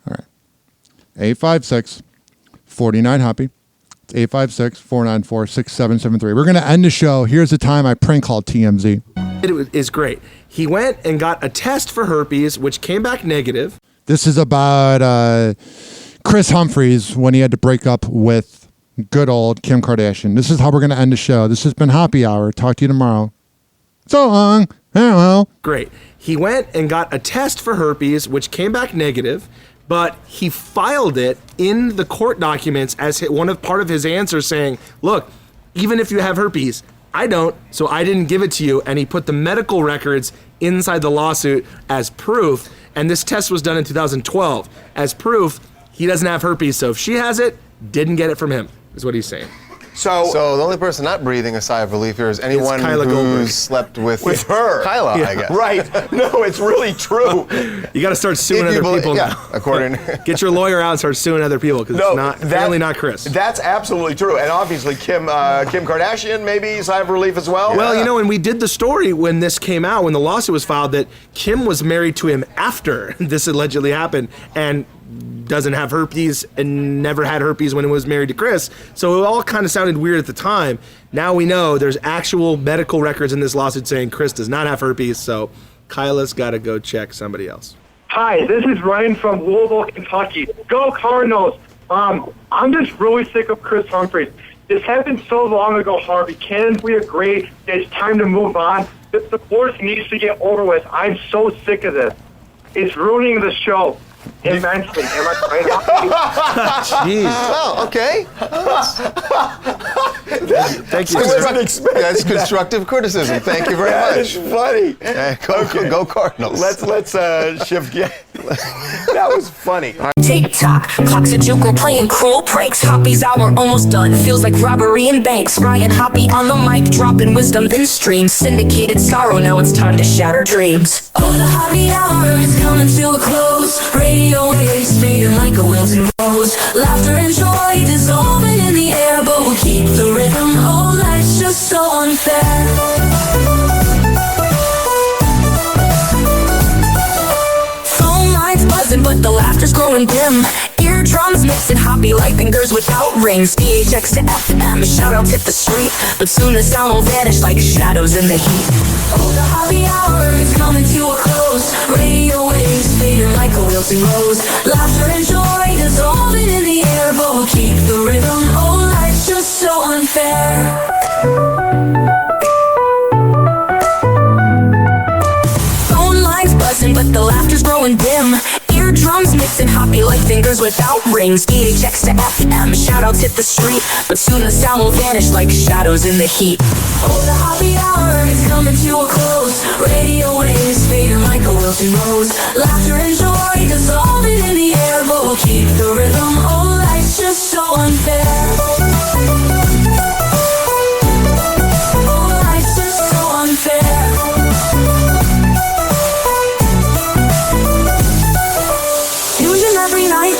All right. 856-49-HOPPY. It's 856-494-6773. We're going to end the show. Here's the time I prank called TMZ. It is great. He went and got a test for herpes, which came back negative. This is about Chris Humphries when he had to break up with good old Kim Kardashian. This is how we're going to end the show. This has been Hoppe Hour. Talk to you tomorrow. So long. Farewell. Great. He went and got a test for herpes, which came back negative, but he filed it in the court documents as part of his answer saying, look, even if you have herpes, I don't, so I didn't give it to you. And he put the medical records inside the lawsuit as proof. And this test was done in 2012. As proof, he doesn't have herpes. So if she has it, didn't get it from him, is what he's saying. So the only person not breathing a sigh of relief here is anyone who slept with her. Kyla, yeah, I guess. Right. No, it's really true. You got to start suing other people now. According Get your lawyer out and start suing other people because it's apparently not Chris. That's absolutely true. And obviously Kim Kardashian, maybe sigh of relief as well. Well, when we did the story when this came out, when the lawsuit was filed, that Kim was married to him after this allegedly happened and doesn't have herpes and never had herpes when he was married to Chris. So it all kind of sounded weird at the time. Now we know there's actual medical records in this lawsuit saying Chris does not have herpes. So Kyla's got to go check somebody else. Hi, this is Ryan from Louisville, Kentucky. Go Cardinals! I'm just really sick of Chris Humphries. This happened so long ago, Harvey. Can't we agree that it's time to move on? The divorce needs to get over with. I'm so sick of this. It's ruining the show. Immensely. Am I right? Jeez. Oh, okay. Thank you. That's constructive criticism. Thank you very much. That's funny. Go Cardinals. Let's shift. That was funny. Tick-tock, clock's a joke, we're playing cruel pranks. Hoppe's hour almost done, feels like robbery in banks. Ryan Hoppe on the mic, dropping wisdom then streams. Syndicated sorrow, now it's time to shatter dreams. Oh, the Hoppe hour is coming to a close. Radio waves fading like a wilting rose. Laughter and joy dissolving in the air, but we'll keep the rhythm. Oh, life's just so unfair. Buzzing, but the laughter's growing dim. Eardrums mixing Hoppe like fingers without rings. DHX to FM, shoutouts hit the street, but soon the sound will vanish like shadows in the heat. Oh, the Hoppe hour is coming to a close. Radio waves fading like a wilting rose. Laughter and joy dissolving in the air, but we'll keep the rhythm. Oh, life's just so unfair. But the laughter's growing dim. Eardrums mixing Hoppe like fingers without rings. DHX to FM, shoutouts hit the street, but soon the sound will vanish like shadows in the heat. Oh, the Hoppe hour is coming to a close. Radio waves fading like a wilting rose. Laughter and joy dissolving in the air, but we'll keep the rhythm. Oh, life's just so unfair. Oh, life's just so unfair.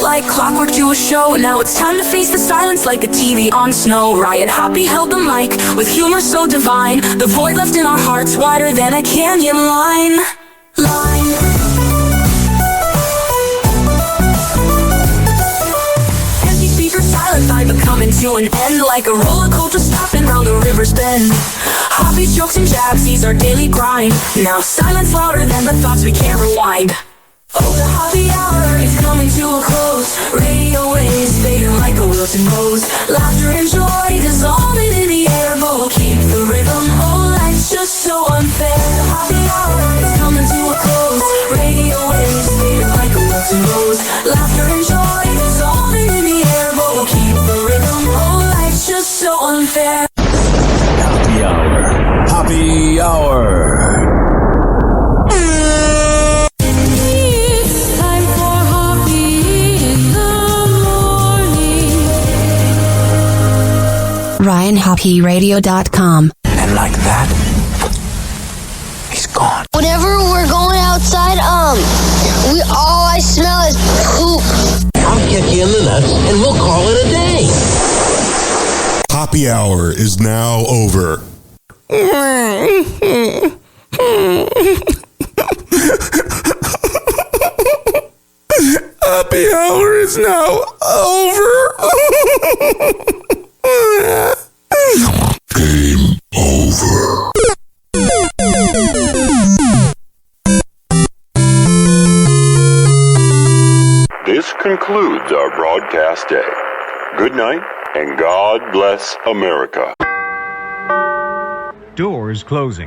Like clockwork to a show. Now it's time to face the silence like a TV on snow. Ryan Hoppe held the mic with humor so divine. The void left in our hearts wider than a canyon line. Empty speaker silent vibe but coming to an end like a roller coaster stopping round the river's bend. Hoppe's jokes and jabs, these are daily grind. Now silence louder than the thoughts we can't rewind. Oh, the Hoppe hour is coming to a close. Radio waves fading like a wilting rose. Laughter and joy dissolving in the air, but we'll keep the rhythm. Oh, life's just so unfair. The Hoppe hour is coming to a close. Radio waves fading like a wilting rose. Laughter and joy dissolving in the air, but we'll keep the rhythm. Oh, life's just so unfair. Hoppe Hour. Hoppe Hour. It's time hopperadio.com. And like that, he's gone. Whenever we're going outside, all I smell is poop. I'll kick you in the nuts and we'll call it a day. Hoppe Hour is now over. Hoppe Hour is now over. Game over. This concludes our broadcast day. Good night, and God bless America. Doors closing.